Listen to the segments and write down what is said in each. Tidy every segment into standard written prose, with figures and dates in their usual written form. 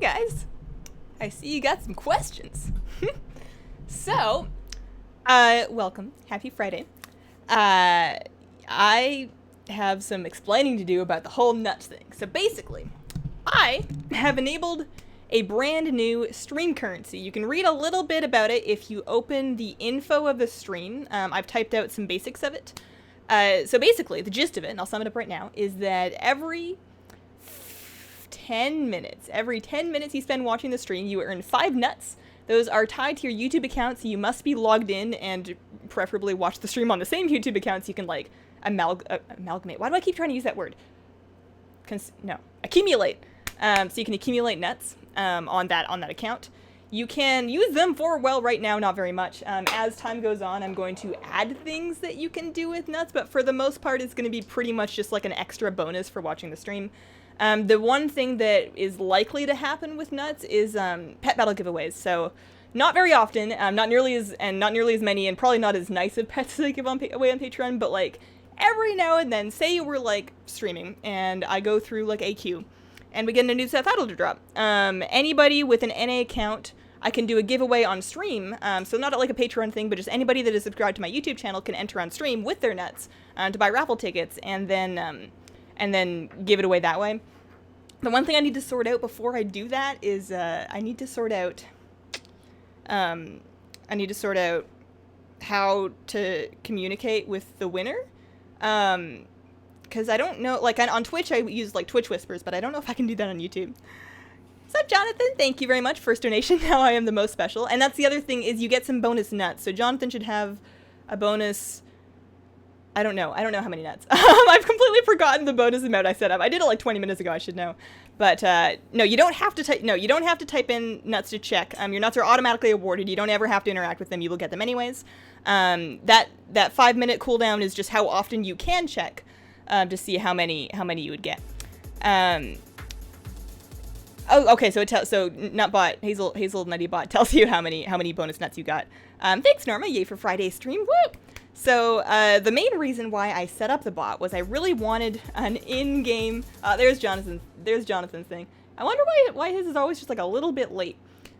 guys. I see you got some questions. So, welcome. Happy Friday. I have some explaining to do about the whole nuts thing. So basically, I have enabled a brand new stream currency. You can read a little bit about it if you open the info of the stream. I've typed out some basics of it. So basically, the gist of it, and I'll sum it up right now, is that every 10 minutes you spend watching the stream, you earn 5 nuts. Those are tied to your YouTube account, so you must be logged in and preferably watch the stream on the same YouTube account so you can, like, amalgamate. Why do I keep trying to use that word? Accumulate. So you can accumulate nuts on that account. You can use them for, well, right now, not very much. As time goes on, I'm going to add things that you can do with nuts, but for the most part, it's going to be pretty much just like an extra bonus for watching the stream. The one thing that is likely to happen with nuts is pet battle giveaways. So not very often, not nearly as many, and probably not as nice of pets as I give away on Patreon, but like every now and then, say we're like streaming and I go through like AQ and we get a new set title to drop. Anybody with an NA account, I can do a giveaway on stream. So not like a Patreon thing, but just anybody that is subscribed to my YouTube channel can enter on stream with their nuts to buy raffle tickets and then give it away that way. The one thing I need to sort out before I do that is I need to sort out how to communicate with the winner. Because I don't know, like on Twitch I use like Twitch Whispers, but I don't know if I can do that on YouTube. So Jonathan, thank you very much. First donation, now I am the most special. And that's the other thing, is you get some bonus nuts. So Jonathan should have a bonus, I don't know how many nuts. I've completely forgotten the bonus amount I set up. I did it like 20 minutes ago, I should know. But no, you don't have to type in nuts to check. Your nuts are automatically awarded. You don't ever have to interact with them. You will get them anyways. That 5-minute cooldown is just how often you can check to see how many you would get. Oh, okay. So Nutbot, Hazelnuttybot tells you how many bonus nuts you got. Thanks, Norma. Yay for Friday stream. Whoop. So the main reason why I set up the bot was I really wanted an in-game. There's Jonathan's thing. I wonder why his is always just like a little bit late.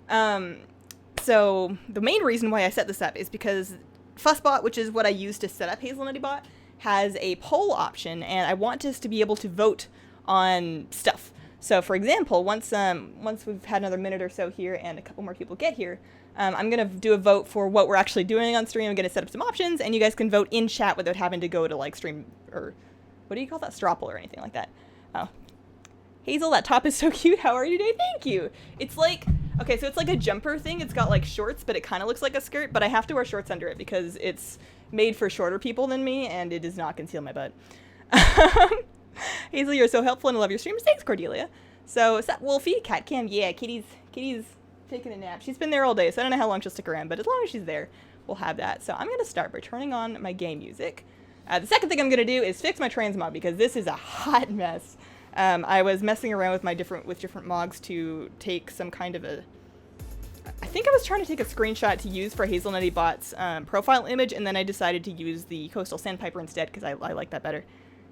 So the main reason why I set this up is because Fussbot, which is what I use to set up Hazelnuttybot, has a poll option, and I want us to be able to vote on stuff. So, for example, once we've had another minute or so here and a couple more people get here, I'm going to do a vote for what we're actually doing on stream. I'm going to set up some options, and you guys can vote in chat without having to go to, like, stream, or what do you call that? Stropple or anything like that. Oh. Hazel, that top is so cute. How are you today? Thank you. It's like, okay, so it's like a jumper thing. It's got, like, shorts, but it kind of looks like a skirt, but I have to wear shorts under it because it's made for shorter people than me, and it does not conceal my butt. Hazel, you're so helpful and I love your streams. Thanks, Cordelia. So, is that Wolfie? Cat cam? Yeah, Kitty's taking a nap. She's been there all day, so I don't know how long she'll stick around, but as long as she's there, we'll have that. So I'm going to start by turning on my game music. The second thing I'm going to do is fix my Transmog, because this is a hot mess. I was messing around with different mogs to take some kind of a... I think I was trying to take a screenshot to use for Hazelnuttybot's profile image, and then I decided to use the Coastal Sandpiper instead, because I like that better.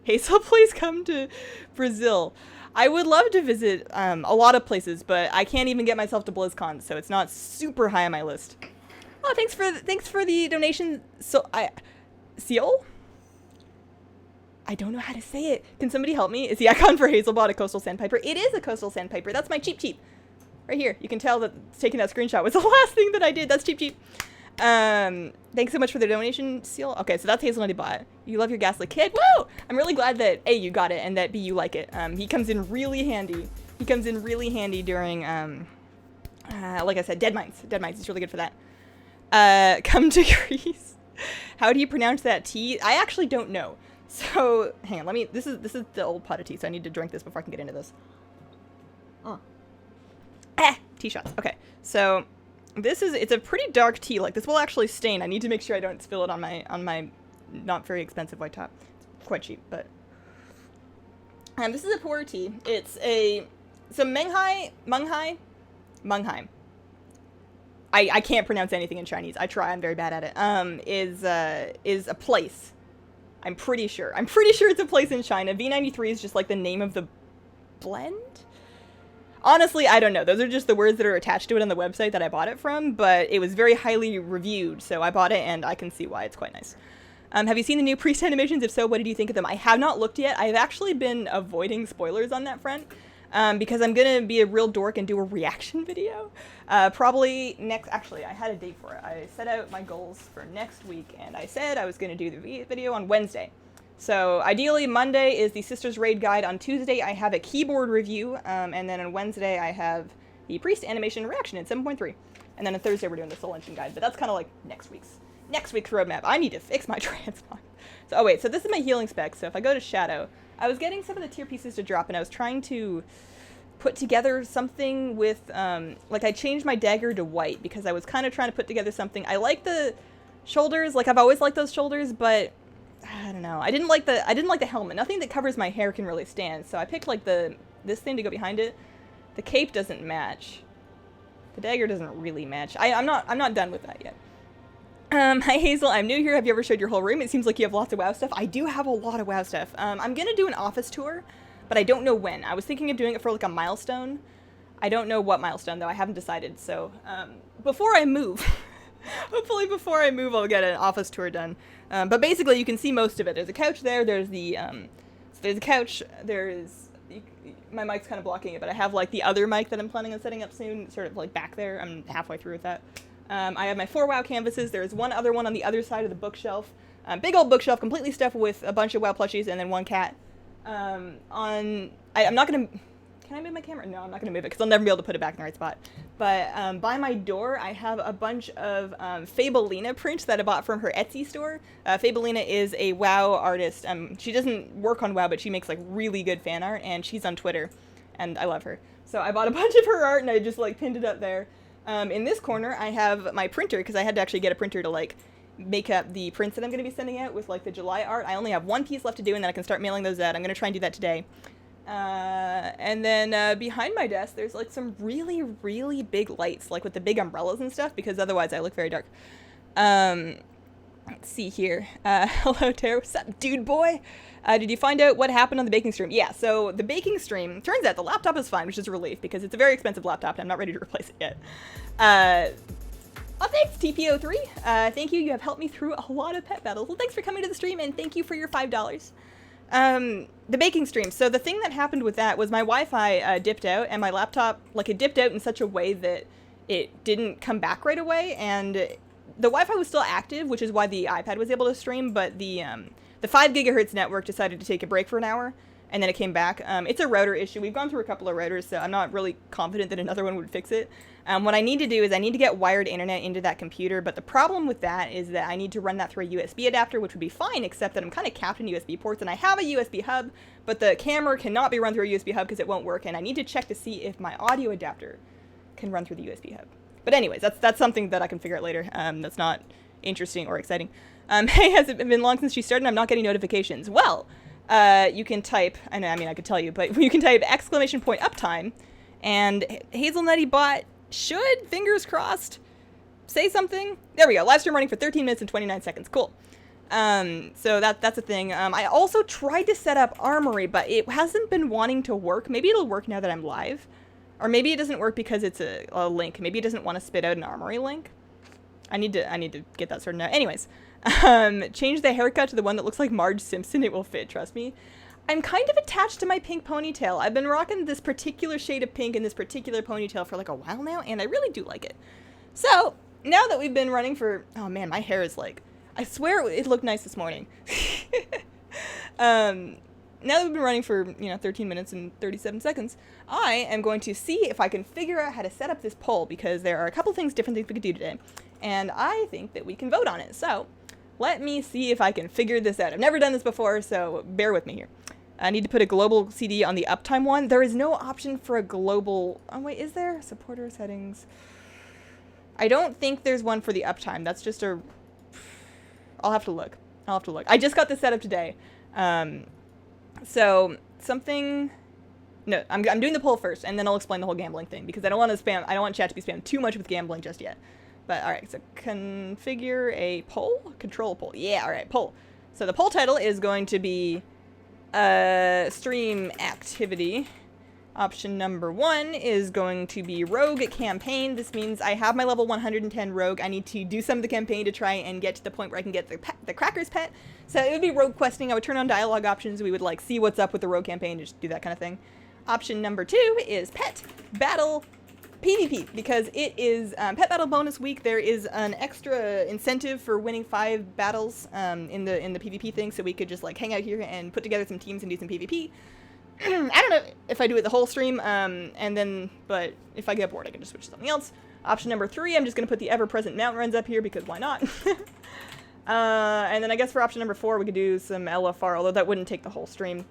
Hazel, please come to Brazil. I would love to visit a lot of places, but I can't even get myself to BlizzCon, so it's not super high on my list. Oh, thanks for the donation. So Seal? I don't know how to say it. Can somebody help me? Is the icon for Hazelbot a Coastal Sandpiper? It is a Coastal Sandpiper. That's my cheap. Right here. You can tell that taking that screenshot was the last thing that I did. That's cheap. Thanks so much for the donation, Seal. Okay, so that's Hazelnuttybot. You love your Ghastly Kid? Woo! I'm really glad that A, you got it, and that B, you like it. He comes in really handy. During, like I said, Dead Mines. It's really good for that. Come to Greece. How do you pronounce that tea? I actually don't know. So, hang on, this is the old pot of tea, so I need to drink this before I can get into this. Tea shots. Okay, so... it's a pretty dark tea. Like, this will actually stain. I need to make sure I don't spill it on my not very expensive white top. It's quite cheap, but this is a pu'er tea. It's Munghai. I can't pronounce anything in Chinese. I try. I'm very bad at it. Is a place. I'm pretty sure it's a place in China. V93 is just like the name of the blend. Honestly, I don't know. Those are just the words that are attached to it on the website that I bought it from, but it was very highly reviewed, so I bought it, and I can see why it's quite nice. Have you seen the new priest animations? If so, what did you think of them? I have not looked yet. I've actually been avoiding spoilers on that front, because I'm going to be a real dork and do a reaction video. Probably next... Actually, I had a date for it. I set out my goals for next week, and I said I was going to do the video on Wednesday. So, ideally, Monday is the Sisters Raid Guide. On Tuesday, I have a keyboard review, and then on Wednesday, I have the priest animation reaction in 7.3. And then on Thursday, we're doing the Soul Engine Guide, but that's kind of like next week's roadmap. I need to fix my Transmog. So, oh wait, so this is my healing spec. So if I go to Shadow, I was getting some of the tier pieces to drop, and I was trying to put together something with, like I changed my dagger to white because I was kind of trying to put together something. I like the shoulders, like I've always liked those shoulders, but I don't know. I didn't like the helmet. Nothing that covers my hair can really stand. So I picked like this thing to go behind it. The cape doesn't match. The dagger doesn't really match. I'm not done with that yet. Hi Hazel, I'm new here. Have you ever showed your whole room? It seems like you have lots of WoW stuff. I do have a lot of WoW stuff. I'm gonna do an office tour, but I don't know when. I was thinking of doing it for like a milestone. I don't know what milestone though. I haven't decided. So before I move, hopefully before I move, I'll get an office tour done. But basically, you can see most of it. There's a couch there. There's the so there's a couch. There's my mic's kind of blocking it, but I have like the other mic that I'm planning on setting up soon, sort of like back there. I'm halfway through with that. I have my 4 WoW canvases. There's one other one on the other side of the bookshelf. Big old bookshelf, completely stuffed with a bunch of WoW plushies and then one cat. I'm not going to... Can I move my camera? No, I'm not going to move it because I'll never be able to put it back in the right spot. But by my door, I have a bunch of Fabelina prints that I bought from her Etsy store. Fabelina is a WoW artist. She doesn't work on WoW, but she makes like really good fan art, and she's on Twitter, and I love her. So I bought a bunch of her art, and I just like pinned it up there. In this corner, I have my printer, because I had to actually get a printer to, like, make up the prints that I'm going to be sending out with, like, the July art. I only have one piece left to do, and then I can start mailing those out. I'm going to try and do that today. And then behind my desk, there's, like, some really, really big lights, like, with the big umbrellas and stuff, because otherwise I look very dark. Let's see here. Hello, Tara. What's up, dude boy? Did you find out what happened on the baking stream? Yeah, so the baking stream, turns out the laptop is fine, which is a relief, because it's a very expensive laptop, and I'm not ready to replace it yet. Oh, thanks, TPO3. Thank you. You have helped me through a lot of pet battles. Well, thanks for coming to the stream, and thank you for your $5. The baking stream. So the thing that happened with that was my Wi-Fi dipped out, and my laptop, like, it dipped out in such a way that it didn't come back right away, and the Wi-Fi was still active, which is why the iPad was able to stream, but the 5 gigahertz network decided to take a break for an hour, and then it came back. It's a router issue. We've gone through a couple of routers, so I'm not really confident that another one would fix it. What I need to do is I need to get wired internet into that computer, but the problem with that is that I need to run that through a USB adapter, which would be fine, except that I'm kind of capped in USB ports, and I have a USB hub, but the camera cannot be run through a USB hub because it won't work, and I need to check to see if my audio adapter can run through the USB hub. But anyways, that's something that I can figure out later. That's not interesting or exciting. Hey, has it been long since you started? I'm not getting notifications. Well, you can type, I mean, I could tell you, but you can type ~uptime, and Hazelnutty bot should, fingers crossed, say something. There we go. Live stream running for 13 minutes and 29 seconds. Cool. So that's a thing. I also tried to set up Armory, but it hasn't been wanting to work. Maybe it'll work now that I'm live. Or maybe it doesn't work because it's a link. Maybe it doesn't want to spit out an Armory link. I need to get that sorted out. Anyways, change the haircut to the one that looks like Marge Simpson. It will fit, trust me. I'm kind of attached to my pink ponytail. I've been rocking this particular shade of pink in this particular ponytail for like a while now, and I really do like it. So, now that we've been running for... Oh man, my hair is like... I swear it looked nice this morning. Now that we've been running for, 13 minutes and 37 seconds, I am going to see if I can figure out how to set up this poll, because there are a couple different things we could do today, and I think that we can vote on it. So, let me see if I can figure this out. I've never done this before, so bear with me here. I need to put a global CD on the Uptime one. There is no option for a global... Oh, wait, is there? Supporter settings. I don't think there's one for the Uptime. That's just a... I'll have to look. I just got this set up today. So, something... No, I'm doing the poll first, and then I'll explain the whole gambling thing, because I don't want to spam... I don't want chat to be spammed too much with gambling just yet. But, alright, so configure a poll? Control poll. Yeah, alright, poll. So the poll title is going to be... stream activity. Option number 1 is going to be Rogue Campaign. This means I have my level 110 Rogue. I need to do some of the campaign to try and get to the point where I can get the Cracker's pet. So it would be Rogue questing. I would turn on dialogue options. We would like see what's up with the Rogue campaign, just do that kind of thing. Option number 2 is Pet Battle PvP, because it is Pet Battle bonus week. There is an extra incentive for winning 5 battles in the PvP thing, so we could just like hang out here and put together some teams and do some PvP. I don't know if I do it the whole stream, but if I get bored, I can just switch to something else. Option number 3, I'm just going to put the ever-present mount runs up here, because why not? And then I guess for option number 4, we could do some LFR, although that wouldn't take the whole stream.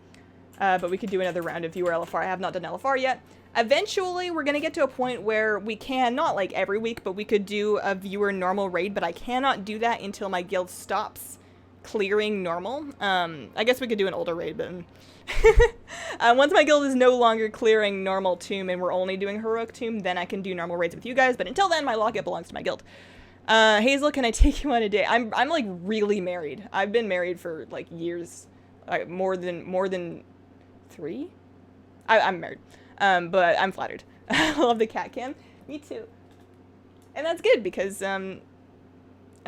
But we could do another round of viewer LFR. I have not done LFR yet. Eventually, we're going to get to a point where we can, not like every week, but we could do a viewer normal raid, but I cannot do that until my guild stops clearing normal. I guess we could do an older raid, but... once my guild is no longer clearing normal tomb and we're only doing heroic tomb, then I can do normal raids with you guys, but until then, my login belongs to my guild. Hazel, can I take you on a date? I'm like really married. I've been married for like years, more than 3. I'm married, but I'm flattered. I love the cat cam. Me too. And that's good because I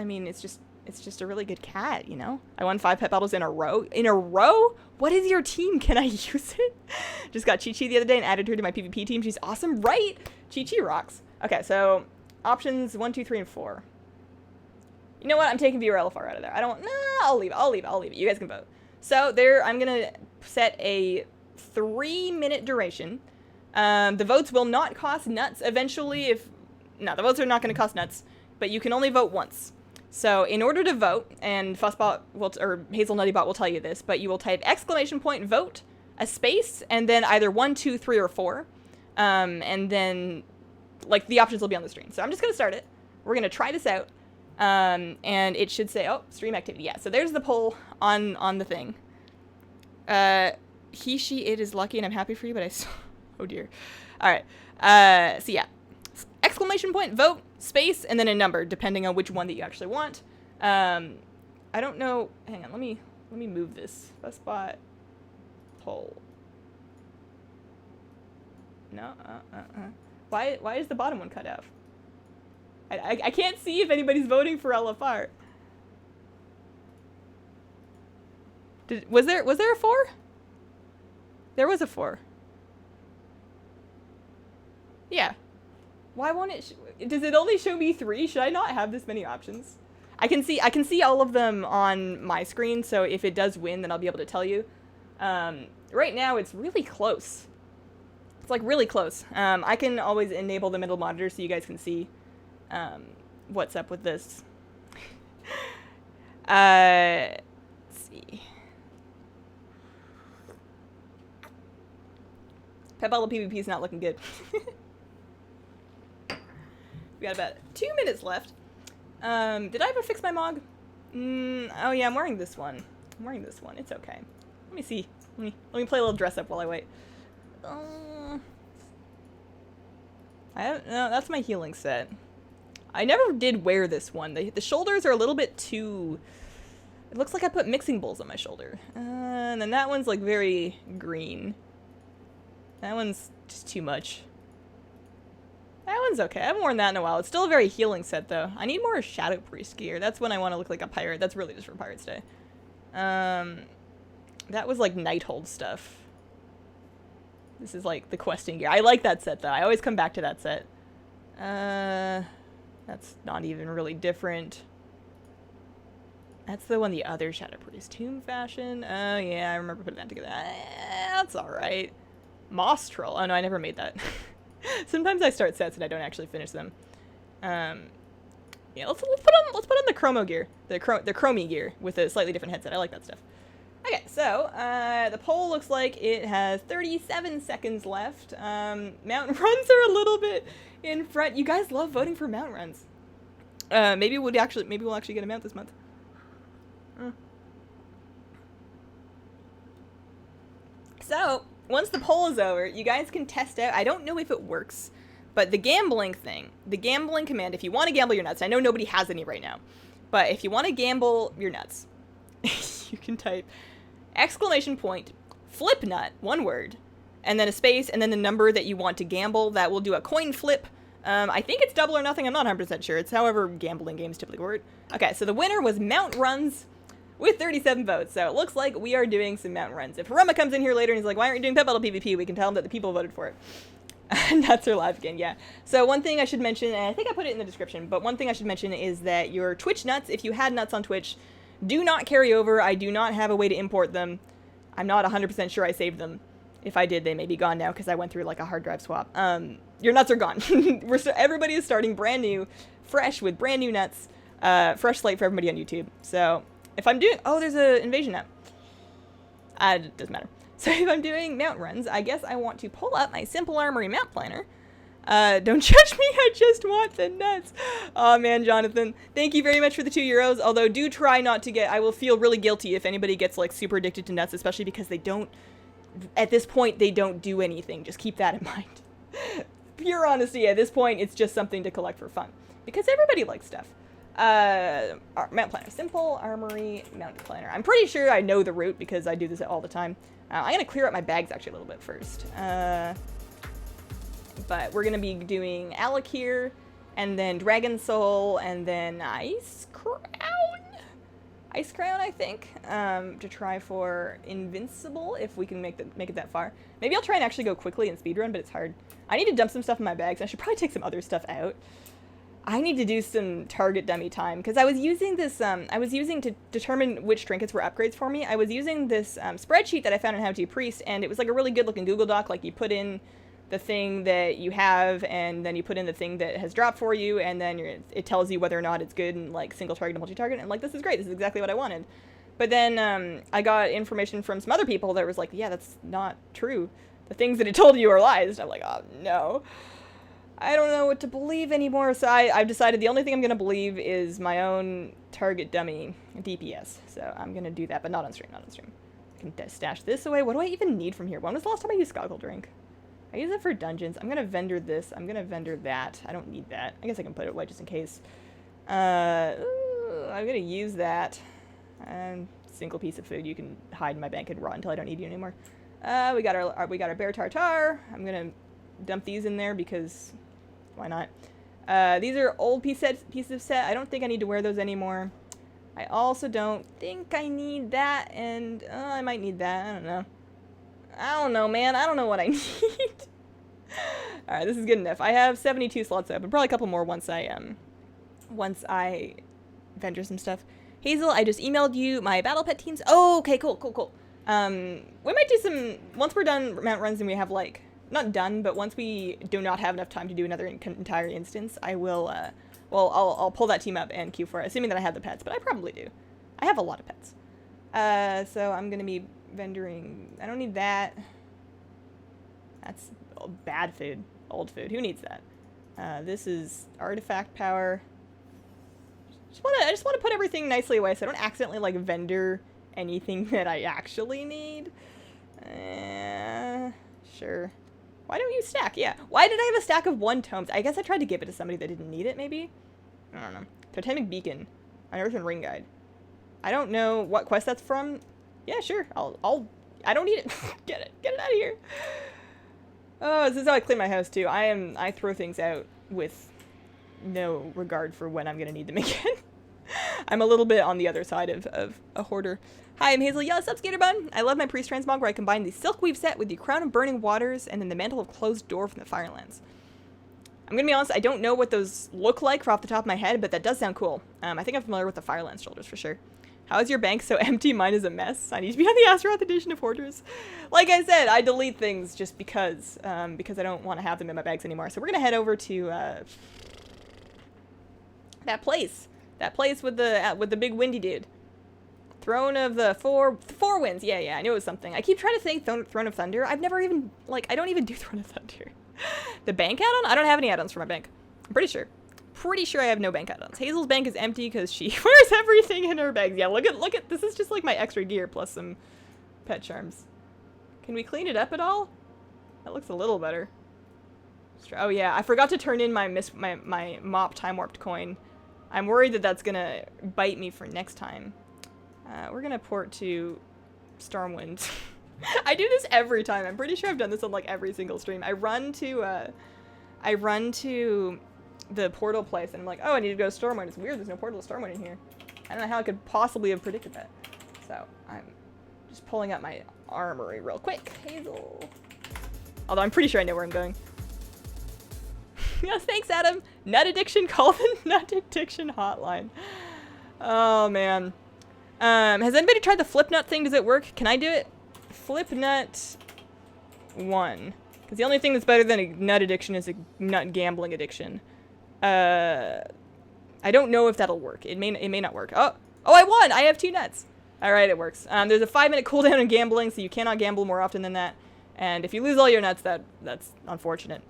mean, it's just a really good cat, you know? I won 5 pet battles in a row. In a row? What is your team? Can I use it? Just got Chi-Chi the other day and added her to my PvP team. She's awesome, right? Chi-Chi rocks. Okay, so options 1, 2, 3, and 4. You know what? I'm taking viewer LFR out of there. I don't... Nah, I'll leave it. You guys can vote. So there, I'm going to set a 3-minute duration. The votes will not cost nuts eventually if... No, the votes are not going to cost nuts, but you can only vote once. So in order to vote, and Fussbot will, or Hazelnuttybot will tell you this, but you will type !vote, a space, and then either 1, 2, 3, or 4. And then, like, the options will be on the screen. So I'm just going to start it. We're going to try this out. And it should say, oh, stream activity. Yeah, so there's the poll on the thing. He, she, it is lucky, and I'm happy for you, but I still... Oh, dear. All right. So, yeah. !vote, space, and then a number, depending on which one that you actually want. I don't know. Hang on, let me move this. Fussbot poll. No, Why is the bottom one cut out? I can't see if anybody's voting for LFR. Was there a 4? There was a 4. Yeah. Why won't it? Does it only show me 3? Should I not have this many options? I can see all of them on my screen, so if it does win, then I'll be able to tell you. Right now, it's really close. It's like really close. I can always enable the middle monitor so you guys can see what's up with this. Let's see. Pet Battle PvP is not looking good. We got about 2 minutes left. Did I ever fix my Mog? Oh yeah, I'm wearing this one. It's okay. Let me see. Let me play a little dress up while I wait. No, that's my healing set. I never did wear this one. The shoulders are a little bit too... It looks like I put mixing bowls on my shoulder. And then that one's like very green. That one's just too much. That one's okay. I haven't worn that in a while. It's still a very healing set, though. I need more Shadow Priest gear. That's when I want to look like a pirate. That's really just for Pirates Day. That was, like, Nighthold stuff. This is, like, the questing gear. I like that set, though. I always come back to that set. That's not even really different. That's the one the other Shadow Priest. Tomb Fashion. Oh, yeah, I remember putting that together. That's alright. Moss Troll. Oh, no, I never made that. Sometimes I start sets and I don't actually finish them. Yeah, let's put on the chromo gear, the chromey gear with a slightly different headset. I like that stuff. Okay, so the poll looks like it has 37 seconds left. Mountain runs are a little bit in front. You guys love voting for mountain runs. Maybe we'll actually get a mount this month. So, once the poll is over, you guys can test out, I don't know if it works, but the gambling thing, the gambling command, if you want to gamble your nuts, I know nobody has any right now, but if you want to gamble your nuts, you can type !flipnut, one word, and then a space, and then the number that you want to gamble. That will do a coin flip. I think it's double or nothing. I'm not 100% sure. It's however gambling games typically work. Okay, so the winner was Mount Runs with 37 votes. So it looks like we are doing some Mount Runs. If Haruma comes in here later and he's like, why aren't you doing Pet Battle PvP? We can tell him that the people voted for it. Nuts are live again, yeah. So one thing I should mention, and I think I put it in the description, but one thing I should mention is that your Twitch nuts, if you had nuts on Twitch, do not carry over. I do not have a way to import them. I'm not 100% sure I saved them. If I did, they may be gone now because I went through like a hard drive swap. Your nuts are gone. Everybody is starting brand new, fresh, with brand new nuts. Fresh slate for everybody on YouTube. So if I'm doing... Oh, there's an invasion nut. It doesn't matter. So if I'm doing mount runs, I guess I want to pull up my Simple Armory mount planner. Don't judge me, I just want the nuts. Oh man, Jonathan, thank you very much for the €2. Although do try not to get... I will feel really guilty if anybody gets like super addicted to nuts, especially because they don't... At this point, they don't do anything. Just keep that in mind. Pure honesty, at this point, it's just something to collect for fun. Because everybody likes stuff. Mount planner. Simple Armory mount planner. I'm pretty sure I know the route because I do this all the time. I'm going to clear up my bags actually a little bit first. But we're going to be doing Alec here, and then Dragon Soul, and then Ice Crown? Ice Crown, I think, to try for Invincible, if we can make it that far. Maybe I'll try and actually go quickly and speedrun, but it's hard. I need to dump some stuff in my bags. I should probably take some other stuff out. I need to do some target dummy time, because I was using this, to determine which trinkets were upgrades for me, I was using this spreadsheet that I found on How To Priest, and it was like a really good looking Google Doc. Like, you put in the thing that you have, and then you put in the thing that has dropped for you, and then it tells you whether or not it's good and like single target and multi-target, and like, this is great, this is exactly what I wanted. But then I got information from some other people that was like, yeah, that's not true. The things that it told you are lies. And I'm like, oh no. I don't know what to believe anymore, so I've decided the only thing I'm going to believe is my own target dummy DPS. So I'm going to do that, but not on stream, I can stash this away. What do I even need from here? When was the last time I used Goggle Drink? I use it for dungeons. I'm going to vendor this. I'm going to vendor that. I don't need that. I guess I can put it away just in case. I'm going to use that. Single piece of food you can hide in my bank and rot until I don't need you anymore. We got our bear tartar. I'm going to dump these in there because why not? These are old pieces of set. I don't think I need to wear those anymore. I also don't think I need that, and I might need that. I don't know, man. I don't know what I need. Alright, this is good enough. I have 72 slots open. Probably a couple more once I vendor some stuff. Hazel, I just emailed you my battle pet teams. Oh, okay, cool. We might do some... Once we're done mount runs and we have, like... Not done, but once we do not have enough time to do another entire instance, I will, I'll pull that team up and queue for it, assuming that I have the pets, but I probably do. I have a lot of pets. So I'm going to be vendoring... I don't need that. That's bad food. Old food. Who needs that? This is artifact power. I just want to put everything nicely away so I don't accidentally, like, vendor anything that I actually need. Sure. Why don't you stack? Yeah. Why did I have a stack of 1 tomes? I guess I tried to give it to somebody that didn't need it, maybe? I don't know. Totemic Beacon. Unearthed Ring Guide. I don't know what quest that's from. Yeah, sure. I don't need it. Get it out of here. Oh, this is how I clean my house, too. I throw things out with no regard for when I'm going to need them again. I'm a little bit on the other side of a hoarder. Hi, I'm Hazel. Yeah, what's up, Skater Bun? I love my Priest Transmog where I combine the Silkweave set with the Crown of Burning Waters and then the Mantle of Closed Door from the Firelands. I'm going to be honest, I don't know what those look like off the top of my head, but that does sound cool. I think I'm familiar with the Firelands shoulders for sure. How is your bank so empty? Mine is a mess. I need to be on the Azeroth edition of Hoarders. Like I said, I delete things just because I don't want to have them in my bags anymore. So we're going to head over to that place. That place with the big windy dude. Throne of the Four Winds. Yeah, I knew it was something. I keep trying to think Throne of Thunder. I've never even, like, I don't even do Throne of Thunder. The bank add-on? I don't have any add-ons for my bank. I'm pretty sure. Pretty sure I have no bank add-ons. Hazel's bank is empty because she wears everything in her bags. Yeah, look at, this is just like my extra gear plus some pet charms. Can we clean it up at all? That looks a little better. Oh yeah, I forgot to turn in my mop time warped coin. I'm worried that that's gonna bite me for next time. We're gonna port to Stormwind. I do this every time. I'm pretty sure I've done this on like every single stream. I run to the portal place and I'm like, oh, I need to go to store mode. It's weird, there's no portal to store mode in here. I don't know how I could possibly have predicted that. So I'm just pulling up my armory real quick. Hazel. Although I'm pretty sure I know where I'm going. Yes, thanks, Adam. Nut addiction, call the nut addiction hotline. Oh, man. Has anybody tried the flip nut thing? Does it work? Can I do it? Flip nut 1. Because the only thing that's better than a nut addiction is a nut gambling addiction. I don't know if that'll work. It may not work. Oh, I won! I have 2 nuts. Alright, it works. There's a 5-minute cooldown in gambling, so you cannot gamble more often than that. And if you lose all your nuts, that's unfortunate.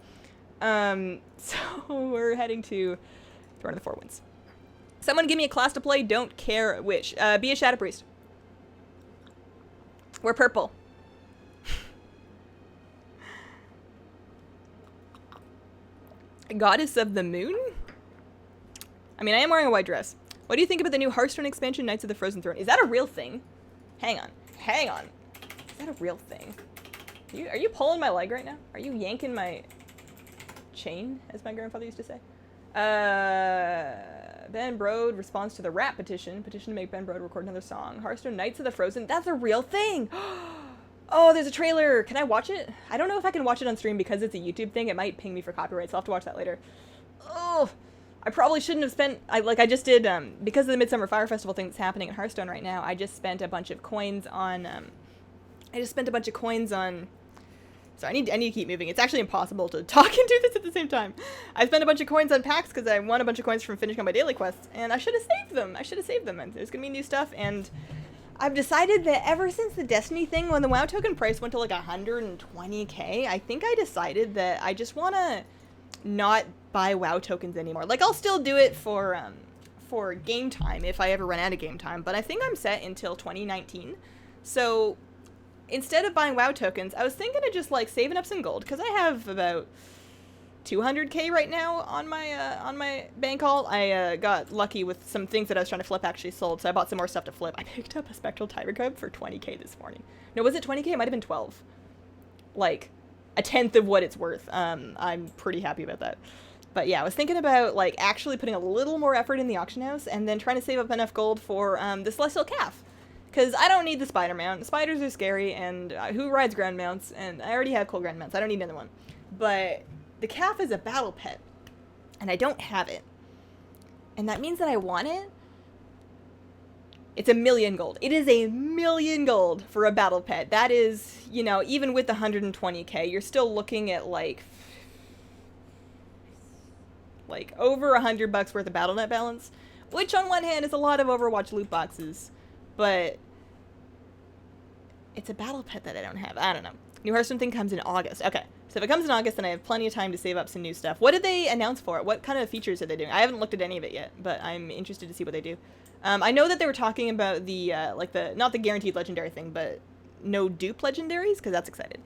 So we're heading to Throne of the Four Winds. Someone give me a class to play, don't care which. Be a Shadow Priest. We're purple. Goddess of the Moon? I mean, I am wearing a white dress. What do you think about the new Hearthstone expansion, Knights of the Frozen Throne? Is that a real thing? Hang on. Hang on. Is that a real thing? Are you pulling my leg right now? Are you yanking my chain, as my grandfather used to say? Ben Brode responds to the rap petition. Petition to make Ben Brode record another song. Hearthstone Knights of the Frozen. That's a real thing! Oh, there's a trailer! Can I watch it? I don't know if I can watch it on stream because it's a YouTube thing. It might ping me for copyright, so I'll have to watch that later. Oh! I probably shouldn't have spent... I just did, because of the Midsummer Fire Festival thing that's happening at Hearthstone right now, I just spent a bunch of coins on, So I need to keep moving. It's actually impossible to talk and do this at the same time. I spent a bunch of coins on packs because I won a bunch of coins from finishing on my daily quests, and I should have saved them. And there's going to be new stuff, and I've decided that ever since the Destiny thing, when the WoW token price went to like 120k, I think I decided that I just want to not buy WoW tokens anymore. Like, I'll still do it for game time if I ever run out of game time, but I think I'm set until 2019. So instead of buying WoW tokens, I was thinking of just like saving up some gold, because I have about 200k right now on my bank haul. I got lucky with some things that I was trying to flip actually sold, so I bought some more stuff to flip. I picked up a Spectral Tiger Cub for 20k this morning. No, was it 20k? It might have been 12. Like, a tenth of what it's worth. I'm pretty happy about that. But yeah, I was thinking about like actually putting a little more effort in the auction house and then trying to save up enough gold for the Celestial Calf. Because I don't need the spider mount. Spiders are scary, and who rides ground mounts? And I already have cool ground mounts. I don't need another one. But the calf is a battle pet, and I don't have it. And that means that I want it. It's 1,000,000 gold. It is 1,000,000 gold for a battle pet. That is, you know, even with the 120k, you're still looking at like over $100 worth of BattleNet balance, which on one hand is a lot of Overwatch loot boxes, but it's a battle pet that I don't have. I don't know. New Hearthstone thing comes in August. Okay, so if it comes in August, then I have plenty of time to save up some new stuff. What did they announce for it? What kind of features are they doing? I haven't looked at any of it yet, but I'm interested to see what they do. I know that they were talking about the, not the guaranteed legendary thing, but no dupe legendaries, because that's exciting.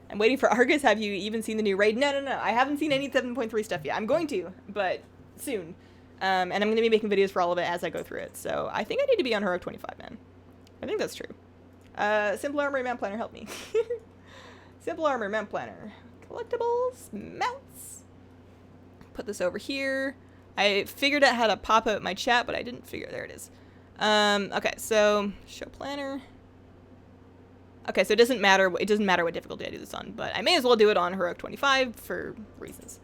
I'm waiting for Argus. Have you even seen the new raid? No. I haven't seen any 7.3 stuff yet. I'm going to, but soon. And I'm going to be making videos for all of it as I go through it. So I think I need to be on Heroic 25, man. I think that's true. Simple Armor Mount Planner, help me. Simple Armor Mount Planner. Collectibles, mounts. Put this over here. I figured out how to pop out my chat, but I didn't figure. There it is. Okay, so show planner. Okay, so it doesn't matter what difficulty I do this on, but I may as well do it on Heroic 25 for reasons.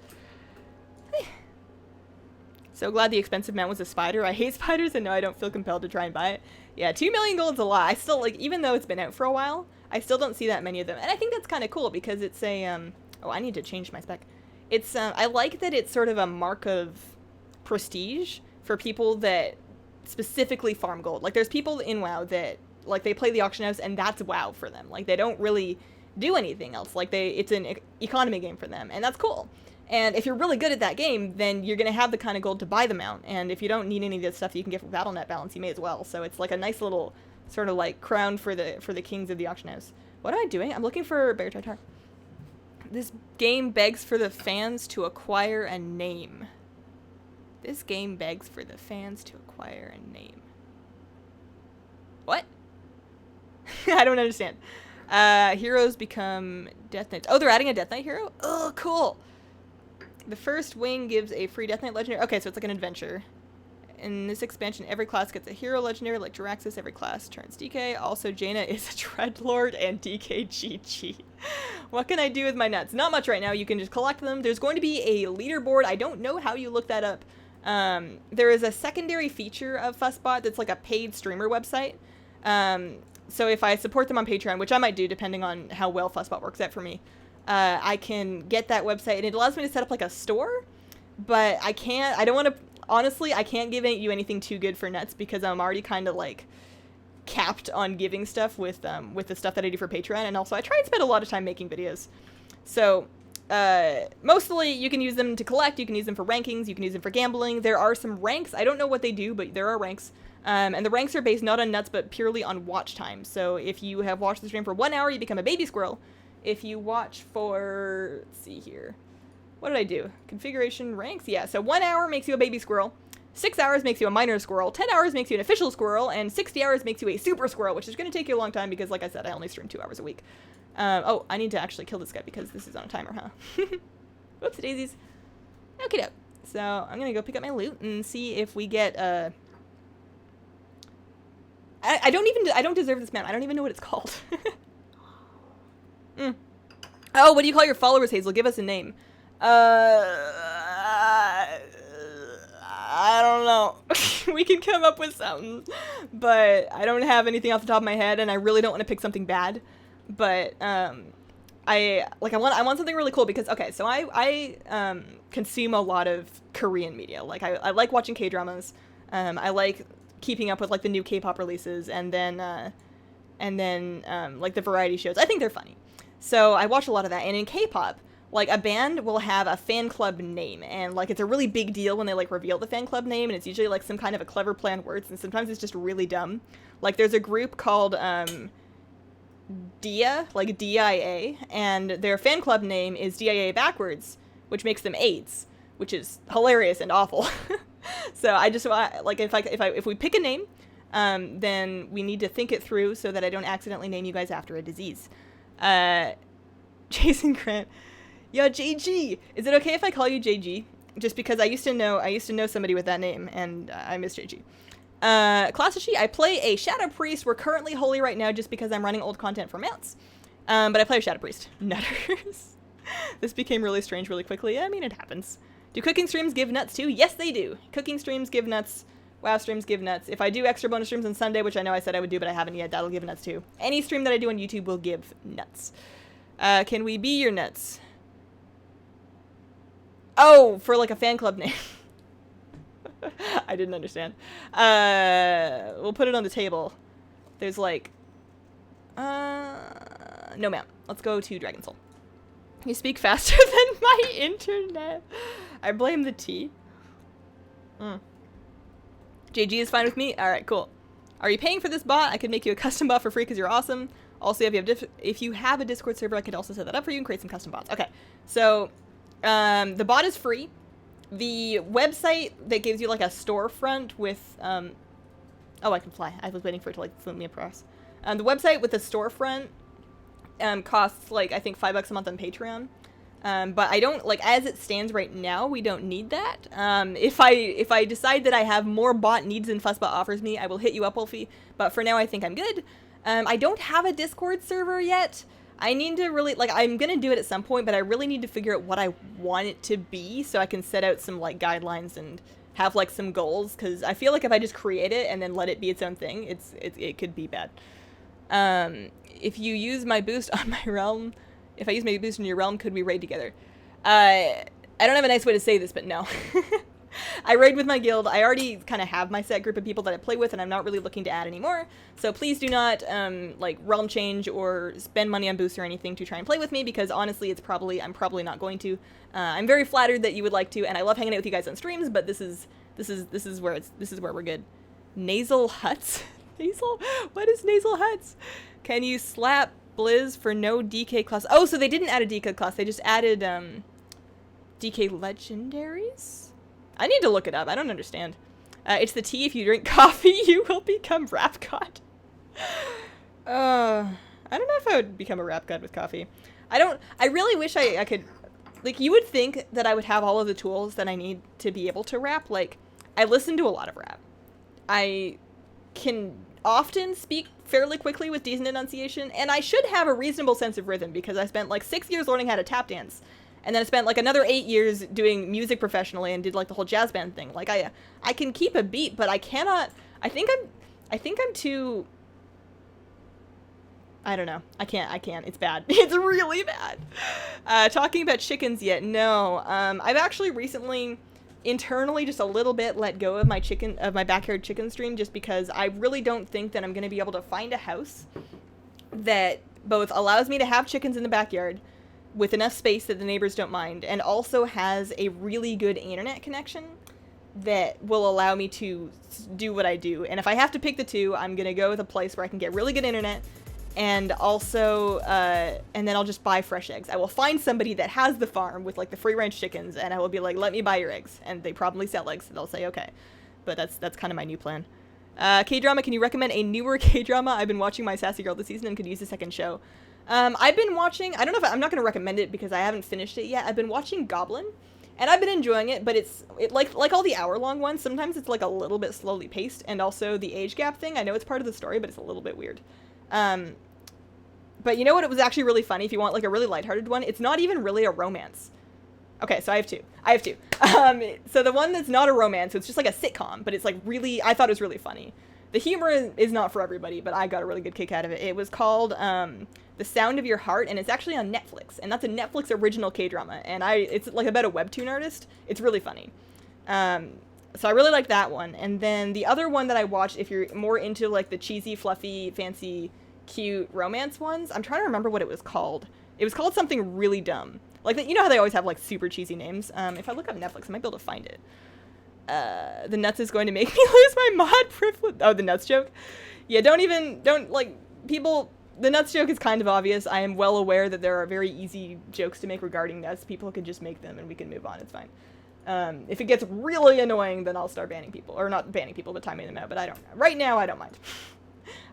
So glad the expensive mount was a spider. I hate spiders, and no, I don't feel compelled to try and buy it. Yeah, 2,000,000 gold's a lot. I still, like, even though it's been out for a while, I still don't see that many of them. And I think that's kind of cool because it's a, oh, I need to change my spec. It's, I like that it's sort of a mark of prestige for people that specifically farm gold. Like, there's people in WoW that, like, they play the auction house and that's WoW for them. Like, they don't really do anything else. Like, it's an economy game for them, and that's cool. And if you're really good at that game, then you're going to have the kind of gold to buy the mount. And if you don't need any of the stuff you can get from BattleNet balance, you may as well. So it's like a nice little sort of like crown for the kings of the auction house. What am I doing? I'm looking for Bear Tartar. This game begs for the fans to acquire a name. This game begs for the fans to acquire a name. What? I don't understand. Heroes become Death Knights. Oh, they're adding a Death Knight hero? Oh, cool. The first wing gives a free Death Knight legendary. Okay, so it's like an adventure. In this expansion, every class gets a hero legendary like Jiraxis. Every class turns DK. Also, Jaina is a Dreadlord and DKGG. What can I do with my nuts? Not much right now. You can just collect them. There's going to be a leaderboard. I don't know how you look that up. There is a secondary feature of Fussbot that's like a paid streamer website. So if I support them on Patreon, which I might do depending on how well Fussbot works out for me, I can get that website, and it allows me to set up like a store, but I don't want to, honestly, I can't give you anything too good for nuts because I'm already kind of like capped on giving stuff with the stuff that I do for Patreon, and also I try and spend a lot of time making videos. So mostly you can use them to collect, you can use them for rankings, you can use them for gambling. There are some ranks. I don't know what they do, but there are ranks. And the ranks are based not on nuts, but purely on watch time. So if you have watched the stream for 1 hour, you become a baby squirrel. If you watch for, let's see here, what did I do? Configuration ranks? Yeah, so 1 hour makes you a baby squirrel. 6 hours makes you a minor squirrel. 10 hours makes you an official squirrel. And 60 hours makes you a super squirrel, which is going to take you a long time because, like I said, I only stream 2 hours a week. Oh, I need to actually kill this guy because this is on a timer, huh? Whoops, daisies. Okay, doke. So I'm going to go pick up my loot and see if we get, I don't deserve this mount. I don't even know what it's called. Oh, what do you call your followers, Hazel? Give us a name. I don't know. We can come up with something, but I don't have anything off the top of my head, and I really don't want to pick something bad. But I want something really cool because, okay, so I consume a lot of Korean media. Like I like watching K-dramas. I like keeping up with like the new K-pop releases, and then like the variety shows. I think they're funny. So I watch a lot of that. And in K-pop, like a band will have a fan club name, and like it's a really big deal when they like reveal the fan club name, and it's usually like some kind of a clever play on words, and sometimes it's just really dumb. Like there's a group called DIA, like DIA, and their fan club name is DIA backwards, which makes them AIDS, which is hilarious and awful. So I just want, like, if we pick a name, then we need to think it through so that I don't accidentally name you guys after a disease. Jason Grant, yo, JG, is it okay if I call you JG? Just because I used to know somebody with that name, and I miss JG. Class She, I play a Shadow Priest. We're currently holy right now just because I'm running old content for mounts. But I play a Shadow Priest. Nutters. This became really strange really quickly. I mean, it happens. Do cooking streams give nuts too? Yes, they do. Cooking streams give nuts. WoW streams give nuts. If I do extra bonus streams on Sunday, which I know I said I would do, but I haven't yet, that'll give nuts too. Any stream that I do on YouTube will give nuts. Can we be your nuts? Oh, for like a fan club name. I didn't understand. We'll put it on the table. There's like, no ma'am. Let's go to Dragon Soul. You speak faster than my internet. I blame the T. JG is fine with me. All right, cool. Are you paying for this bot? I could make you a custom bot for free because you're awesome. Also, if you have a Discord server, I could also set that up for you and create some custom bots. Okay, so the bot is free. The website that gives you like a storefront with oh, I can fly. I was waiting for it to like let me across. The website with the storefront costs like I think $5 a month on Patreon. But I don't, like, as it stands right now, we don't need that. If I decide that I have more bot needs than Fussbot offers me, I will hit you up, Wolfie. But for now, I think I'm good. I don't have a Discord server yet. I need to really, like, I'm gonna do it at some point, but I really need to figure out what I want it to be so I can set out some, like, guidelines and have, like, some goals. Because I feel like if I just create it and then let it be its own thing, it could be bad. If you use my boost on my realm... If I use my boost in your realm, could we raid together? I don't have a nice way to say this, but no. I raid with my guild. I already kind of have my set group of people that I play with, and I'm not really looking to add any more. So please do not, like, realm change or spend money on boosts or anything to try and play with me, because honestly, I'm probably not going to. I'm very flattered that you would like to, and I love hanging out with you guys on streams, but this is where we're good. Nasal Huts? Nasal? What is Nasal Huts? Can you slap Blizz for no DK class? Oh, so they didn't add a DK class. They just added DK legendaries? I need to look it up. I don't understand. It's the tea. If you drink coffee, you will become rap god. I I don't know if I would become a rap god with coffee. I really wish I could, like, you would think that I would have all of the tools that I need to be able to rap. Like, I listen to a lot of rap. I can often speak fairly quickly with decent enunciation, and I should have a reasonable sense of rhythm because I spent like 6 years learning how to tap dance, and then I spent like another 8 years doing music professionally and did like the whole jazz band thing. Like I can keep a beat, but I cannot. I think I'm too. I don't know. I can't. It's bad. It's really bad. Talking about chickens yet? No. I've actually recently internally just a little bit let go of my backyard chicken stream just because I really don't think that I'm going to be able to find a house that both allows me to have chickens in the backyard with enough space that the neighbors don't mind and also has a really good internet connection that will allow me to do what I do. And if I have to pick the two, I'm going to go with a place where I can get really good internet and also, and then I'll just buy fresh eggs. I will find somebody that has the farm with like the free range chickens and I will be like, let me buy your eggs. And they probably sell eggs. So they'll say, okay. But that's kind of my new plan. K-drama, can you recommend a newer K-drama? I've been watching My Sassy Girl this season and could use a second show. I've been watching, I don't know if I'm not going to recommend it because I haven't finished it yet. I've been watching Goblin and I've been enjoying it, but it's like all the hour-long ones. Sometimes it's like a little bit slowly paced, and also the age gap thing. I know it's part of the story, but it's a little bit weird. But you know what? It was actually really funny. If you want like a really lighthearted one, it's not even really a romance. Okay, so I have two. So the one that's not a romance, it's just like a sitcom, but it's like really, I thought it was really funny. The humor is not for everybody, but I got a really good kick out of it. It was called The Sound of Your Heart, and it's actually on Netflix, and that's a Netflix original K-drama, and it's like about a webtoon artist. It's really funny. So I really like that one. And then the other one that I watched, if you're more into like the cheesy, fluffy, fancy, cute romance ones, I'm trying to remember what it was called. It was called something really dumb. Like, you know how they always have like super cheesy names? If I look up Netflix, I might be able to find it. The nuts is going to make me lose my mod privilege. Oh, the nuts joke? Yeah, people, the nuts joke is kind of obvious. I am well aware that there are very easy jokes to make regarding nuts. People can just make them and we can move on. It's fine. If it gets really annoying, then I'll start banning people. Or not banning people, but timing them out. But I don't know. Right now, I don't mind.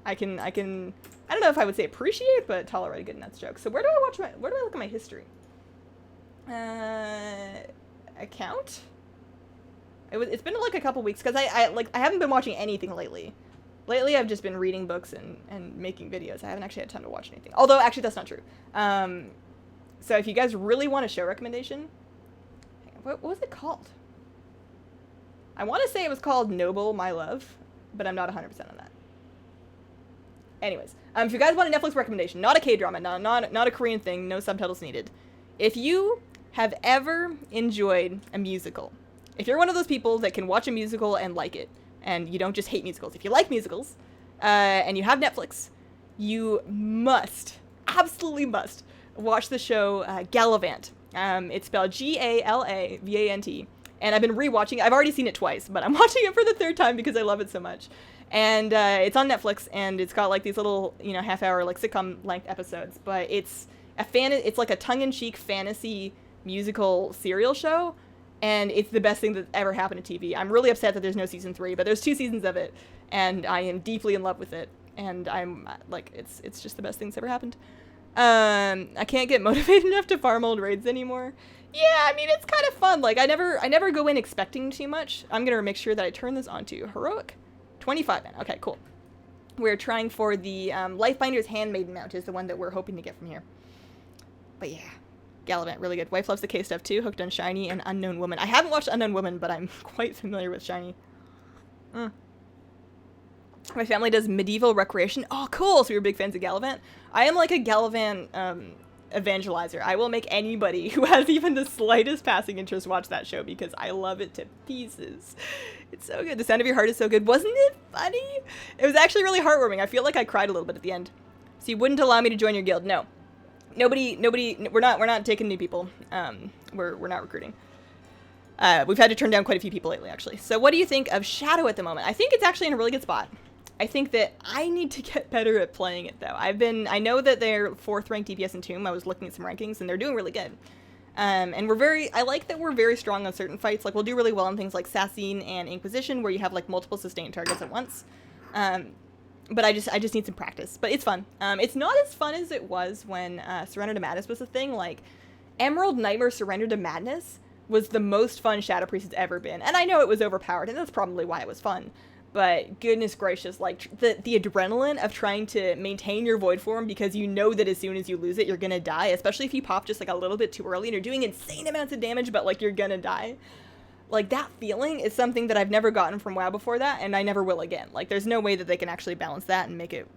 I don't know if I would say appreciate, but tolerate a good nuts joke. So where do I look at my history? Account? It's been like a couple weeks because I haven't been watching anything lately. Lately I've just been reading books and making videos. I haven't actually had time to watch anything. Although actually that's not true. So if you guys really want a show recommendation, what was it called? I want to say it was called Noble My Love, but I'm not 100% on that. Anyways, if you guys want a Netflix recommendation, not a K-drama, not a Korean thing, no subtitles needed. If you have ever enjoyed a musical, if you're one of those people that can watch a musical and like it, and you don't just hate musicals, if you like musicals, and you have Netflix, you absolutely must, watch the show Galavant. It's spelled Galavant, and I've been rewatching. I've already seen it twice, but I'm watching it for the third time because I love it so much. And it's on Netflix, and it's got like these little, half-hour like sitcom-length episodes. But it's like a tongue-in-cheek fantasy musical serial show, and it's the best thing that's ever happened to TV. I'm really upset that there's no season 3, but there's 2 seasons of it, and I am deeply in love with it. And I'm like, it's just the best thing that's ever happened. I can't get motivated enough to farm old raids anymore. Yeah, I mean, it's kind of fun. Like, I never go in expecting too much. I'm gonna make sure that I turn this on to heroic 25 man. Okay, cool. We're trying for the Lifebinder's Handmaiden mount is the one that we're hoping to get from here. But yeah, Galavant, really good. Wife loves the K stuff too. Hooked on Shiny and Unknown Woman. I haven't watched Unknown Woman, but I'm quite familiar with Shiny. My family does medieval recreation. Oh, cool. So you're big fans of Galavant? I am like a Galavant evangelizer. I will make anybody who has even the slightest passing interest watch that show because I love it to pieces. It's so good. The Sound of Your Heart is so good. Wasn't it funny? It was actually really heartwarming. I feel like I cried a little bit at the end. So you wouldn't allow me to join your guild? No. Nobody, we're not taking new people. We're not recruiting. We've had to turn down quite a few people lately, actually. So what do you think of Shadow at the moment? I think it's actually in a really good spot. I think that I need to get better at playing it, though. I know that they're 4th ranked DPS in Tomb. I was looking at some rankings, and they're doing really good. And I like that we're very strong on certain fights. Like, we'll do really well on things like Sassine and Inquisition, where you have, like, multiple sustained targets at once. But I just need some practice. But it's fun. It's not as fun as it was when Surrender to Madness was a thing. Like, Emerald Nightmare Surrender to Madness was the most fun Shadow Priest has ever been. And I know it was overpowered, and that's probably why it was fun. But goodness gracious, like, the adrenaline of trying to maintain your void form because you know that as soon as you lose it, you're gonna die. Especially if you pop just, like, a little bit too early and you're doing insane amounts of damage, but, like, you're gonna die. Like, that feeling is something that I've never gotten from WoW before that, and I never will again. Like, there's no way that they can actually balance that and make it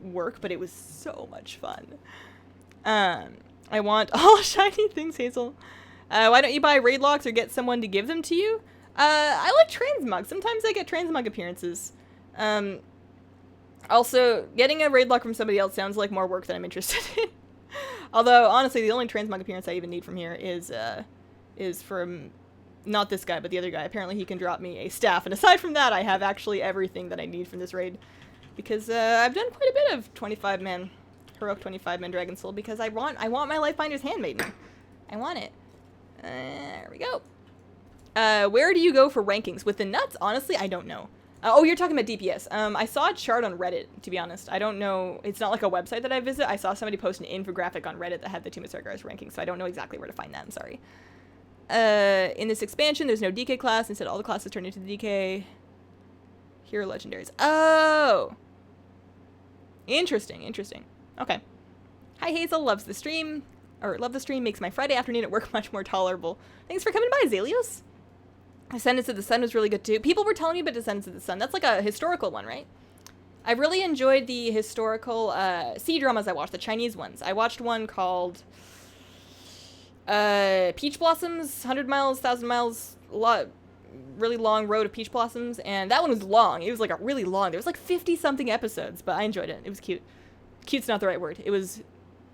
work, but it was so much fun. I want all shiny things, Hazel. Why don't you buy raid locks or get someone to give them to you? I like Transmog. Sometimes I get Transmog appearances. Also, getting a raid lock from somebody else sounds like more work than I'm interested in. Although, honestly, the only Transmog appearance I even need from here is from, not this guy, but the other guy. Apparently he can drop me a staff, and aside from that, I have actually everything that I need from this raid. Because, I've done quite a bit of 25-man, heroic 25-man Dragon Soul, because I want my Lifebinder's Handmaiden. I want it. There we go. Where do you go for rankings? With the nuts? Honestly, I don't know. Oh, you're talking about DPS. I saw a chart on Reddit, to be honest. I don't know. It's not like a website that I visit. I saw somebody post an infographic on Reddit that had the Tomb of Sargeras rankings, so I don't know exactly where to find that. I'm sorry. In this expansion, there's no DK class. Instead, all the classes turn into DK. Hero legendaries. Oh! Interesting, interesting. Okay. Hi, Hazel. Loves the stream. Or, love the stream. Makes my Friday afternoon at work much more tolerable. Thanks for coming by, Zelios. Descendants of the Sun was really good too. People were telling me about Descendants of the Sun. That's like a historical one, right? I really enjoyed the historical sea dramas I watched, the Chinese ones. I watched one called Peach Blossoms, 100 miles, 1,000 miles, really long road of peach blossoms, and that one was long. It was like a really long. There was like 50-something episodes, but I enjoyed it. It was cute. Cute's not the right word. It was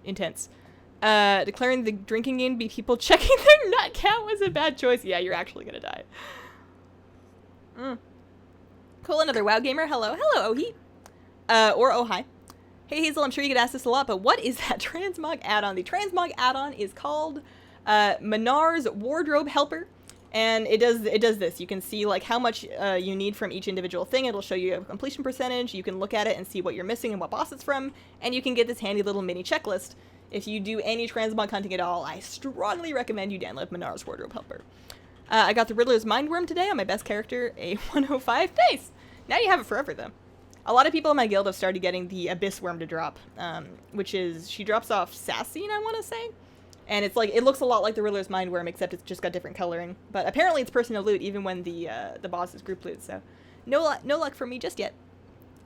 intense. Declaring the drinking game be people checking their nut count was a bad choice. Yeah, you're actually gonna die. Cool, another WoW gamer. Hello. Hello, Ohi. Or oh, hi. Hey, Hazel, I'm sure you get asked this a lot, but what is that Transmog add-on? The Transmog add-on is called Minar's Wardrobe Helper, and it does this. You can see, like, how much you need from each individual thing. It'll show you a completion percentage. You can look at it and see what you're missing and what boss it's from, and you can get this handy little mini checklist. If you do any Transmog hunting at all, I strongly recommend you download Minar's Wardrobe Helper. I got the Riddler's Mindworm today on my best character, a 105. Nice! Now you have it forever, though. A lot of people in my guild have started getting the Abyss Worm to drop, which is, she drops off Sassine, I want to say? And it's like, it looks a lot like the Riddler's Mindworm, except it's just got different coloring. But apparently it's personal loot, even when the boss is group loot, so no luck for me just yet.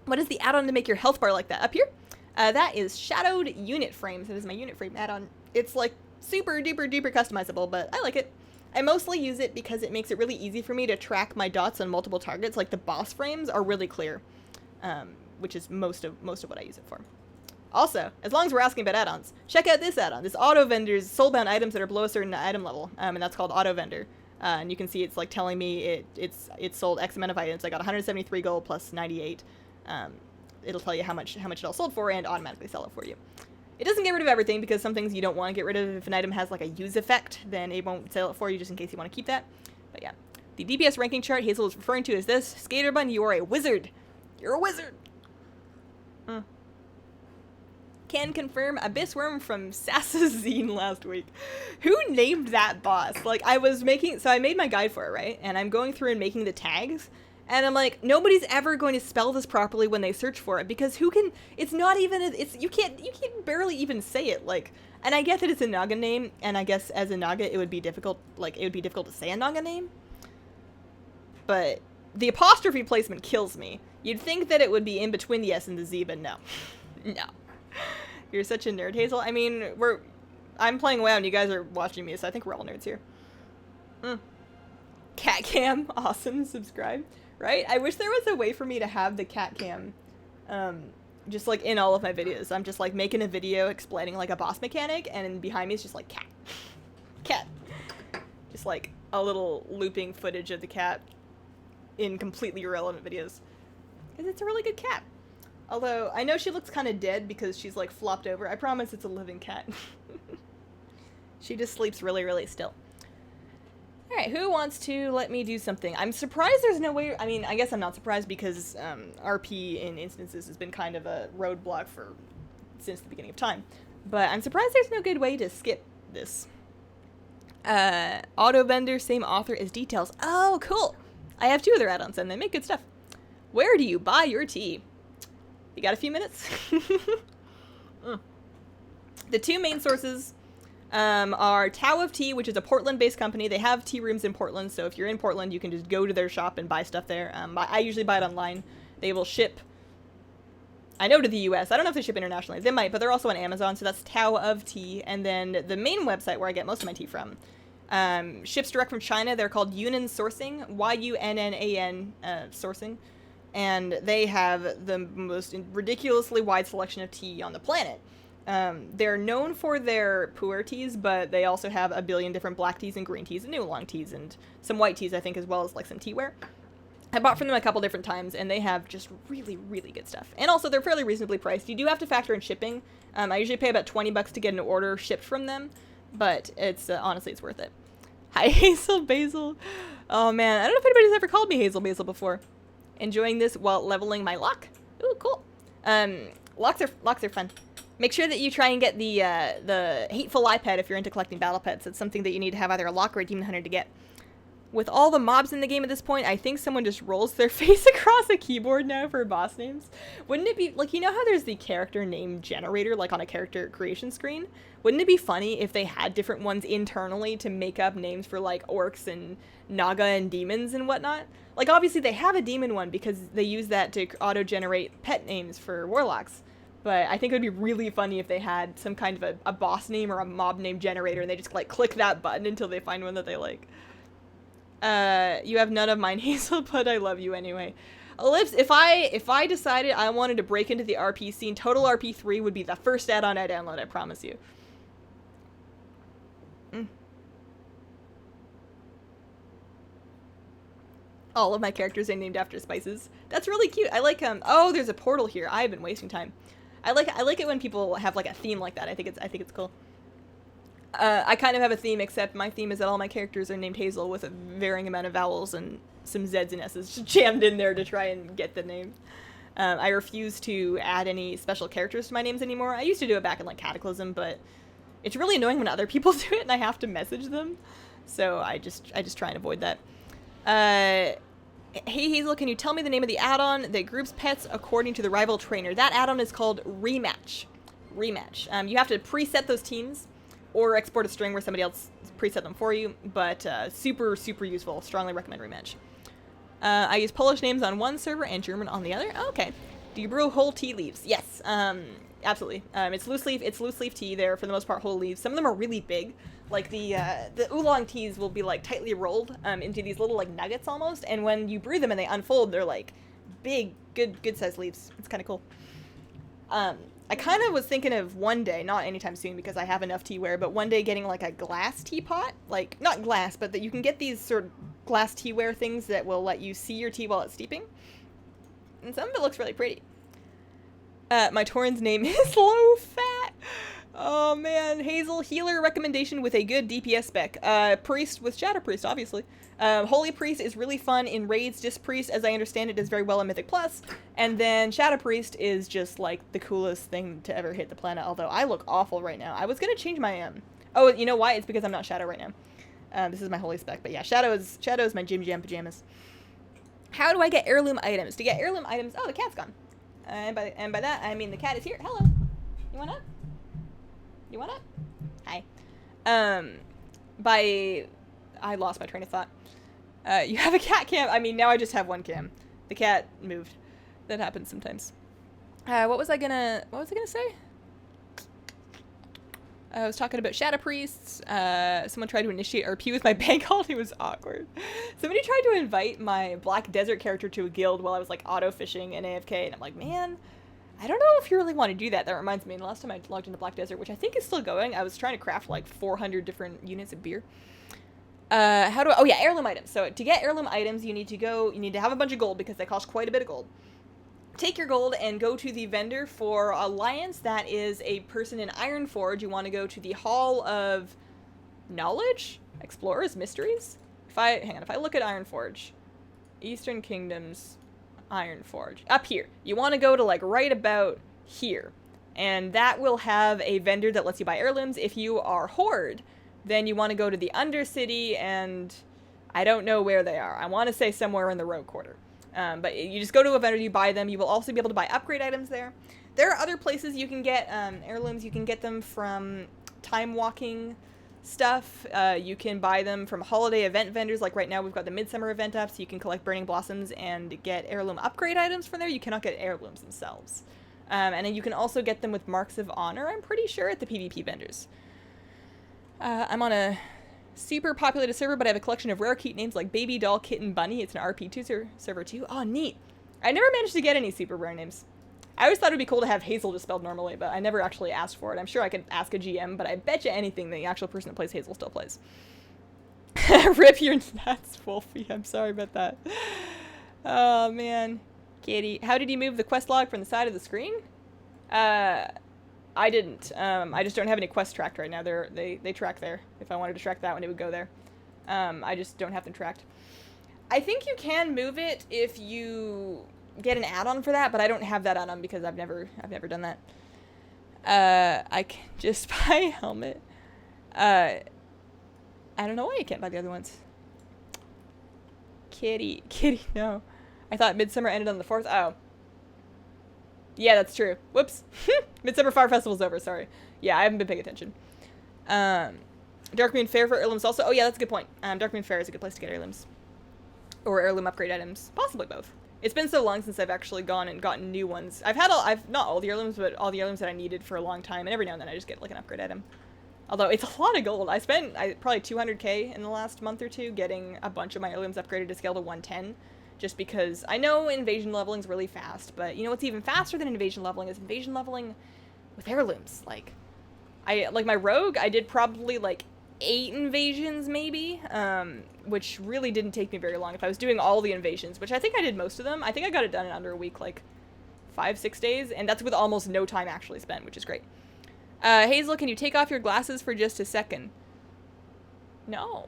What is the add-on to make your health bar like that? Up here? That is Shadowed Unit Frames. It is my unit frame add-on. It's like super duper duper customizable, but I like it. I mostly use it because it makes it really easy for me to track my dots on multiple targets. Like the boss frames are really clear, which is most of what I use it for. Also, as long as we're asking about add-ons, check out this add-on. This auto vendor's soulbound items that are below a certain item level, and that's called auto vendor. And you can see it's like telling me it's sold X amount of items. I got 173 gold plus 98. It'll tell you how much it all sold for and automatically sell it for you. It doesn't get rid of everything because some things you don't want to get rid of. If an item has like a use effect, then it won't sell it for you just in case you want to keep that. But yeah, the DPS ranking chart Hazel is referring to is this. Skaterbun, you are a wizard. You're a wizard. Can confirm Abyss Worm from Sassazine last week. Who named that boss? Like, I made my guide for it, right? And I'm going through and making the tags. And I'm like, nobody's ever going to spell this properly when they search for it because it's not even, you can't barely even say it, like, and I get that it's a Naga name, and I guess as a Naga it would be difficult to say a Naga name, but the apostrophe placement kills me. You'd think that it would be in between the S and the Z, but no. No. You're such a nerd, Hazel. I mean, I'm playing WoW and you guys are watching me, so I think we're all nerds here. Cat cam, awesome, subscribe. Right? I wish there was a way for me to have the cat cam, just like in all of my videos. I'm just like making a video explaining like a boss mechanic, and behind me is just like cat. Cat. Just like a little looping footage of the cat in completely irrelevant videos. Because it's a really good cat. Although, I know she looks kind of dead because she's like flopped over. I promise it's a living cat. She just sleeps really, really still. Alright, who wants to let me do something? I'm surprised there's no way... I mean, I guess I'm not surprised because RP in instances has been kind of a roadblock since the beginning of time. But I'm surprised there's no good way to skip this. Auto vendor, same author as details. Oh, cool! I have 2 other add-ons and they make good stuff. Where do you buy your tea? You got a few minutes? The 2 main sources are Tao of Tea, which is a Portland-based company. They have tea rooms in Portland, so if you're in Portland, you can just go to their shop and buy stuff there. I usually buy it online. They will ship, I know, to the US. I don't know if they ship internationally. They might, but they're also on Amazon, so that's Tao of Tea. And then the main website where I get most of my tea from ships direct from China. They're called Yunnan Sourcing, Y-U-N-N-A-N sourcing. And they have the most ridiculously wide selection of tea on the planet. They're known for their pu'er teas, but they also have a billion different black teas and green teas and oolong teas and some white teas, I think, as well as like some teaware. I bought from them a couple different times, and they have just really, really good stuff. And also, they're fairly reasonably priced. You do have to factor in shipping. I usually pay about $20 to get an order shipped from them, but it's honestly, it's worth it. Hi, Hazel Basil. Oh man, I don't know if anybody's ever called me Hazel Basil before. Enjoying this while leveling my lock. Ooh, cool. Locks are fun. Make sure that you try and get the Hateful Eye pet if you're into collecting battle pets. It's something that you need to have either a lock or a demon hunter to get. With all the mobs in the game at this point, I think someone just rolls their face across a keyboard now for boss names. Wouldn't it be, like, you know how there's the character name generator, like on a character creation screen? Wouldn't it be funny if they had different ones internally to make up names for, like, orcs and naga and demons and whatnot? Like, obviously they have a demon one because they use that to auto-generate pet names for warlocks. But I think it would be really funny if they had some kind of a boss name or a mob name generator and they just, like, click that button until they find one that they like. You have none of mine, Hazel, but I love you anyway. Ellipse, if I decided I wanted to break into the RP scene, Total RP 3 would be the first add-on I download, I promise you. All of my characters are named after spices. That's really cute. I like, oh, there's a portal here. I've been wasting time. I like it when people have, like, a theme like that. I think it's cool. I kind of have a theme, except my theme is that all my characters are named Hazel with a varying amount of vowels and some Z's and S's jammed in there to try and get the name. I refuse to add any special characters to my names anymore. I used to do it back in, like, Cataclysm, but it's really annoying when other people do it and I have to message them. So I just try and avoid that. Hey Hazel, can you tell me the name of the add-on that groups pets according to the rival trainer? That add-on is called Rematch. Rematch. You have to preset those teams or export a string where somebody else preset them for you, but super, super useful. Strongly recommend Rematch. I use Polish names on one server and German on the other. Oh, okay. Do you brew whole tea leaves? Yes, absolutely. It's loose leaf tea. They're, for the most part, whole leaves. Some of them are really big. Like, the oolong teas will be, like, tightly rolled into these little, like, nuggets almost, and when you brew them and they unfold, they're, like, big, good-sized leaves. It's kind of cool. I kind of was thinking of one day, not anytime soon because I have enough teaware, but one day getting, like, a glass teapot. Like, not glass, but that you can get these sort of glass teaware things that will let you see your tea while it's steeping. And some of it looks really pretty. My Tauren's name is Low Fat. Oh man, Hazel, healer recommendation with a good DPS spec. Priest with Shadow Priest, obviously. Holy Priest is really fun in raids. Disc Priest, as I understand it, does very well in Mythic Plus. And then Shadow Priest is just like the coolest thing to ever hit the planet, although I look awful right now. I was gonna change my, oh, you know why? It's because I'm not Shadow right now. This is my holy spec, but yeah, Shadow is my Jim Jam pajamas. How do I get heirloom items? To get heirloom items, oh, the cat's gone. And by that, I mean the cat is here. Hello. You want up? You want up? Hi. I lost my train of thought. You have a cat cam. I mean, now I just have one cam. The cat moved. That happens sometimes. What was I gonna say? I was talking about Shadow Priests. Someone tried to initiate RP with my bank alt. It was awkward. Somebody tried to invite my Black Desert character to a guild while I was, like, auto-fishing and AFK, and I'm like, man, I don't know if you really want to do that. That reminds me, the last time I logged into Black Desert, which I think is still going, I was trying to craft, like, 400 different units of beer. Oh yeah, heirloom items. So to get heirloom items, you need to have a bunch of gold because they cost quite a bit of gold. Take your gold and go to the vendor for Alliance. That is a person in Ironforge. You want to go to the Hall of Knowledge? Explorers? Mysteries? Hang on, if I look at Ironforge, Eastern Kingdoms, Ironforge, up here, you want to go to like right about here, and that will have a vendor that lets you buy heirlooms. If you are Horde, then you want to go to the Undercity, and I don't know where they are. I want to say somewhere in the Rogue Quarter. But you just go to a vendor, you buy them. You will also be able to buy upgrade items there. There are other places you can get heirlooms. You can get them from time walking stuff. You can buy them from holiday event vendors. Like right now we've got the Midsummer event up, so you can collect Burning Blossoms and get heirloom upgrade items from there. You cannot get heirlooms themselves. And then you can also get them with Marks of Honor, I'm pretty sure, at the PvP vendors. I'm on a super populated server, but I have a collection of rare keep names like Baby Doll, Kitten, Bunny. It's an RP2 server too. Oh, neat. I never managed to get any super rare names. I always thought it would be cool to have Hazel just spelled normally, but I never actually asked for it. I'm sure I could ask a GM, but I bet you anything the actual person that plays Hazel still plays. Rip your nuts, Wolfie. I'm sorry about that. Oh, man. Katie, how did you move the quest log from the side of the screen? I didn't. I just don't have any quests tracked right now. They track there. If I wanted to track that one, it would go there. I just don't have them tracked. I think you can move it if you get an add-on for that, but I don't have that add-on because I've never done that. I can just buy a helmet. I don't know why you can't buy the other ones. Kitty, no. I thought Midsummer ended on the 4th. Oh. Yeah, that's true. Whoops. Midsummer Fire Festival's over, sorry. Yeah, I haven't been paying attention. Darkmoon Fair for heirlooms also. Oh yeah, that's a good point. Darkmoon Fair is a good place to get heirlooms. Or heirloom upgrade items. Possibly both. It's been so long since I've actually gone and gotten new ones. I've not all the heirlooms, but all the heirlooms that I needed for a long time, and every now and then I just get like an upgrade item. Although it's a lot of gold. I spent probably 200k in the last month or two getting a bunch of my heirlooms upgraded to scale to 110. Just because I know invasion leveling is really fast, but you know what's even faster than invasion leveling is invasion leveling with heirlooms. Like my rogue, I did probably like 8 invasions maybe, which really didn't take me very long. If I was doing all the invasions, which I think I did most of them, I think I got it done in under a week, like 5-6 days, and that's with almost no time actually spent, which is great. Hazel, can you take off your glasses for just a second? No.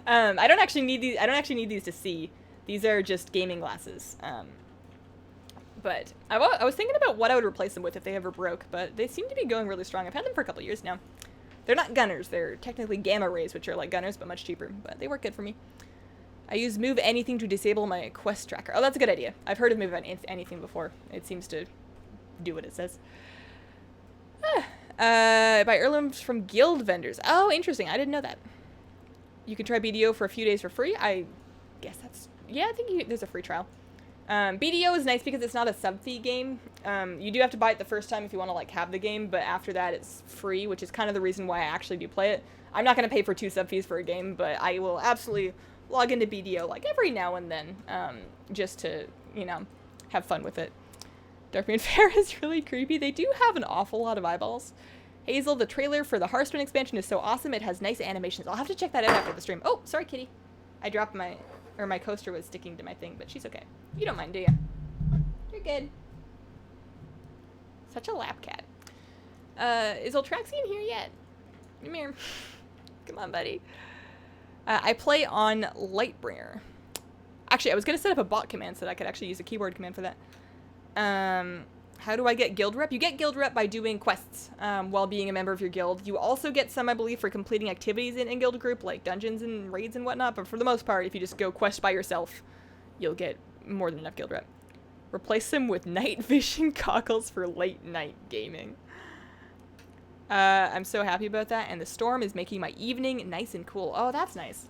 I don't actually need these. I don't actually need these to see. These are just gaming glasses. But I was thinking about what I would replace them with if they ever broke, but they seem to be going really strong. I've had them for a couple years now. They're not gunners. They're technically gamma rays, which are like gunners, but much cheaper. But they work good for me. I use move anything to disable my quest tracker. Oh, that's a good idea. I've heard of move anything before. It seems to do what it says. Buy heirlooms from guild vendors. Oh, interesting. I didn't know that. You can try BDO for a few days for free. I guess that's... Yeah, I think there's a free trial. BDO is nice because it's not a sub-fee game. You do have to buy it the first time if you want to like have the game, but after that it's free, which is kind of the reason why I actually do play it. I'm not going to pay for 2 sub-fees for a game, but I will absolutely log into BDO like every now and then, just to, you know, have fun with it. Darkmoon Fair is really creepy. They do have an awful lot of eyeballs. Hazel, the trailer for the Hearthstone expansion is so awesome. It has nice animations. I'll have to check that out after the stream. Oh, sorry, kitty. I dropped my coaster was sticking to my thing, but she's okay. You don't mind, do you? You're good. Such a lap cat. Is Ultraxian here yet? Come here. Come on, buddy. I play on Lightbringer. Actually, I was going to set up a bot command so that I could actually use a keyboard command for that. How do I get guild rep? You get guild rep by doing quests while being a member of your guild. You also get some, I believe, for completing activities in guild group, like dungeons and raids and whatnot. But for the most part, if you just go quest by yourself, you'll get more than enough guild rep. Replace them with night vision goggles for late night gaming. I'm so happy about that. And the storm is making my evening nice and cool. Oh, that's nice.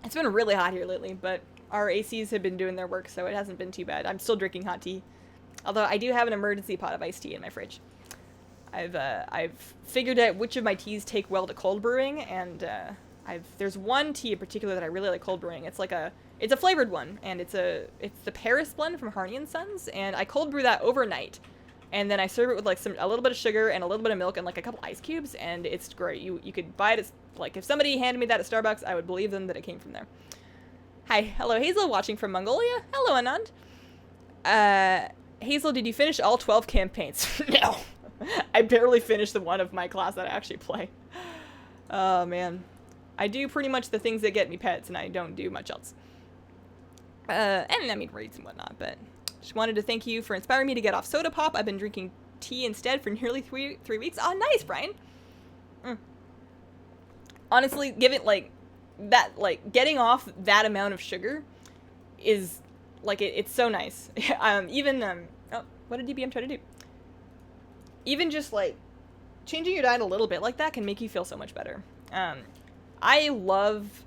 It's been really hot here lately, but our ACs have been doing their work, so it hasn't been too bad. I'm still drinking hot tea. Although I do have an emergency pot of iced tea in my fridge. I've figured out which of my teas take well to cold brewing, and there's one tea in particular that I really like cold brewing. It's a flavored one, and it's the Paris blend from Harney and Sons, and I cold brew that overnight, and then I serve it with like a little bit of sugar and a little bit of milk and like a couple ice cubes, and it's great. You could buy it. Like if somebody handed me that at Starbucks, I would believe them that it came from there. Hi, hello Hazel, watching from Mongolia. Hello Anand. Hazel, did you finish all 12 campaigns? No. I barely finished the one of my class that I actually play. Oh, man. I do pretty much the things that get me pets, and I don't do much else. And I mean, raids and whatnot, but just wanted to thank you for inspiring me to get off soda pop. I've been drinking tea instead for nearly three weeks. Oh, nice, Brian. Honestly, give it, like, that, like, getting off that amount of sugar is, like, it's so nice. Oh, what did DBM try to do? Even just, like, changing your diet a little bit like that can make you feel so much better. I love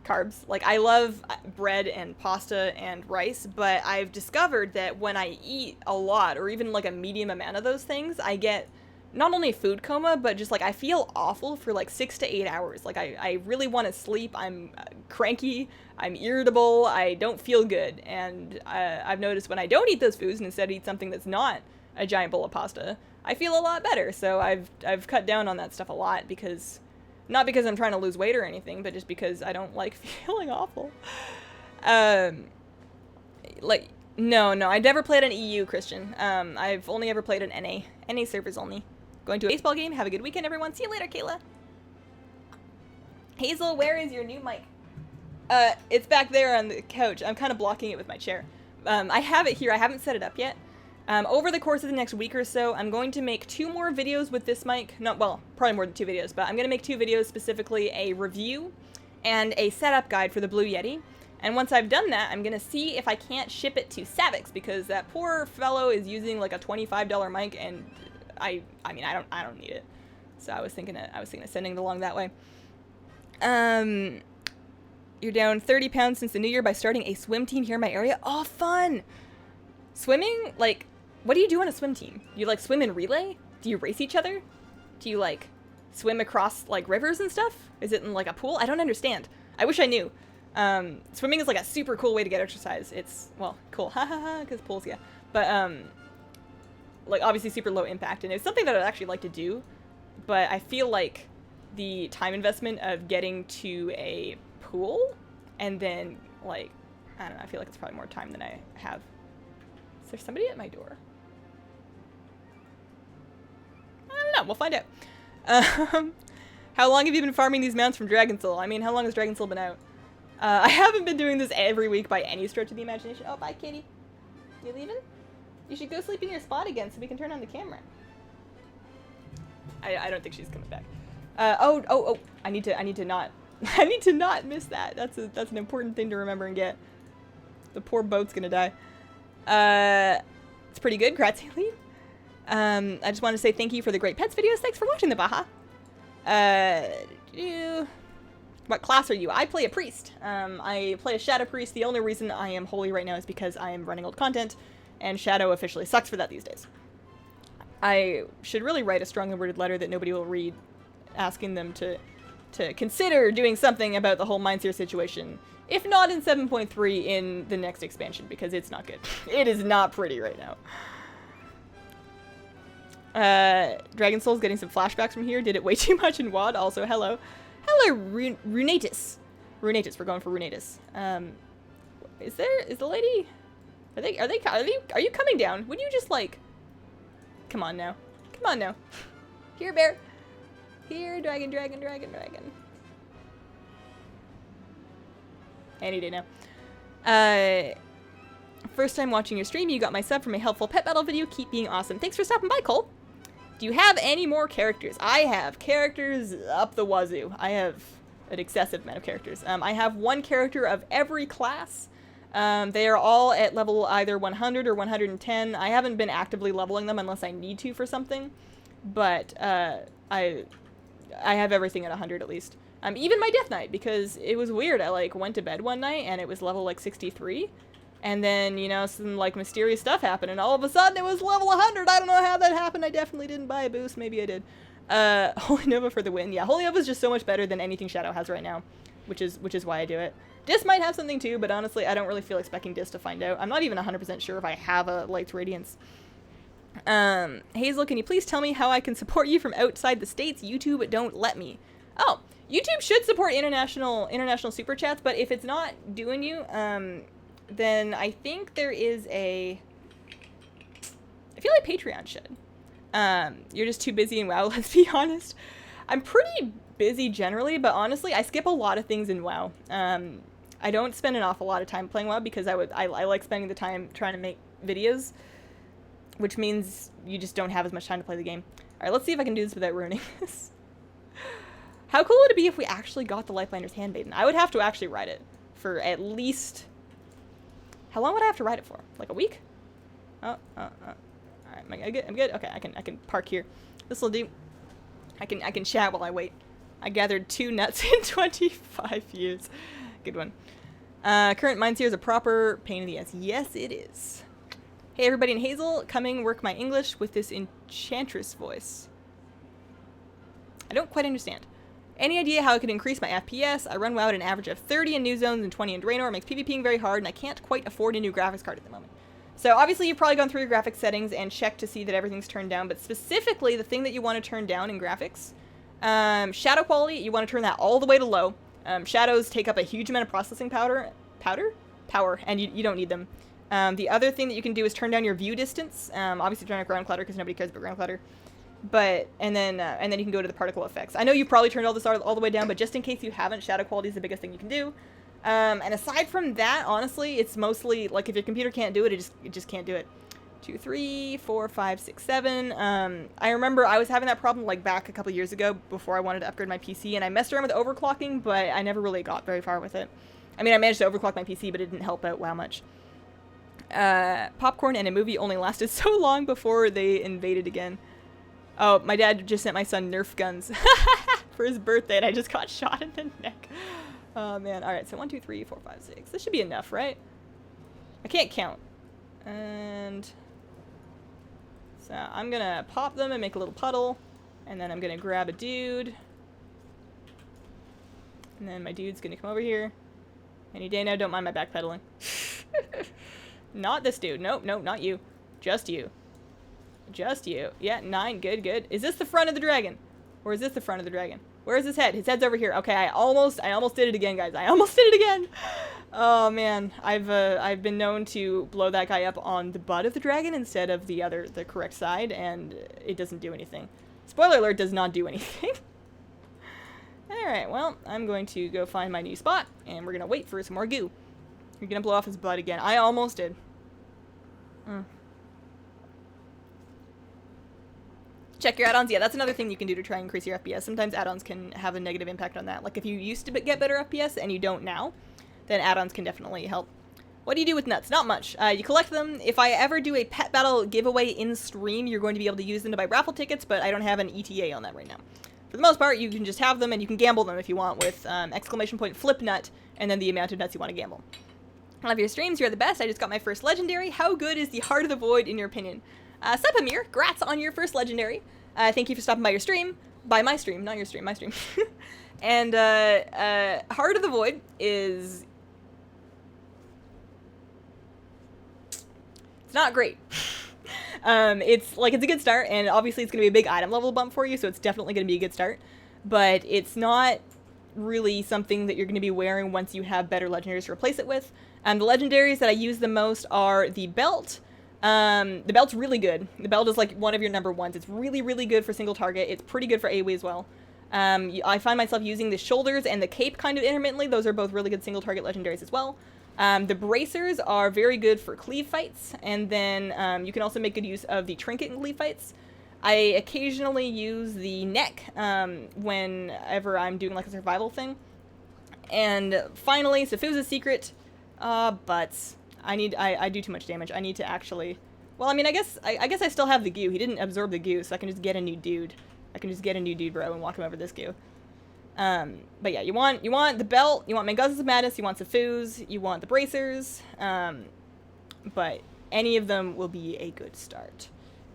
carbs. Like, I love bread and pasta and rice, but I've discovered that when I eat a lot, or even, like, a medium amount of those things, I get not only food coma, but just, like, I feel awful for, like, 6 to 8 hours. Like, I really want to sleep. I'm cranky. I'm irritable. I don't feel good. And I've noticed when I don't eat those foods and instead eat something that's not a giant bowl of pasta, I feel a lot better. So I've cut down on that stuff a lot because, not because I'm trying to lose weight or anything, but just because I don't like feeling awful. Like, no, I never played an EU, Christian. I've only ever played an NA servers only. Going to a baseball game. Have a good weekend, everyone. See you later, Kayla. Hazel, where is your new mic? It's back there on the couch. I'm kind of blocking it with my chair. I have it here. I haven't set it up yet. Over the course of the next week or so, I'm going to make 2 more videos with this mic. Well, probably more than 2 videos, but I'm going to make 2 videos, specifically a review and a setup guide for the Blue Yeti. And once I've done that, I'm going to see if I can't ship it to Savix, because that poor fellow is using like a $25 mic, and I mean, I don't need it. So I was thinking of sending it along that way. You're down 30 pounds since the new year by starting a swim team here in my area. Oh, fun! Swimming? Like, what do you do on a swim team? You, like, swim in relay? Do you race each other? Do you, like, swim across, like, rivers and stuff? Is it in, like, a pool? I don't understand. I wish I knew. Swimming is, like, a super cool way to get exercise. It's, well, cool. Ha ha ha, because pools, yeah. But, like, obviously super low impact. And it's something that I'd actually like to do. But I feel like the time investment of getting to a pool and then, like, I don't know, I feel like it's probably more time than I have. Is there somebody at my door? I don't know. We'll find out. How long have you been farming these mounts from Dragon Soul? I mean, how long has Dragon Soul been out? I haven't been doing this every week by any stretch of the imagination. Oh, bye, Katie. You leaving? You should go sleep in your spot again so we can turn on the camera. I don't think she's coming back. Oh, I need to not miss that. That's an important thing to remember and get. The poor boat's gonna die. It's pretty good, Grazie. I just want to say thank you for the great pets videos. Thanks for watching the Baja. What class are you? I play a priest. I play a shadow priest. The only reason I am holy right now is because I am running old content, and shadow officially sucks for that these days. I should really write a strongly worded letter that nobody will read, asking them to consider doing something about the whole Mindseer situation. If not in 7.3, in the next expansion, because it's not good. It is not pretty right now. Dragon Soul's getting some flashbacks from here. Did it way too much in WoD? Also, hello. Hello, Runatus. Runatus, we're going for Runatus. Is the lady... Are you coming down? Would you just, like... Come on now. Come on now. Here, bear. Here, dragon. Any day now. First time watching your stream, you got my sub from a helpful pet battle video. Keep being awesome. Thanks for stopping by, Cole. Do you have any more characters? I have characters up the wazoo. I have an excessive amount of characters. I have 1 character of every class. They are all at level either 100 or 110. I haven't been actively leveling them unless I need to for something. But I have everything at 100 at least. Even my Death Knight, because it was weird. I, like, went to bed one night and it was level, like, 63. And then, you know, some, like, mysterious stuff happened, and all of a sudden it was level 100. I don't know how that happened. I definitely didn't buy a boost. Maybe I did. Holy Nova for the win. Yeah, Holy Nova is just so much better than anything Shadow has right now, which is why I do it. Dis might have something too, but honestly, I don't really feel expecting Dis to find out. I'm not even 100% sure if I have a Lights Radiance. Hazel, can you please tell me how I can support you from outside the States? YouTube don't let me. Oh, YouTube should support international super chats, but if it's not doing you, then I think there is I feel like Patreon should. You're just too busy in WoW, let's be honest. I'm pretty busy generally, but honestly, I skip a lot of things in WoW. I don't spend an awful lot of time playing WoW because I like spending the time trying to make videos, which means you just don't have as much time to play the game. All right, let's see if I can do this without ruining this. How cool would it be if we actually got the Lifelinder's Handmaiden? I would have to actually ride it for at least... How long would I have to ride it for? Like a week? All right, am I good? I'm good. Okay, I can park here. This will do. I can chat while I wait. I gathered 2 nuts in 25 years. Good one. Current mines here is a proper pain in the ass. Yes, it is. Hey, everybody in Hazel, coming work my English with this enchantress voice. I don't quite understand. Any idea how I could increase my FPS? I run WoW at an average of 30 in new zones and 20 in Draenor. It makes PvPing very hard, and I can't quite afford a new graphics card at the moment. So obviously you've probably gone through your graphics settings and checked to see that everything's turned down, but specifically the thing that you want to turn down in graphics, shadow quality, you want to turn that all the way to low. Shadows take up a huge amount of processing power, and you don't need them. The other thing that you can do is turn down your view distance. Obviously turn on ground clutter because nobody cares about ground clutter. But, and then you can go to the particle effects. I know you probably turned all this all the way down, but just in case you haven't, shadow quality is the biggest thing you can do. And aside from that, honestly, it's mostly, like, if your computer can't do it, it just can't do it. 2, 3, 4, 5, 6, 7. I remember I was having that problem, like, back a couple years ago before I wanted to upgrade my PC, and I messed around with overclocking, but I never really got very far with it. I mean, I managed to overclock my PC, but it didn't help out WoW much. Popcorn and a movie only lasted so long before they invaded again. Oh, my dad just sent my son Nerf guns for his birthday, and I just got shot in the neck. Oh, man. All right, so 1, 2, 3, 4, 5, 6. This should be enough, right? I can't count. And so I'm going to pop them and make a little puddle, and then I'm going to grab a dude. And then my dude's going to come over here. Any day now, don't mind my backpedaling. Not this dude. Nope, nope, not you. Just you. Just you. Yeah, 9. Good, good. Is this the front of the dragon? Or is this the front of the dragon? Where's his head? His head's over here. Okay, I almost did it again, guys. I almost did it again. Oh, man. I've been known to blow that guy up on the butt of the dragon instead of the correct side, and it doesn't do anything. Spoiler alert, does not do anything. Alright, well, I'm going to go find my new spot, and we're going to wait for some more goo. You're going to blow off his butt again. I almost did. Check your add-ons. Yeah, that's another thing you can do to try and increase your FPS. Sometimes add-ons can have a negative impact on that. Like, if you used to get better FPS and you don't now, then add-ons can definitely help. What do you do with nuts? Not much. You collect them. If I ever do a pet battle giveaway in stream, you're going to be able to use them to buy raffle tickets, but I don't have an ETA on that right now. For the most part, you can just have them, and you can gamble them if you want with exclamation point flip nut, and then the amount of nuts you want to gamble. I love your streams. You're the best. I just got my first legendary. How good is the Heart of the Void in your opinion? Sepamir, grats on your first legendary. Thank you for stopping by your stream. By my stream, not your stream, my stream. And Heart of the Void is... It's not great. It's a good start, and obviously it's going to be a big item level bump for you, so it's definitely going to be a good start. But it's not really something that you're going to be wearing once you have better legendaries to replace it with. The legendaries that I use the most are the belt. The belt's really good. The belt is like one of your number ones. It's really, really good for single target. It's pretty good for AoE as well. I find myself using the shoulders and the cape kind of intermittently. Those are both really good single target legendaries as well. The bracers are very good for cleave fights, and then you can also make good use of the trinket in cleave fights. I occasionally use the neck whenever I'm doing like a survival thing. And finally, Safuza's secret, but I do too much damage. I need to actually, well, I mean, I guess I still have the goo. He didn't absorb the goo, so I can just get a new dude. I can just get a new dude, bro, and walk him over this goo. But yeah, you want the belt, you want Mangazas of Madness, you want Safuz, you want the bracers, but any of them will be a good start.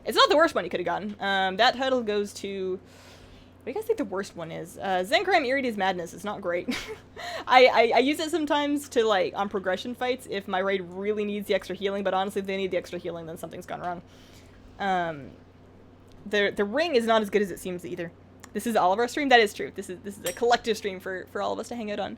It's not the worst one you could have gotten. That title goes to, what do you guys think the worst one is? Zenkram Iridi's Madness is not great. I use it sometimes to, like, on progression fights if my raid really needs the extra healing, but honestly, if they need the extra healing, then something's gone wrong. The ring is not as good as it seems either. This is all of our stream? That is true. This is a collective stream for all of us to hang out on.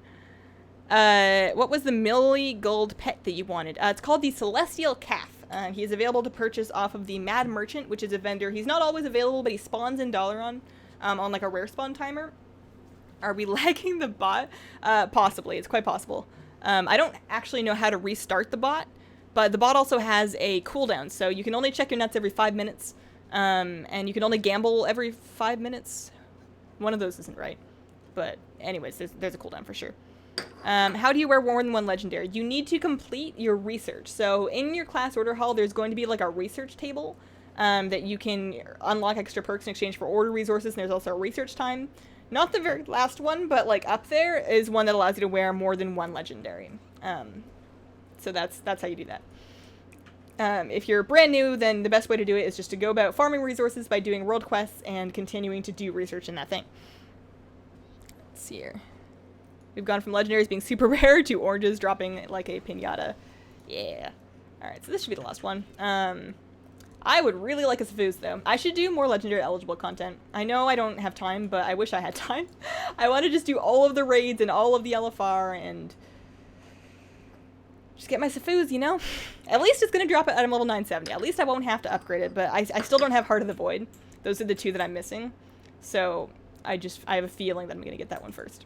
What was the Millie Gold pet that you wanted? It's called the Celestial Calf. He is available to purchase off of the Mad Merchant, which is a vendor. He's not always available, but he spawns in Dalaran. on like a rare spawn timer. Are we lagging the bot? Possibly. It's quite possible. I don't actually know how to restart the bot, but the bot also has a cooldown, so you can only check your nuts every 5 minutes, and you can only gamble every 5 minutes. One of those isn't right, but anyways, there's a cooldown for sure. How do you wear more than one legendary? You need to complete your research. So in your class order hall, there's going to be like a research table that you can unlock extra perks in exchange for order resources, and there's also a research time. Not the very last one, but like up there is one that allows you to wear more than one legendary. So that's how you do that. If you're brand new, then the best way to do it is just to go about farming resources by doing world quests and continuing to do research in that thing. Let's see here. We've gone from legendaries being super rare to oranges dropping like a pinata. Yeah. Alright, so this should be the last one. I would really like a Safuz, though. I should do more legendary eligible content. I know I don't have time, but I wish I had time. I want to just do all of the raids and all of the LFR and just get my Safuz, you know? At least it's going to drop at item level 970. At least I won't have to upgrade it, but I still don't have Heart of the Void. Those are the two that I'm missing. So I have a feeling that I'm going to get that one first.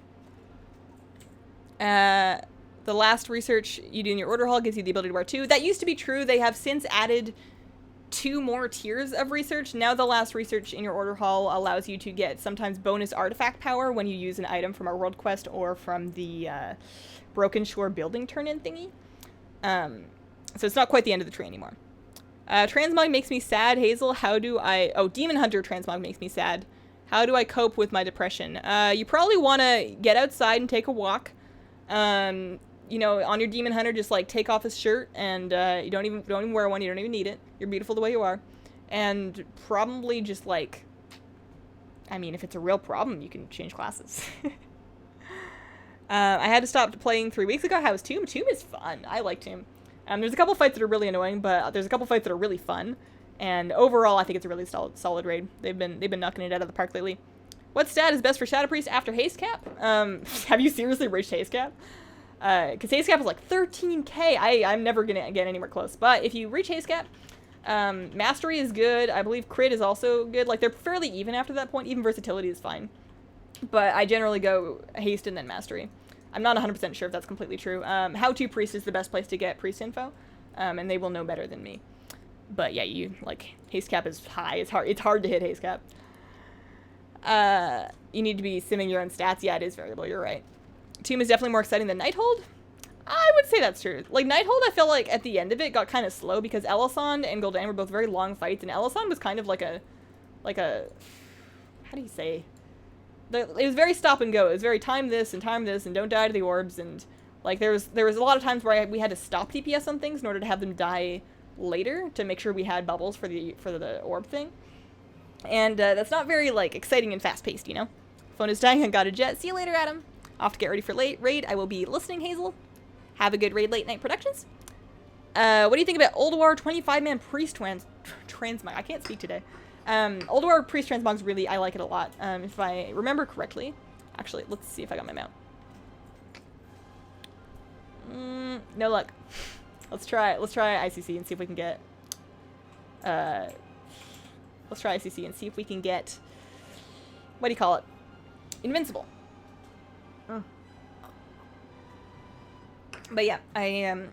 The last research you do in your order hall gives you the ability to wear 2. That used to be true. They have since added 2 more tiers of research. Now the last research in your order hall allows you to get sometimes bonus artifact power when you use an item from our world quest or from the Broken Shore building turn-in thingy. So it's not quite the end of the tree anymore. Transmog makes me sad. Hazel, how do I... Oh, Demon Hunter Transmog makes me sad. How do I cope with my depression? You probably want to get outside and take a walk. You know, on your Demon Hunter, just like take off his shirt and you don't even wear one. You don't even need it. You're beautiful the way you are. And probably just like, I mean, if it's a real problem, you can change classes. I had to stop playing 3 weeks ago. How was Tomb? Tomb is fun. I like Tomb. There's a couple fights that are really annoying, but there's a couple fights that are really fun. And overall, I think it's a really solid raid. They've been knocking it out of the park lately. What stat is best for Shadow Priest after Haste Cap? Have you seriously reached Haste Cap? Because Haste Cap is like 13k. I'm never going to get anywhere close. But if you reach Haste Cap, Mastery is good. I believe Crit is also good. Like, they're fairly even after that point. Even Versatility is fine. But I generally go Haste and then Mastery. I'm not 100% sure if that's completely true. How to Priest is the best place to get Priest info. And they will know better than me. But yeah, Haste Cap is high. It's hard to hit Haste Cap. You need to be simming your own stats. Yeah, it is variable. You're right. Tomb is definitely more exciting than Nighthold. I would say that's true. Like, Nighthold, I feel like at the end of it got kind of slow because Elisand and Gul'dan were both very long fights, and Elisand was kind of like a, how do you say? It was very stop and go. It was very time this and don't die to the orbs, and like there was a lot of times where we had to stop DPS on things in order to have them die later to make sure we had bubbles for the orb thing. And that's not very like exciting and fast paced, you know. Phone is dying and got a jet. See you later, Adam. Off to get ready for late raid. I will be listening, Hazel. Have a good raid late night productions. What do you think about Old War 25-man Priest Transmog? I can't speak today. Old War Priest Transmog's really, I like it a lot. If I remember correctly. Actually, let's see if I got my mount. No luck. Let's try ICC and see if we can get let's try ICC and see if we can get, what do you call it? Invincible. But yeah,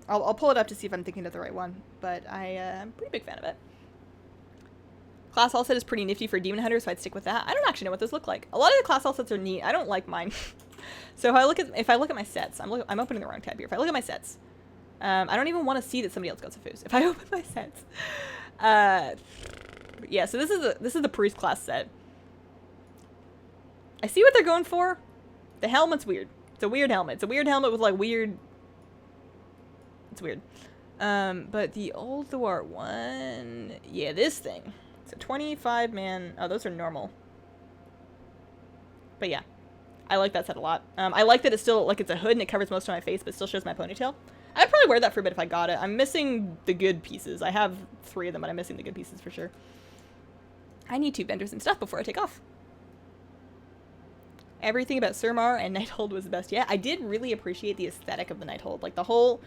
I'll pull it up to see if I'm thinking of the right one. But I'm a pretty big fan of it. Class all set is pretty nifty for Demon Hunter, so I'd stick with that. I don't actually know what those look like. A lot of the class all sets are neat. I don't like mine. So if I look at my sets, I'm opening the wrong tab here. If I look at my sets, I don't even want to see that somebody else got Safuz. If I open my sets, yeah. So this is the priest class set. I see what they're going for. The helmet's weird. It's a weird helmet. It's a weird helmet with like weird. It's weird. But the Old War one, yeah, this thing. It's a 25-man. Oh, those are normal. But yeah, I like that set a lot. I like that it's still like it's a hood and it covers most of my face, but still shows my ponytail. I'd probably wear that for a bit if I got it. I'm missing the good pieces. I have 3 of them, but I'm missing the good pieces for sure. I need to vendor some stuff before I take off. Everything about Surmar and Nighthold was the best. Yeah, I did really appreciate the aesthetic of the Nighthold. Like the whole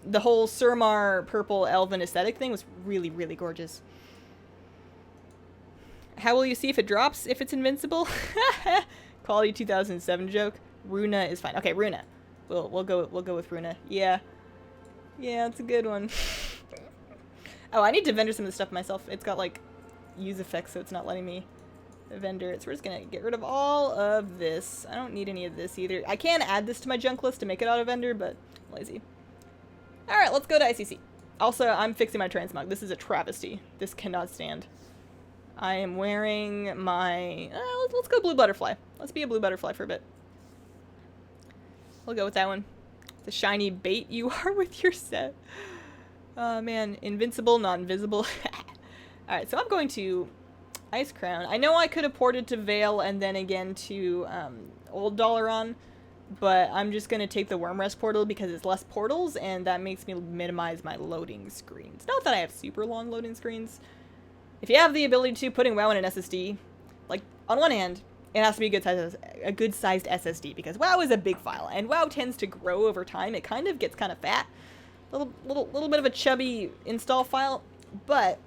Surmar purple elven aesthetic thing was really, really gorgeous. How will you see if it drops if it's invincible? Quality 2007 joke. Runa is fine. Okay, Runa. We'll go with Runa. Yeah. Yeah, it's a good one. Oh, I need to vendor some of this stuff myself. It's got like use effects, so it's not letting me vendor it. So we're just gonna get rid of all of this. I don't need any of this either. I can add this to my junk list to make it auto vendor, but I'm lazy. All right, let's go to ICC. Also, I'm fixing my transmog. This is a travesty. This cannot stand. I am wearing my... let's go blue butterfly. Let's be a blue butterfly for a bit. We'll go with that one. The shiny bait you are with your set. Oh, man. Invincible, not invisible. Alright, so I'm going to Ice Crown. I know I could have ported to Veil and then again to Old Dalaran, but I'm just going to take the Wormrest portal because it's less portals, and that makes me minimize my loading screens. Not that I have super long loading screens. If you have the ability to, putting WoW in an SSD, like, on one hand, it has to be a good-sized SSD, because WoW is a big file, and WoW tends to grow over time. It kind of gets kind of fat. Little bit of a chubby install file, but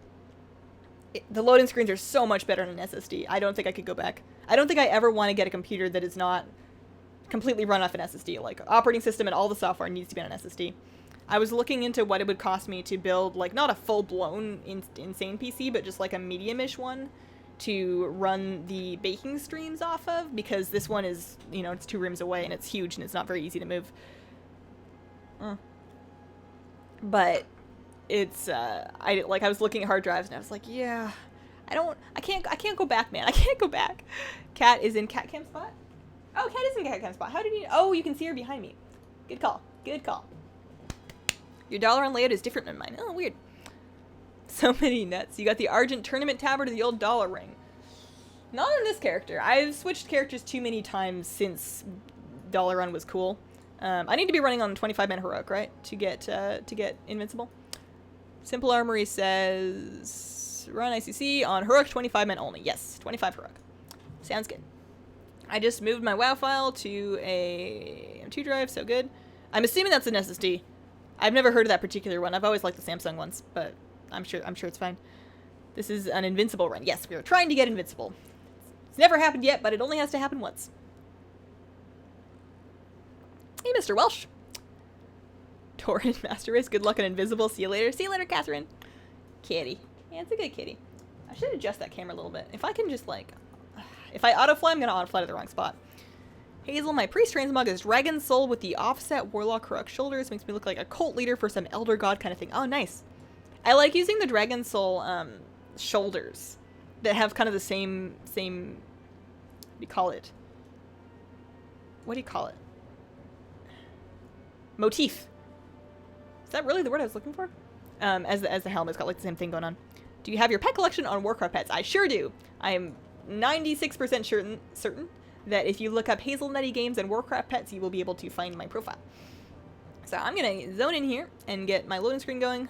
the loading screens are so much better on an SSD. I don't think I could go back. I don't think I ever want to get a computer that is not completely run off an SSD. Like, operating system and all the software needs to be on an SSD. I was looking into what it would cost me to build, like, not a full-blown insane PC, but just like a medium-ish one to run the baking streams off of, because this one is, you know, it's 2 rooms away and it's huge and it's not very easy to move. But it's, I was looking at hard drives and I was like, yeah, I can't go back, man. I can't go back. Cat is in cat cam spot? Oh, Cat is in cat cam spot. How did you, oh, you can see her behind me. Good call. Good call. Your Dalaran layout is different than mine. Oh, weird. So many nuts. You got the Argent Tournament tabard or the old dollar ring. Not on this character. I've switched characters too many times since Dalaran was cool. I need to be running on 25-man heroic, right? To get invincible. Simple Armory says run ICC on heroic 25-man only. Yes, 25 heroic. Sounds good. I just moved my WoW file to a M2 drive, so good. I'm assuming that's an SSD. I've never heard of that particular one. I've always liked the Samsung ones, but I'm sure it's fine. This is an invincible run. Yes, we are trying to get invincible. It's never happened yet, but it only has to happen once. Hey, Mr. Welsh. Torrent Master Race. Good luck on invisible. See you later. See you later, Catherine. Kitty. Yeah, it's a good kitty. I should adjust that camera a little bit. If I can just, like... If I autofly, I'm going to autofly to the wrong spot. Hazel, my priest transmog is Dragon Soul with the offset Warlock heroic shoulders. Makes me look like a cult leader for some Elder God kind of thing. Oh, nice. I like using the Dragon Soul shoulders that have kind of the same, what do you call it? What do you call it? Motif. Is that really the word I was looking for? As the helmet, it's got like the same thing going on. Do you have your pet collection on Warcraft pets? I sure do. I am 96% certain that if you look up Hazelnuttygames and Warcraft pets, you will be able to find my profile. So I'm gonna zone in here and get my loading screen going.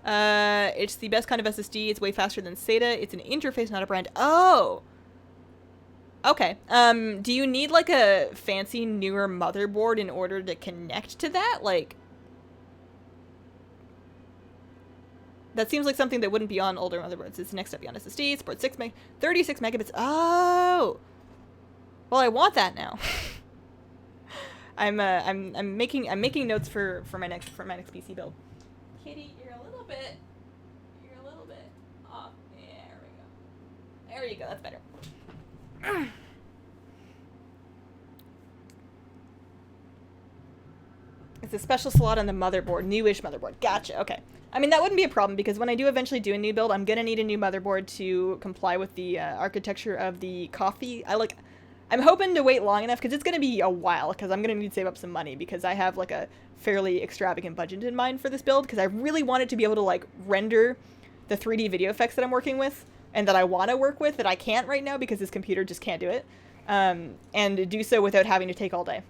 It's the best kind of SSD. It's way faster than SATA. It's an interface, not a brand. Oh! Okay. Do you need, like, a fancy, newer motherboard in order to connect to that? Like... That seems like something that wouldn't be on older motherboards. It's next up beyond SSD. It supports 36 megabits. Oh! Well, I want that now. I'm making notes for my next PC build. Kitty, you're a little bit off. Yeah, there we go. There you go. That's better. It's a special slot on the motherboard, newish motherboard. Gotcha. Okay. I mean, that wouldn't be a problem because when I do eventually do a new build, I'm gonna need a new motherboard to comply with the architecture of the coffee. I'm hoping to wait long enough because it's gonna be a while because I'm gonna need to save up some money because I have like a fairly extravagant budget in mind for this build because I really want it to be able to like render the 3D video effects that I'm working with and that I want to work with that I can't right now because this computer just can't do it, and do so without having to take all day.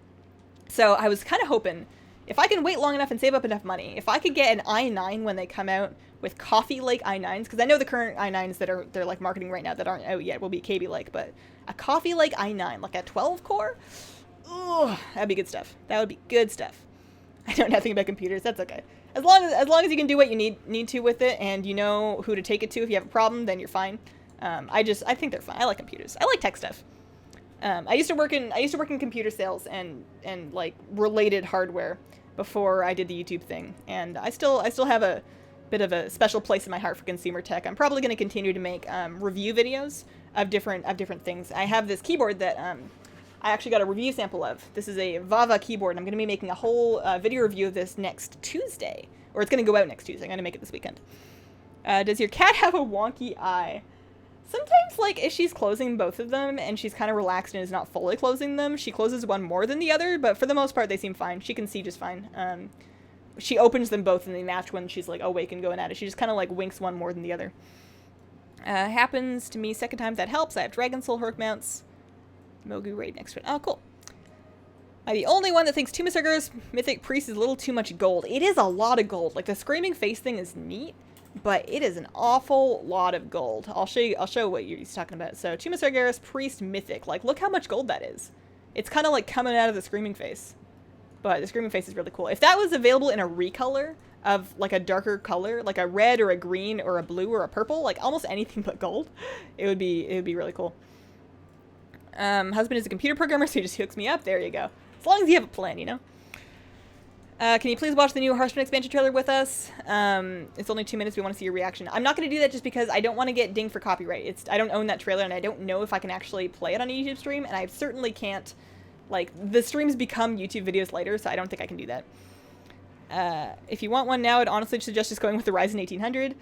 So I was kind of hoping if I can wait long enough and save up enough money, if I could get an i9 when they come out with coffee-like i9s, because I know the current i9s that they're like marketing right now that aren't out yet will be KB-like, but a coffee-like i9, like a 12-core, ooh, that'd be good stuff. That would be good stuff. I know nothing about computers. That's okay. As long as you can do what you need to with it, and you know who to take it to if you have a problem, then you're fine. I think they're fun. I like computers. I like tech stuff. I used to work in computer sales and like related hardware before I did the YouTube thing, and I still have a bit of a special place in my heart for consumer tech. I'm probably going to continue to make review videos of different things. I have this keyboard that I actually got a review sample of. This is a Vava keyboard, and I'm going to be making a whole video review of this next Tuesday, or it's going to go out next Tuesday. I'm going to make it this weekend. Does your cat have a wonky eye? Sometimes, like, if she's closing both of them and she's kind of relaxed and is not fully closing them, she closes one more than the other, but for the most part, they seem fine. She can see just fine. She opens them both and they match when she's, like, awake and going at it. She just kind of, like, winks one more than the other. Happens to me second time, that helps. I have Dragon Soul Herc mounts. Mogu raid next one. Oh, cool. Am I the only one that thinks Tumasurger's Mythic Priest is a little too much gold? It is a lot of gold. Like, the Screaming Face thing is neat, but it is an awful lot of gold. I'll show what he's talking about. So, Tumasurger's Priest Mythic. Like, look how much gold that is. It's kind of like coming out of the Screaming Face. But the Screaming Face is really cool. If that was available in a recolor of, like, a darker color, like a red or a green or a blue or a purple, like, almost anything but gold, it would be really cool. Husband is a computer programmer, so he just hooks me up. There you go. As long as you have a plan, you know? Can you please watch the new Hearthstone expansion trailer with us? It's only 2 minutes. We want to see your reaction. I'm not going to do that just because I don't want to get dinged for copyright. I don't own that trailer, and I don't know if I can actually play it on a YouTube stream, and I certainly can't. Like, the streams become YouTube videos later, so I don't think I can do that. If you want one now, I'd honestly suggest just going with the Ryzen 1800.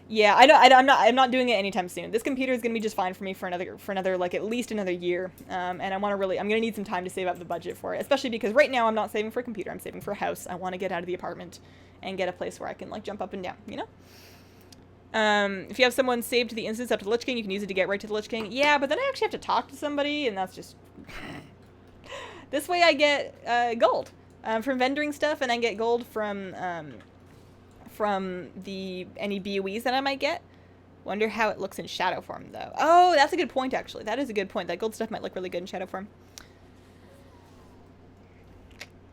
Yeah, I'm not doing it anytime soon. This computer is going to be just fine for me for another like at least another year. And I'm going to need some time to save up the budget for it, especially because right now I'm not saving for a computer. I'm saving for a house. I want to get out of the apartment and get a place where I can like jump up and down, you know? If you have someone saved to the instance up to the Lich King, you can use it to get right to the Lich King. Yeah, but then I actually have to talk to somebody, and that's just... This way I get gold from vendoring stuff, and I get gold from any BOEs that I might get. Wonder how it looks in shadow form, though. Oh, that's a good point, actually. That is a good point. That gold stuff might look really good in shadow form.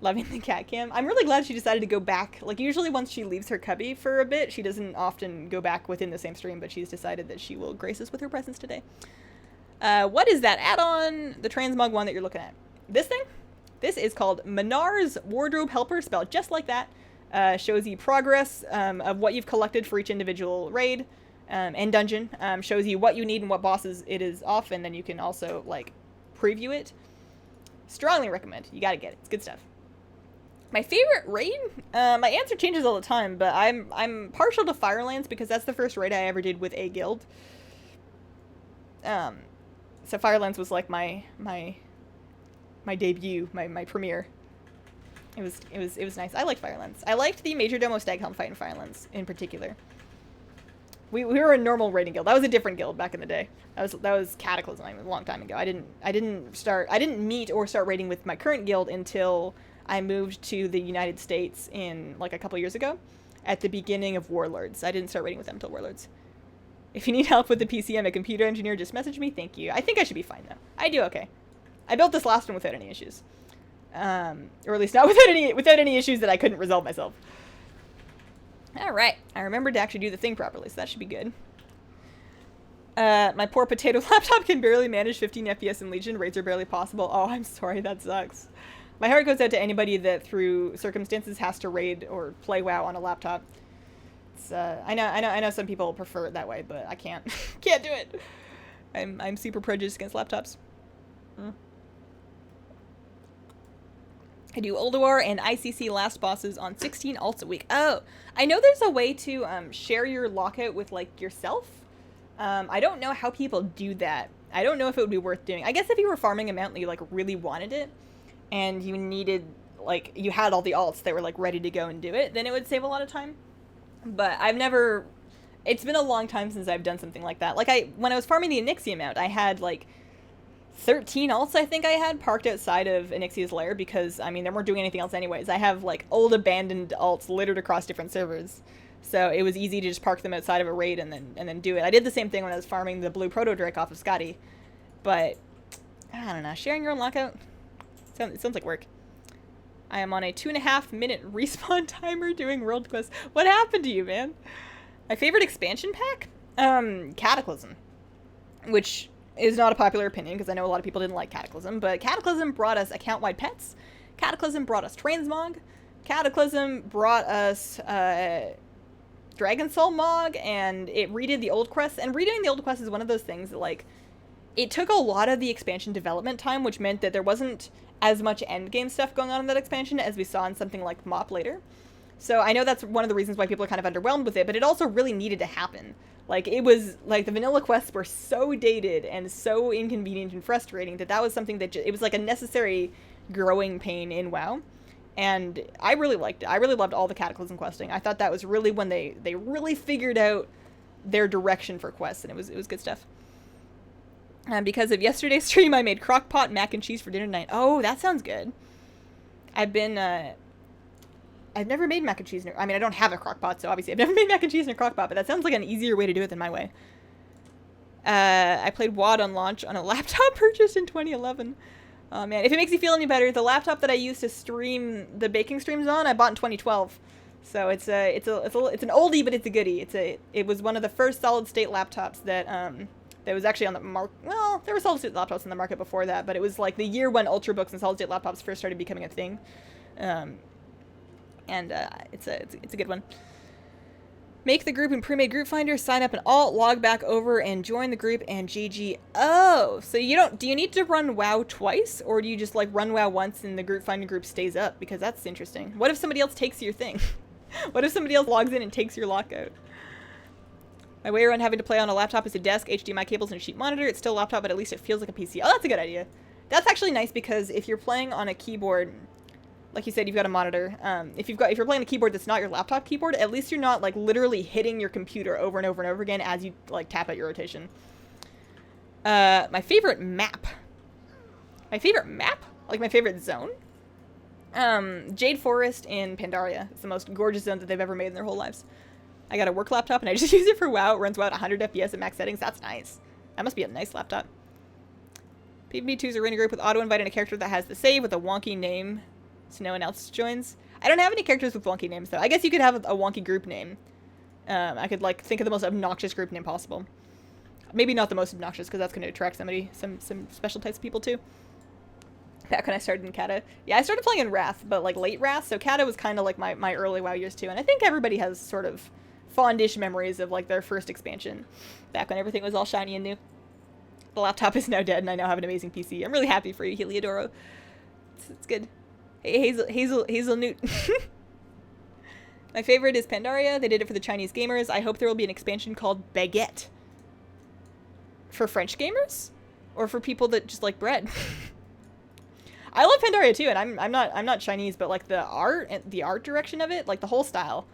Loving the cat cam. I'm really glad she decided to go back. Like, usually once she leaves her cubby for a bit, she doesn't often go back within the same stream, but she's decided that she will grace us with her presence today. What is that add-on, the Transmog one that you're looking at? This thing? This is called Minar's Wardrobe Helper, spelled just like that. Shows you progress of what you've collected for each individual raid and dungeon. Shows you what you need and what bosses it is off, and then you can also, like, preview it. Strongly recommend. You gotta get it. It's good stuff. My favorite raid? My answer changes all the time, but I'm partial to Firelands because that's the first raid I ever did with a guild. So Firelands was like my debut, my premiere. It was nice. I liked Firelands. I liked the Major Domo Staghelm fight in Firelands in particular. We were a normal raiding guild. That was a different guild back in the day. That was Cataclysm a long time ago. I didn't meet or start raiding with my current guild until I moved to the United States in like a couple years ago, at the beginning of Warlords. I didn't start raiding with them until Warlords. If you need help with the PC, I'm a computer engineer. Just message me. Thank you. I think I should be fine though. I do okay. I built this last one without any issues. Or at least not without any issues that I couldn't resolve myself. Alright, I remembered to actually do the thing properly, so that should be good. My poor potato laptop can barely manage 15 FPS in Legion. Raids are barely possible. Oh, I'm sorry, that sucks. My heart goes out to anybody that through circumstances has to raid or play WoW on a laptop. It's, I know some people prefer it that way, but I can't. Can't do it. I'm super prejudiced against laptops. I do Ulduar and ICC last bosses on 16 alts a week. Oh, I know there's a way to share your lockout with, like, yourself. I don't know how people do that. I don't know if it would be worth doing. I guess if you were farming a mount that you, like, really wanted it, and you needed, like, you had all the alts that were, like, ready to go and do it, then it would save a lot of time. But I've never... It's been a long time since I've done something like that. Like, when I was farming the Onyxia mount, I had, like... 13 alts I think I had parked outside of Onyxia's lair because, I mean, they weren't doing anything else anyways. I have, like, old abandoned alts littered across different servers. So it was easy to just park them outside of a raid and then do it. I did the same thing when I was farming the blue Proto-Drake off of Scotty. But, I don't know, sharing your own lockout? It sounds like work. I am on a 2.5 minute respawn timer doing world quests. What happened to you, man? My favorite expansion pack? Cataclysm. which is not a popular opinion because I know a lot of people didn't like Cataclysm, but Cataclysm brought us account-wide pets. Cataclysm brought us Transmog. Cataclysm brought us Dragon Soul Mog, and it redid the old quests. And redoing the old quests is one of those things that, like, it took a lot of the expansion development time, which meant that there wasn't as much endgame stuff going on in that expansion as we saw in something like MoP later. So I know that's one of the reasons why people are kind of underwhelmed with it, but it also really needed to happen. Like, it was, like, the vanilla quests were so dated and so inconvenient and frustrating that was something that it was like a necessary growing pain in WoW. And I really liked it. I really loved all the Cataclysm questing. I thought that was really when they really figured out their direction for quests, and it was good stuff. Because of yesterday's stream, I made crockpot mac and cheese for dinner tonight. Oh, that sounds good. I've never made mac and cheese. I mean, I don't have a crockpot, so obviously I've never made mac and cheese in a crockpot, but that sounds like an easier way to do it than my way. I played WoD on launch on a laptop purchased in 2011. Oh man, if it makes you feel any better, the laptop that I used to stream the baking streams on, I bought in 2012. So it's an oldie, but it's a goodie. It was one of the first solid state laptops that was actually on the market. Well, there were solid state laptops on the market before that, but it was like the year when Ultrabooks and solid state laptops first started becoming a thing. It's a good one. Make the group in pre-made group finder, sign up and alt, log back over and join the group and GG. Oh, so do you need to run WoW twice, or do you just like run WoW once and the group finder group stays up? Because that's interesting. What if somebody else takes your thing? What if somebody else logs in and takes your lockout? My way around having to play on a laptop is a desk, HDMI cables, and a cheap monitor. It's still a laptop, but at least it feels like a PC. Oh, that's a good idea. That's actually nice because if you're playing on a keyboard, like you said, you've got a monitor. If you're playing a keyboard that's not your laptop keyboard, at least you're not like literally hitting your computer over and over and over again as you like tap at your rotation. My favorite map. Like my favorite zone. Jade Forest in Pandaria. It's the most gorgeous zone that they've ever made in their whole lives. I got a work laptop and I just use it for WoW. It runs WoW at 100 FPS at max settings. That's nice. That must be a nice laptop. PvP2s are in a group with auto-invite and a character that has the save with a wonky name so no one else joins. I don't have any characters with wonky names though. I guess you could have a wonky group name. I could like think of the most obnoxious group name possible. Maybe not the most obnoxious because that's going to attract some special types of people too. Back when I started in Kata. Yeah, I started playing in Wrath, but like late Wrath, so Kata was kind of like my early WoW years too, and I think everybody has sort of fondish memories of like their first expansion, back when everything was all shiny and new. The laptop is now dead, and I now have an amazing PC. I'm really happy for you, Heliodoro. It's good. Hey, Hazelnut. My favorite is Pandaria. They did it for the Chinese gamers. I hope there will be an expansion called Baguette. For French gamers? Or for people that just like bread? I love Pandaria too, and I'm not Chinese, but like the art direction of it, like the whole style.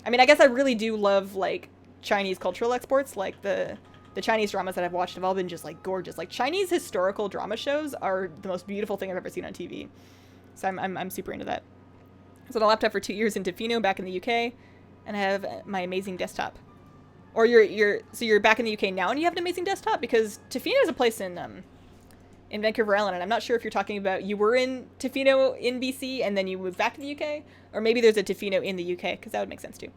I mean, I guess I really do love like Chinese cultural exports. Like the Chinese dramas that I've watched have all been just like gorgeous. Like Chinese historical drama shows are the most beautiful thing I've ever seen on TV. So I'm super into that. I was on a laptop for 2 years in Tofino back in the UK, and I have my amazing desktop. Or you're back in the UK now and you have an amazing desktop? Because Tofino is a place in Vancouver Island, and I'm not sure if you're talking about you were in Tofino in BC and then you moved back to the UK, or maybe there's a Tofino in the UK, because that would make sense too.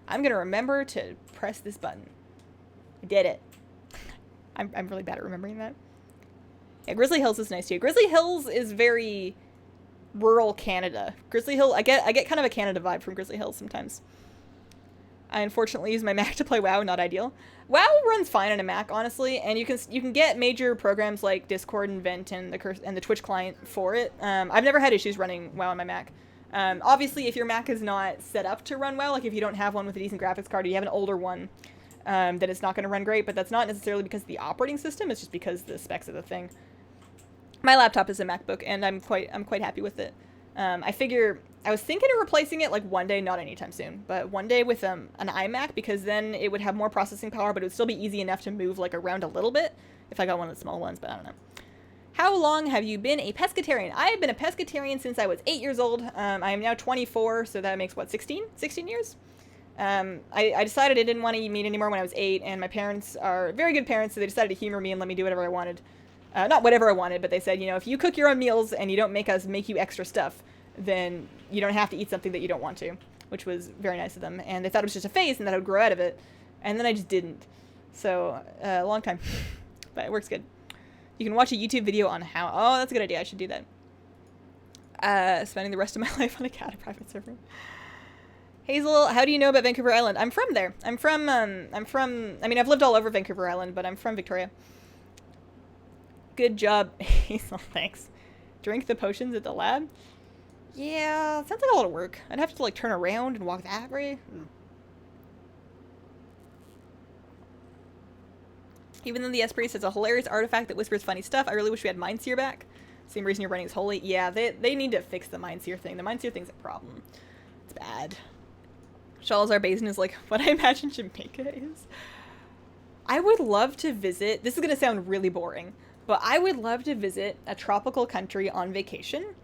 I'm gonna remember to press this button. I did it. I'm really bad at remembering that. Yeah, Grizzly Hills is nice too. Grizzly Hills is very rural Canada. Grizzly Hill, I get kind of a Canada vibe from Grizzly Hills sometimes. I unfortunately use my Mac to play WoW, not ideal. WoW runs fine on a Mac, honestly, and you can get major programs like Discord and Vent and the Twitch client for it. I've never had issues running WoW on my Mac. Obviously, if your Mac is not set up to run WoW, like if you don't have one with a decent graphics card, or you have an older one, then it's not going to run great, but that's not necessarily because of the operating system, it's just because of the specs of the thing. My laptop is a MacBook, and I'm quite happy with it. I was thinking of replacing it like one day, not anytime soon, but one day with an iMac, because then it would have more processing power, but it would still be easy enough to move like around a little bit if I got one of the small ones, but I don't know. How long have you been a pescatarian? I have been a pescatarian since I was 8 years old. I am now 24, so that makes what, 16 years? I decided I didn't want to eat meat anymore when I was 8, and my parents are very good parents, so they decided to humor me and let me do whatever I wanted. Not whatever I wanted, but they said, you know, if you cook your own meals and you don't make us make you extra stuff, then you don't have to eat something that you don't want to, which was very nice of them. And they thought it was just a phase and that I would grow out of it. And then I just didn't. So, a long time. but it works good. You can watch a YouTube video on how... Oh, that's a good idea. I should do that. Spending the rest of my life on a cat private server. Hazel, how do you know about Vancouver Island? I'm from there. I mean, I've lived all over Vancouver Island, but I'm from Victoria. Good job, Hazel. Thanks. Drink the potions at the lab? Yeah, sounds like a lot of work. I'd have to, like, turn around and walk that way. Even though the S-Priest is a hilarious artifact that whispers funny stuff, I really wish we had Mindseer back. Same reason you're running is holy. Yeah, they need to fix the Mindseer thing. The Mindseer thing's a problem. It's bad. Shalazar Basin is like what I imagine Jamaica is. I would love to visit, this is going to sound really boring, but I would love to visit a tropical country on vacation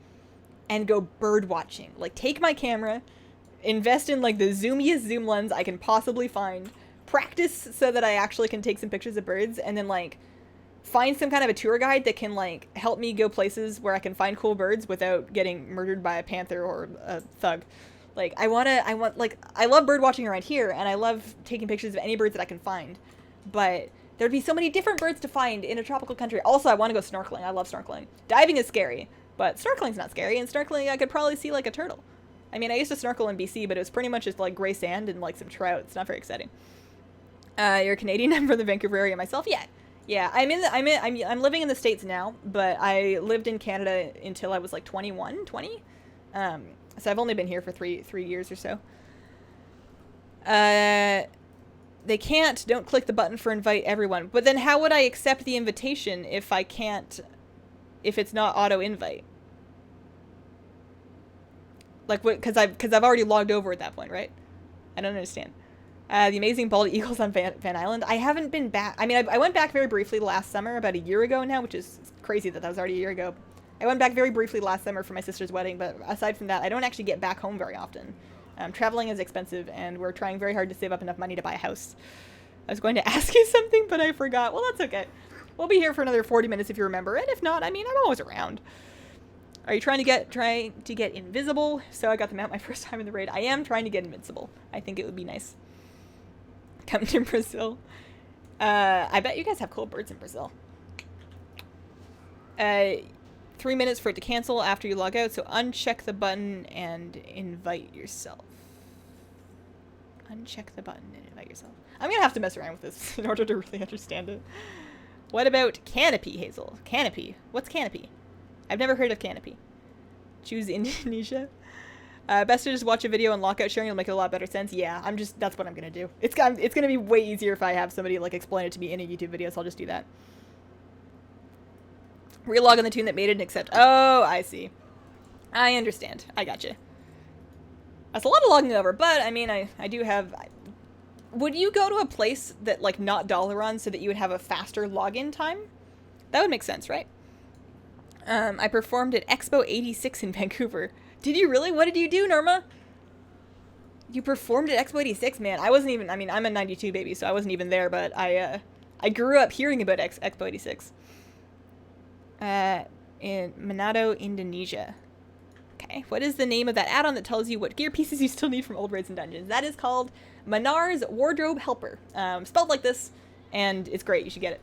and go bird watching. Like, take my camera, invest in, like, the zoomiest zoom lens I can possibly find, practice so that I actually can take some pictures of birds, and then, like, find some kind of a tour guide that can, like, help me go places where I can find cool birds without getting murdered by a panther or a thug. Like, I love bird watching around here, and I love taking pictures of any birds that I can find, but there'd be so many different birds to find in a tropical country. Also, I want to go snorkeling. I love snorkeling. Diving is scary, but snorkeling's not scary, and snorkeling I could probably see, like, a turtle. I mean, I used to snorkel in BC, but it was pretty much just, like, gray sand and, like, some trout. It's not very exciting. You're Canadian. I'm from the Vancouver area myself. Yeah. I'm living in the States now, but I lived in Canada until I was, like, 20. So I've only been here for three years or so. They can't. Don't click the button for invite everyone. But then how would I accept the invitation if I can't, if it's not auto invite? Like, what? Because I've already logged over at that point, right? I don't understand. The amazing bald eagles on Van Island. I haven't been back. I mean, I went back very briefly last summer, about a year ago now, which is crazy that was already a year ago. I went back very briefly last summer for my sister's wedding, but aside from that, I don't actually get back home very often. Traveling is expensive, and we're trying very hard to save up enough money to buy a house. I was going to ask you something, but I forgot. Well, that's okay. We'll be here for another 40 minutes if you remember, and if not, I mean, I'm always around. Are you trying to get invisible? So I got them out my first time in the raid. I am trying to get invincible. I think it would be nice. Come to Brazil. I bet you guys have cool birds in Brazil. 3 minutes for it to cancel after you log out, so uncheck the button and invite yourself. Uncheck the button and invite yourself. I'm gonna have to mess around with this in order to really understand it. What about Canopy, Hazel? Canopy. What's Canopy? I've never heard of Canopy. Choose Indonesia. Best to just watch a video and lockout sharing will make it a lot better sense. Yeah, that's what I'm gonna do. It's gonna be way easier if I have somebody, like, explain it to me in a YouTube video, so I'll just do that. Relog on the tune that made it and accept. Oh, I see. I understand. I gotcha. That's a lot of logging over, but, I mean, I do have... Would you go to a place that, like, not Dalaran so that you would have a faster login time? That would make sense, right? I performed at Expo 86 in Vancouver. Did you really? What did you do, Norma? You performed at Expo 86? Man, I wasn't even... I mean, I'm a 92 baby, so I wasn't even there, but I grew up hearing about Expo 86. In Manado, Indonesia. Okay, what is the name of that add-on that tells you what gear pieces you still need from old raids and dungeons? That is called Manar's Wardrobe Helper. Spelled like this, and it's great. You should get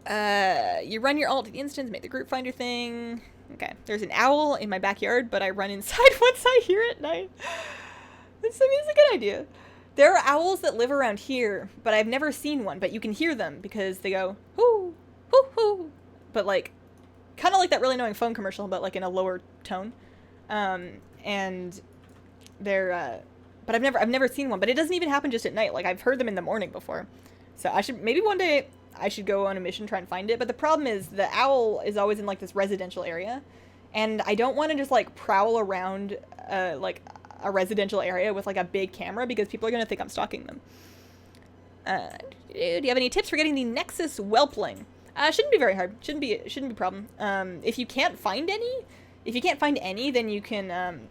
it. You run your alt at the instance, make the group finder thing. Okay, there's an owl in my backyard, but I run inside once I hear it at night. This, I mean, it's a good idea. There are owls that live around here, but I've never seen one, but you can hear them because they go, hoo, hoo, hoo. But, like, kind of like that really annoying phone commercial, but, like, in a lower tone. And they're, but I've never seen one, but it doesn't even happen just at night. Like, I've heard them in the morning before. So maybe one day I should go on a mission, try and find it. But the problem is the owl is always in, like, this residential area. And I don't want to just, like, prowl around, like, a residential area with, like, a big camera because people are going to think I'm stalking them. Do you have any tips for getting the Nexus Whelpling? Shouldn't be very hard. Shouldn't be a problem. If you can't find any, then you can,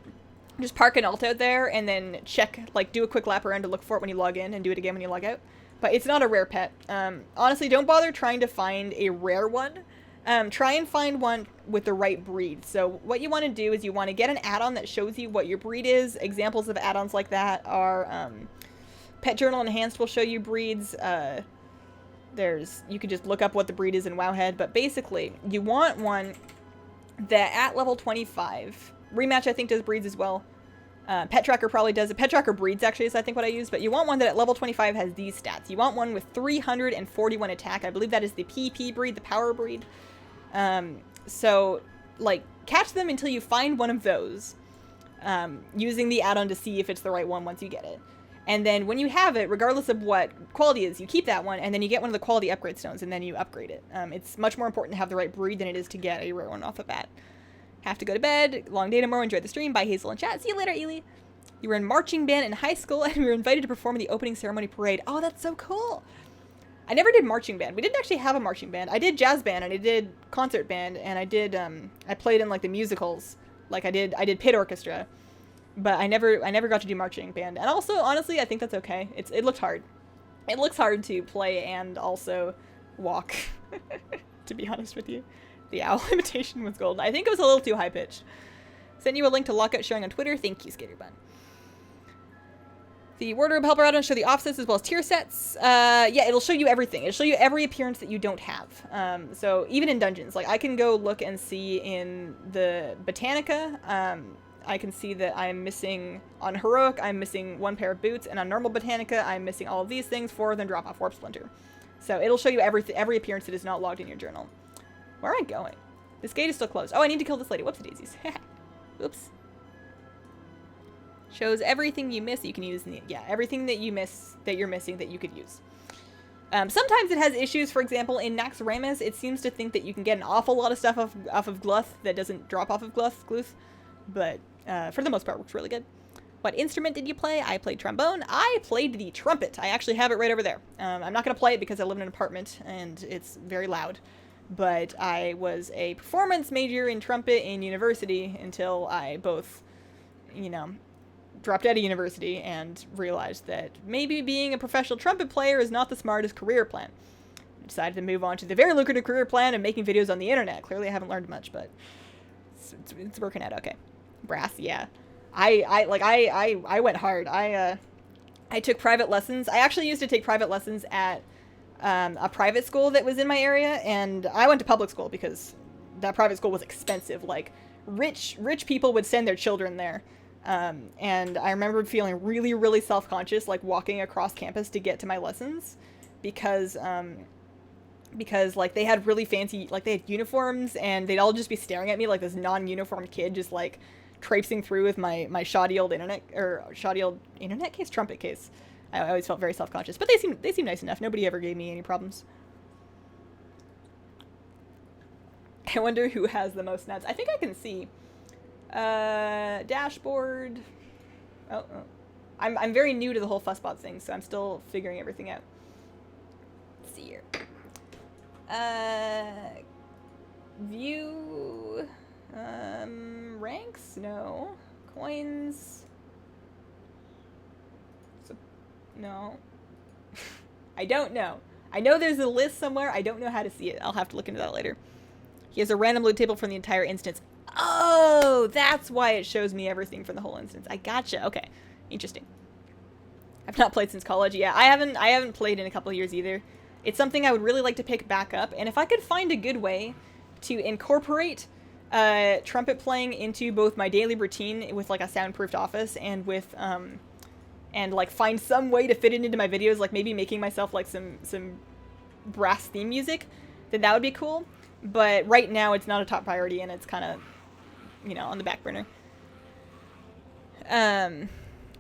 just park an alt out there and then check, like, do a quick lap around to look for it when you log in and do it again when you log out. But it's not a rare pet. Honestly, don't bother trying to find a rare one. Try and find one with the right breed. So what you want to do is you want to get an add-on that shows you what your breed is. Examples of add-ons like that are, Pet Journal Enhanced will show you breeds, you can just look up what the breed is in Wowhead, but basically you want one that at level 25, Rematch I think does breeds as well. Pet Tracker probably does it. Pet Tracker breeds actually is I think what I use, but you want one that at level 25 has these stats. You want one with 341 attack. I believe that is the PP breed, the power breed. So like catch them until you find one of those, using the add-on to see if it's the right one once you get it. And then when you have it, regardless of what quality it is, you keep that one, and then you get one of the quality upgrade stones, and then you upgrade it. It's much more important to have the right breed than it is to get a rare one off the bat. Have to go to bed. Long day tomorrow. Enjoy the stream. Bye, Hazel and chat. See you later, Ely. You were in marching band in high school, and we were invited to perform in the opening ceremony parade. Oh, that's so cool. I never did marching band. We didn't actually have a marching band. I did jazz band, and I did concert band, and I did, I played in, like, the musicals. Like, I did pit orchestra. But I never got to do marching band. And also, honestly, I think that's okay. It looked hard. It looks hard to play and also walk, to be honest with you. The owl imitation was gold. I think it was a little too high-pitched. Sent you a link to lockout sharing on Twitter. Thank you, Skaterbun. The wardrobe helper add-on show the offsets as well as tier sets. Yeah, it'll show you everything. It'll show you every appearance that you don't have. So even in dungeons, like I can go look and see in the Botanica, I can see that I'm missing, on Heroic, I'm missing one pair of boots, and on normal Botanica, I'm missing all of these things, 4 of them drop off Warp Splinter. So it'll show you every appearance that is not logged in your journal. Where am I going? This gate is still closed. Oh, I need to kill this lady. Whoops, daisies. Oops. Shows everything you miss that you can use in the, yeah, everything that you miss, that you're missing that you could use. Sometimes it has issues. For example, in Naxxramas, it seems to think that you can get an awful lot of stuff off of Gluth that doesn't drop off of Gluth. But for the most part, works really good. What instrument did you play? I played trombone. I played the trumpet. I actually have it right over there. I'm not going to play it because I live in an apartment and it's very loud. But I was a performance major in trumpet in university until I both, you know, dropped out of university and realized that maybe being a professional trumpet player is not the smartest career plan. I decided to move on to the very lucrative career plan of making videos on the internet. Clearly I haven't learned much, but it's working out okay. Brass, yeah. I went hard. I took private lessons. I actually used to take private lessons at a private school that was in my area, and I went to public school because that private school was expensive. Like, rich people would send their children there. And I remember feeling really, really self-conscious, like, walking across campus to get to my lessons because like they had really fancy, like they had uniforms and they'd all just be staring at me like this non-uniformed kid just like traipsing through with my shoddy old internet case, trumpet case. I always felt very self-conscious, but they seem nice enough. Nobody ever gave me any problems. I wonder who has the most nuts. I think I can see. Dashboard. Oh. I'm very new to the whole fussbot thing, so I'm still figuring everything out. Let's see here. View, ranks? No. Coins? No. I don't know. I know there's a list somewhere. I don't know how to see it. I'll have to look into that later. He has a random loot table from the entire instance. Oh, that's why it shows me everything from the whole instance. I gotcha. Okay. Interesting. I've not played since college. Yeah, I haven't played in a couple of years either. It's something I would really like to pick back up, and if I could find a good way to incorporate trumpet playing into both my daily routine with like a soundproofed office and with and like find some way to fit it into my videos, like maybe making myself like some brass theme music, then that would be cool. But right now it's not a top priority and it's kind of, you know, on the back burner.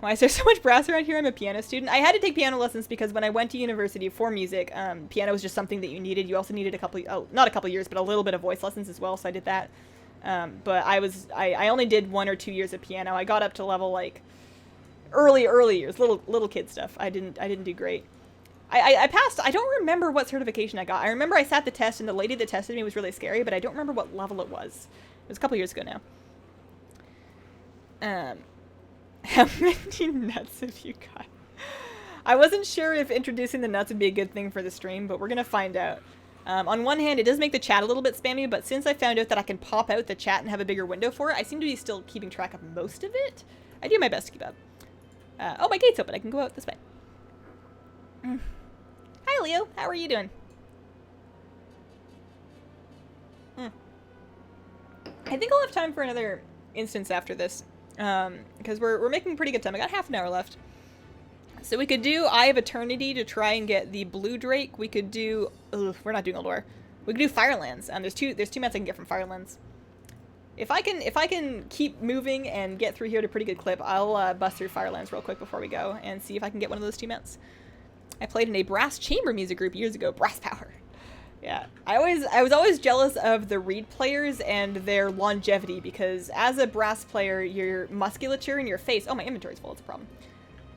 Why is there so much brass around here? I'm a piano student. I had to take piano lessons because when I went to university for music, piano was just something that you needed. You also needed not a couple years, but a little bit of voice lessons as well, so I did that. But I only did 1 or 2 years of piano. I got up to level like early years, little kid stuff. I didn't do great. I passed. I don't remember what certification I got. I remember I sat the test and the lady that tested me was really scary, but I don't remember what level it was. It was a couple years ago now. How many nuts have you got? I wasn't sure if introducing the nuts would be a good thing for the stream, but we're gonna find out. On one hand, it does make the chat a little bit spammy, but since I found out that I can pop out the chat and have a bigger window for it, I seem to be still keeping track of most of it. I do my best to keep up. Oh, my gate's open. I can go out this way. Hi, Leo. How are you doing? I think I'll have time for another instance after this, because we're making pretty good time. I got half an hour left. So we could do Eye of Eternity to try and get the Blue Drake. We could do... Ugh, we're not doing Old War. We could do Firelands. There's two mats I can get from Firelands. If I can keep moving and get through here at a pretty good clip, I'll bust through Firelands real quick before we go and see if I can get one of those 2 mats. I played in a brass chamber music group years ago. Brass power. Yeah, I was always jealous of the reed players and their longevity, because as a brass player, your musculature in your face... Oh, my inventory's full. It's a problem.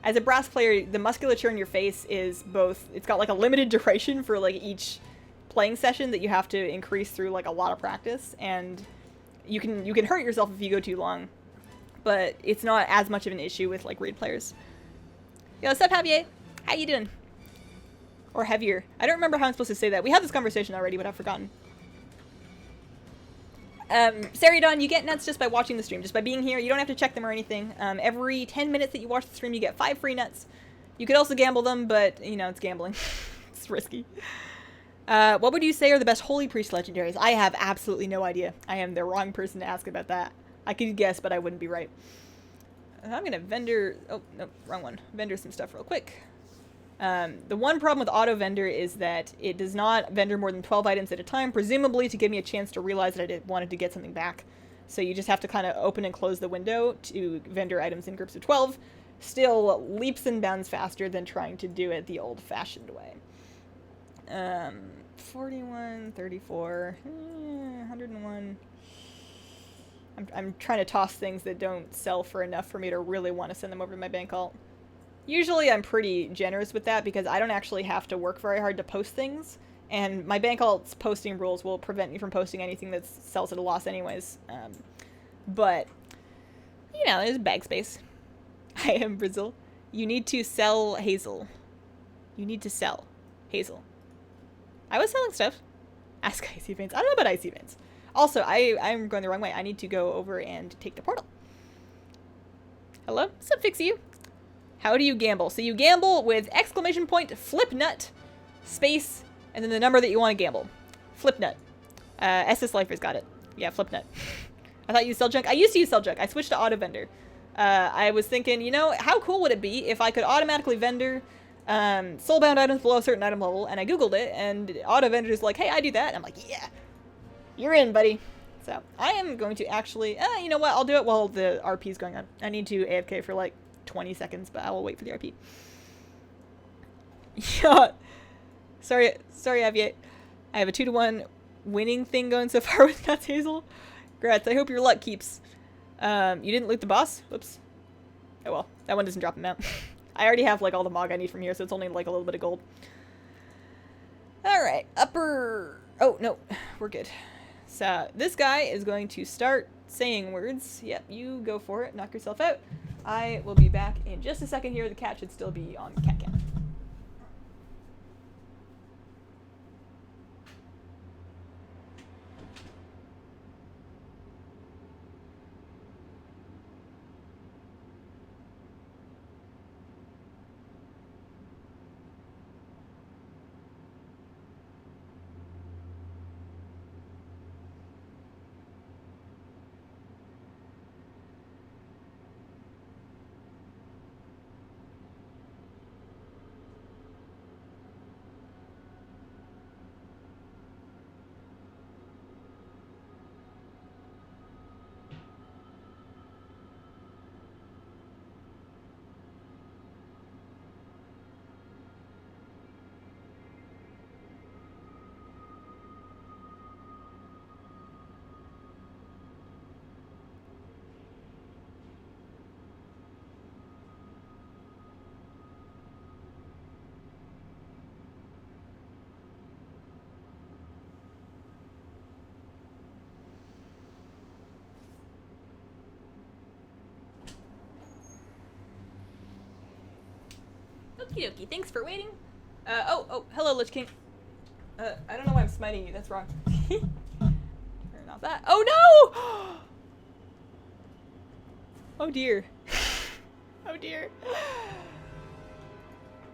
As a brass player, the musculature in your face is both... It's got, like, a limited duration for, like, each playing session that you have to increase through, like, a lot of practice, and you can hurt yourself if you go too long, but it's not as much of an issue with, like, reed players. Yo, what's up, Javier? How you doing? Or heavier. I don't remember how I'm supposed to say that. We had this conversation already, but I've forgotten. Saridon, you get nuts just by watching the stream. Just by being here. You don't have to check them or anything. Every 10 minutes that you watch the stream, you get 5 free nuts. You could also gamble them, but, you know, it's gambling. It's risky. What would you say are the best Holy Priest legendaries? I have absolutely no idea. I am the wrong person to ask about that. I could guess, but I wouldn't be right. I'm gonna vendor... Oh, no, wrong one. Vendor some stuff real quick. The one problem with auto vendor is that it does not vendor more than 12 items at a time, presumably to give me a chance to realize that I wanted to get something back. So you just have to kind of open and close the window to vendor items in groups of 12. Still leaps and bounds faster than trying to do it the old-fashioned way. 41, 34, 101. I'm trying to toss things that don't sell for enough for me to really want to send them over to my bank alt. Usually I'm pretty generous with that because I don't actually have to work very hard to post things, and my bank alt's posting rules will prevent me from posting anything that sells at a loss anyways. But, you know, there's bag space. I am Brazil. You need to sell Hazel. You need to sell Hazel. I was selling stuff. Ask Icy Veins. I don't know about Icy Veins. Also, I'm going the wrong way. I need to go over and take the portal. Hello? What's up, Fixie? How do you gamble? So you gamble with exclamation point, flip nut, space, and then the number that you want to gamble. Flip nut. SS Lifer's got it. Yeah, flip nut. I thought you sell junk. I used to use sell junk. I switched to auto vendor. I was thinking, you know, how cool would it be if I could automatically vendor soulbound items below a certain item level, and I googled it, and auto vendor is like, hey, I do that. And I'm like, yeah, you're in, buddy. So I am going to actually, you know what? I'll do it while the RP is going on. I need to AFK for like 20 seconds, but I will wait for the RP. Yeah. Sorry, Aviate. I have a 2-to-1 winning thing going so far with Nuts Hazel. Grats, I hope your luck keeps. You didn't loot the boss? Whoops. Oh well, that one doesn't drop him out. I already have like all the Mog I need from here, so it's only like a little bit of gold. Alright, upper... Oh, no, we're good. So, this guy is going to start saying words. Yep, you go for it. Knock yourself out. I will be back in just a second here. The cat should still be on cat cam. Okie dokie, thanks for waiting. Hello, Lich King. I don't know why I'm smiting you, that's wrong. Or not that. Oh no! Oh dear. Oh dear.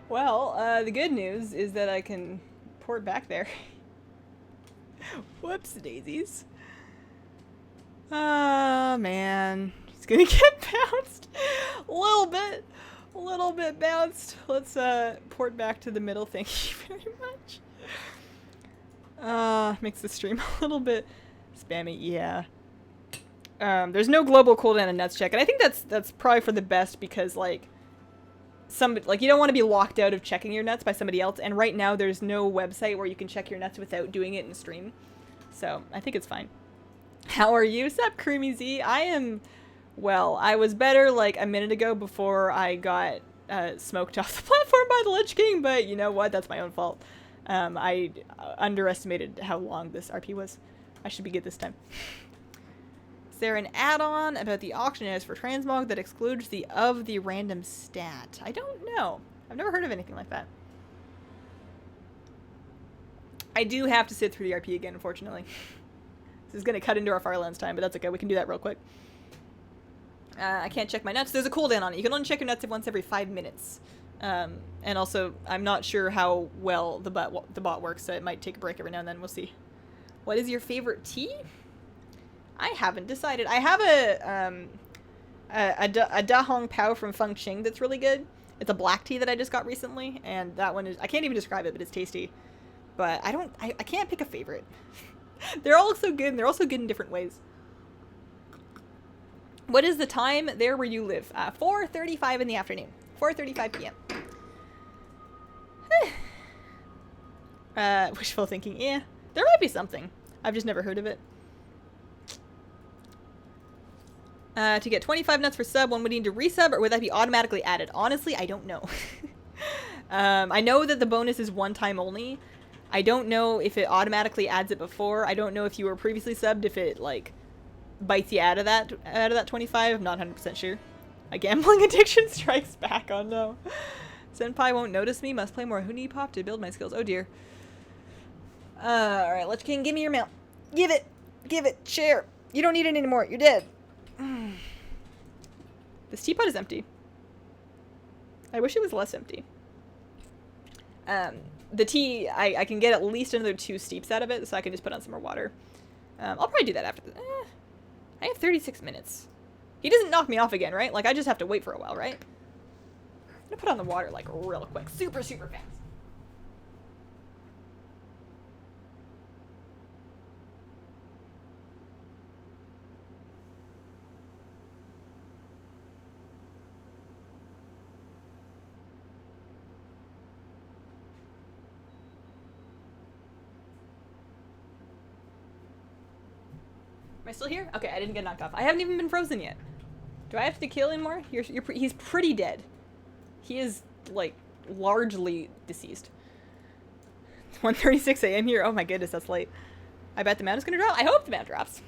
Well, the good news is that I can port back there. Whoops daisies. Ah, man. He's gonna get bounced. A little bit bounced. Let's port back to the middle. Thank you very much. Makes the stream a little bit spammy. Yeah. There's no global cooldown in nuts check, and I think that's probably for the best because like you don't want to be locked out of checking your nuts by somebody else, and right now there's no website where you can check your nuts without doing it in stream. So I think it's fine. How are you? Sup, Creamy Z? I am well. I was better like a minute ago before I got smoked off the platform by the Lich King, but you know what? That's my own fault. I underestimated how long this RP was. I should be good this time. Is there an add-on about the auction house for Transmog that excludes the random stat? I don't know. I've never heard of anything like that. I do have to sit through the RP again, unfortunately. This is going to cut into our Firelands time, but that's okay. We can do that real quick. I can't check my nuts. There's a cooldown on it. You can only check your nuts once every 5 minutes. And also, I'm not sure how well the bot works, so it might take a break every now and then. We'll see. What is your favorite tea? I haven't decided. I have a Da Hong Pao from Feng Ching that's really good. It's a black tea that I just got recently, and that one is, I can't even describe it, but it's tasty. But I can't pick a favorite. They're all so good, and they're also good in different ways. What is the time there where you live? 4:35 in the afternoon. 4:35 p.m. Wishful thinking. Yeah, there might be something. I've just never heard of it. To get 25 nuts for sub, one would need to resub, or would that be automatically added? Honestly, I don't know. I know that the bonus is one time only. I don't know if it automatically adds it before. I don't know if you were previously subbed, if it, like, bites you out of that 25. I'm not 100% sure. A gambling addiction strikes back. Oh, no. Senpai won't notice me. Must play more Huni Pop to build my skills. Oh, dear. Alright, Lich King, give me your mail. Give it. Give it. Share. You don't need it anymore. You're dead. This teapot is empty. I wish it was less empty. The tea, I can get at least another 2 steeps out of it, so I can just put on some more water. I'll probably do that after the... I have 36 minutes. He doesn't knock me off again, right? Like, I just have to wait for a while, right? I'm gonna put on the water, like, real quick. Super, super fast. Am I still here? Okay, I didn't get knocked off. I haven't even been frozen yet. Do I have to kill him more? He's pretty dead. He is, like, largely deceased. It's 1:36 a.m. here. Oh my goodness, that's late. I bet the mount is gonna drop. I hope the mount drops.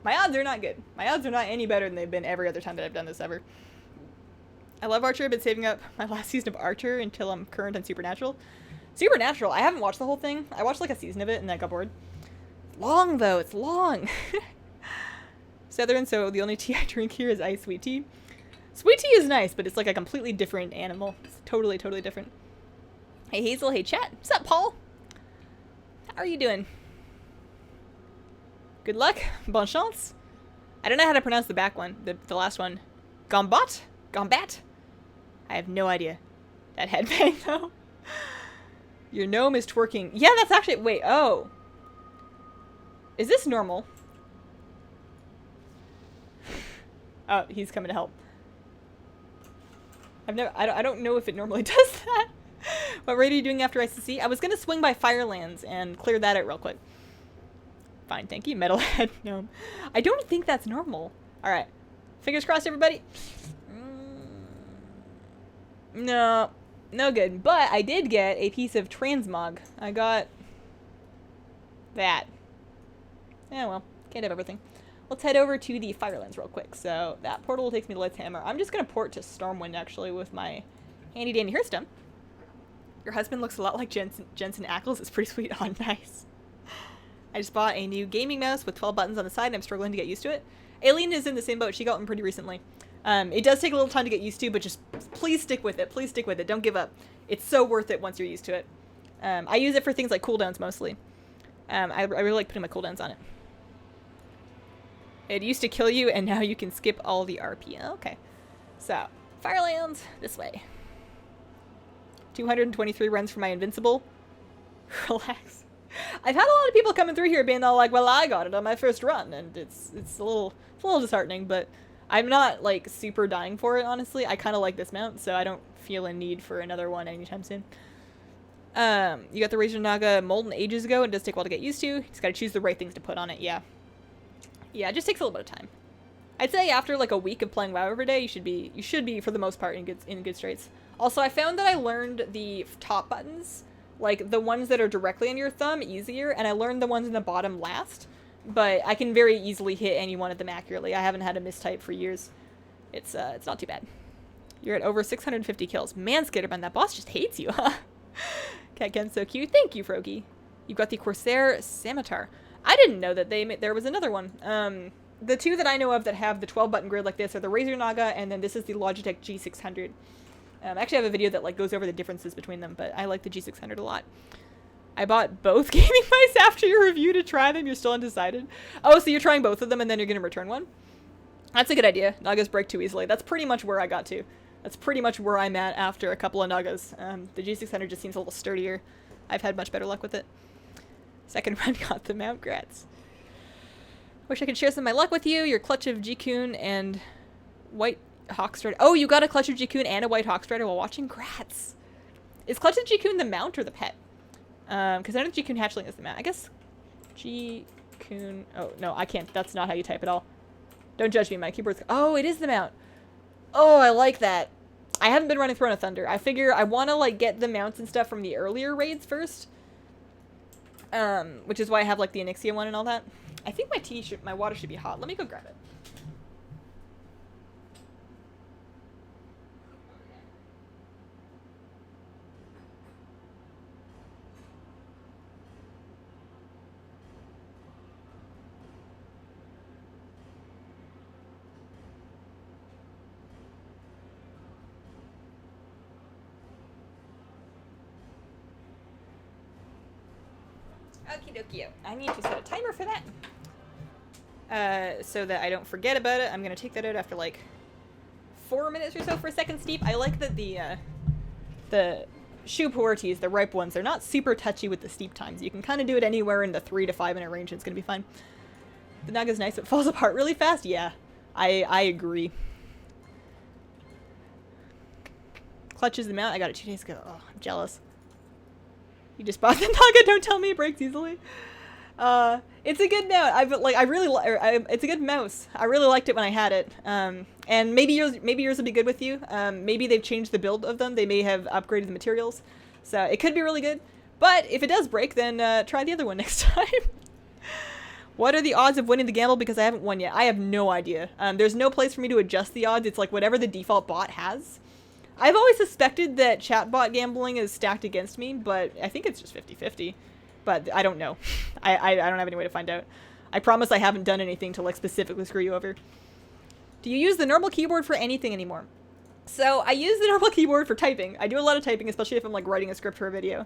My odds are not good. My odds are not any better than they've been every other time that I've done this ever. I love Archer. I've been saving up my last season of Archer until I'm current on Supernatural. Supernatural, I haven't watched the whole thing. I watched like a season of it and then I got bored. Long though, it's long. Southern, so the only tea I drink here is iced sweet tea. Sweet tea is nice, but it's like a completely different animal. It's totally, totally different. Hey Hazel, hey chat. What's up, Paul? How are you doing? Good luck. Bon chance. I don't know how to pronounce the back one. The last one. Gombat? Gombat? I have no idea. That headbang though. Your gnome is twerking. Yeah, that's actually, wait, oh. Is this normal? Oh, he's coming to help. I don't know if it normally does that. What raid are you doing after ICC? I was gonna swing by Firelands and clear that out real quick. Fine, thank you, Metalhead Gnome. I don't think that's normal. Alright. Fingers crossed, everybody. No. No good. But I did get a piece of Transmog. I got that. Yeah, well, can't have everything. Let's head over to the Firelands real quick. So that portal takes me to Light's Hammer. I'm just going to port to Stormwind, actually, with my handy-dandy Hearthstone. Your husband looks a lot like Jensen Ackles. It's pretty sweet. Oh, nice. I just bought a new gaming mouse with 12 buttons on the side, and I'm struggling to get used to it. Aileen is in the same boat. She got one pretty recently. It does take a little time to get used to, but just please stick with it. Please stick with it. Don't give up. It's so worth it once you're used to it. I use it for things like cooldowns mostly. I really like putting my cooldowns on it. It used to kill you, and now you can skip all the RP. Okay. So, Firelands, this way. 223 runs for my Invincible. Relax. I've had a lot of people coming through here being all like, well, I got it on my first run, and it's a little disheartening, but I'm not, like, super dying for it, honestly. I kind of like this mount, so I don't feel a need for another one anytime soon. You got the Razor Naga Molten ages ago, and it does take a while to get used to. You just gotta choose the right things to put on it, yeah. Yeah, it just takes a little bit of time. I'd say after like a week of playing WoW every day, you should be for the most part in good straits. Also, I found that I learned the top buttons, like the ones that are directly on your thumb, easier, and I learned the ones in the bottom last. But I can very easily hit any one of them accurately. I haven't had a mistype for years. It's not too bad. You're at over 650 kills. Man, Skitterman, that boss just hates you, huh? Catken's so cute. Thank you, Frogie. You've got the Corsair Scimitar. I didn't know that there was another one. The two that I know of that have the 12-button grid like this are the Razor Naga, and then this is the Logitech G600. I actually have a video that like goes over the differences between them, but I like the G600 a lot. I bought both gaming mice after your review to try them. You're still undecided. Oh, so you're trying both of them, and then you're going to return one? That's a good idea. Nagas break too easily. That's pretty much where I got to. That's pretty much where I'm at after a couple of Nagas. The G600 just seems a little sturdier. I've had much better luck with it. Second run got the mount. Grats. Wish I could share some of my luck with you. Your clutch of G-Kun and White Hawkstrider. Oh, you got a clutch of G-Kun and a White Hawkstrider while watching? Grats. Is clutch of G-Kun the mount or the pet? Because I know the G-Kun hatchling is the mount. I guess G-Kun... Oh, no, I can't. That's not how you type it all. Don't judge me. My keyboard's... Oh, it is the mount. Oh, I like that. I haven't been running Throne of Thunder. I figure I want to, like, get the mounts and stuff from the earlier raids first. Which is why I have, like, the Onyxia one and all that. I think my water should be hot. Let me go grab it. Okie dokie. I need to set a timer for that. So that I don't forget about it. I'm going to take that out after like 4 minutes or so for a second steep. I like that the Shu Puertes, the ripe ones, they're not super touchy with the steep times. You can kind of do it anywhere in the 3 to 5 minute range and it's going to be fine. The Naga's nice. It falls apart really fast. Yeah, I agree. Clutches the mount. I got it 2 days ago. Oh, I'm jealous. You just bought the Naga. Don't tell me it breaks easily. It's a good note. It's a good mouse. I really liked it when I had it. And maybe yours will be good with you. Maybe they've changed the build of them. They may have upgraded the materials. So it could be really good. But if it does break, then try the other one next time. What are the odds of winning the gamble? Because I haven't won yet. I have no idea. There's no place for me to adjust the odds. It's like whatever the default bot has. I've always suspected that chatbot gambling is stacked against me, but I think it's just 50-50. But I don't know. I don't have any way to find out. I promise I haven't done anything to like specifically screw you over. Do you use the normal keyboard for anything anymore? So I use the normal keyboard for typing. I do a lot of typing, especially if I'm like writing a script for a video.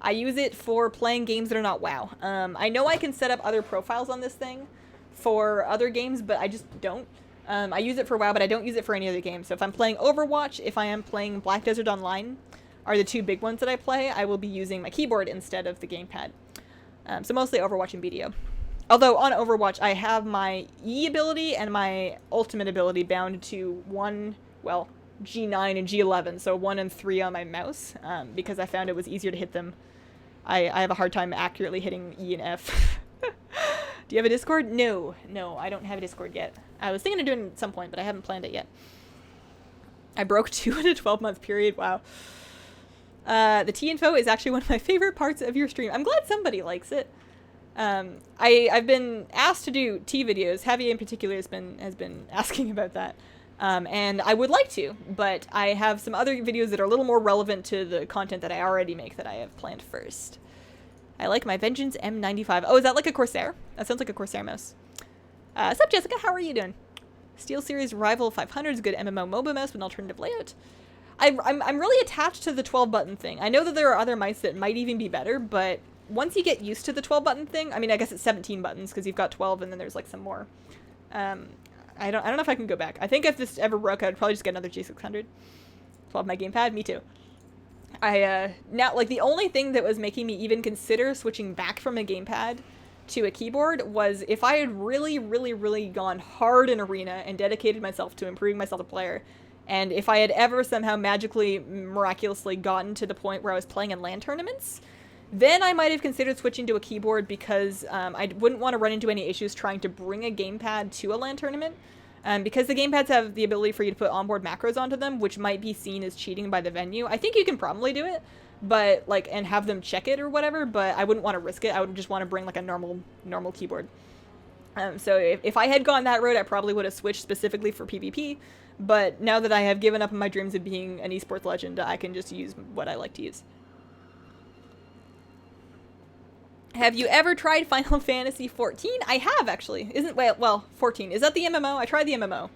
I use it for playing games that are not WoW. I know I can set up other profiles on this thing for other games, but I just don't. I use it for WoW, but I don't use it for any other game. So if I'm playing Overwatch, if I am playing Black Desert Online, are the two big ones that I play, I will be using my keyboard instead of the gamepad. So mostly Overwatch and BDO. Although on Overwatch, I have my E ability and my ultimate ability bound to G9 and G11, so 1 and 3 on my mouse, because I found it was easier to hit them. I have a hard time accurately hitting E and F. Do you have a Discord? No, I don't have a Discord yet. I was thinking of doing it at some point, but I haven't planned it yet. I broke 2 in a 12-month period. Wow. The T-info is actually one of my favorite parts of your stream. I'm glad somebody likes it. I've been asked to do T videos. Javier in particular has been asking about that. And I would like to, but I have some other videos that are a little more relevant to the content that I already make that I have planned first. I like my Vengeance M95. Oh, is that like a Corsair? That sounds like a Corsair mouse. What's up, Jessica? How are you doing? SteelSeries Rival 500 is a good MMO MOBA mouse with an alternative layout. I'm really attached to the 12-button thing. I know that there are other mice that might even be better, but once you get used to the 12-button thing, I mean, I guess it's 17 buttons because you've got 12 and then there's like some more I don't know if I can go back. I think if this ever broke, I'd probably just get another G600. 12 my gamepad, me too. Now, like, the only thing that was making me even consider switching back from a gamepad to a keyboard was if I had really, really, really gone hard in Arena and dedicated myself to improving myself as a player, and if I had ever somehow magically, miraculously gotten to the point where I was playing in LAN tournaments, then I might have considered switching to a keyboard because I wouldn't want to run into any issues trying to bring a gamepad to a LAN tournament. Because the gamepads have the ability for you to put onboard macros onto them, which might be seen as cheating by the venue. I think you can probably do it, but like, and have them check it or whatever, but I wouldn't want to risk it. I would just want to bring like a normal keyboard. So if I had gone that route, I probably would have switched specifically for PvP, but now that I have given up on my dreams of being an esports legend, I can just use what I like to use. Have you ever tried Final Fantasy 14? I have, actually. 14. Is that the MMO? I tried the MMO.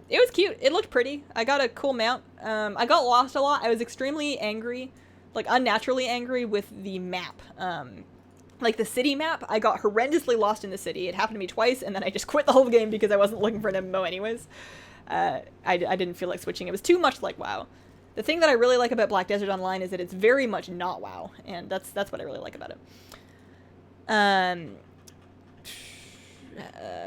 It was cute. It looked pretty. I got a cool mount. I got lost a lot. I was extremely angry, like unnaturally angry with the map. Like the city map, I got horrendously lost in the city. It happened to me twice, and then I just quit the whole game because I wasn't looking for an MMO anyways. I didn't feel like switching. It was too much like WoW. The thing that I really like about Black Desert Online is that it's very much not WoW, and that's what I really like about it.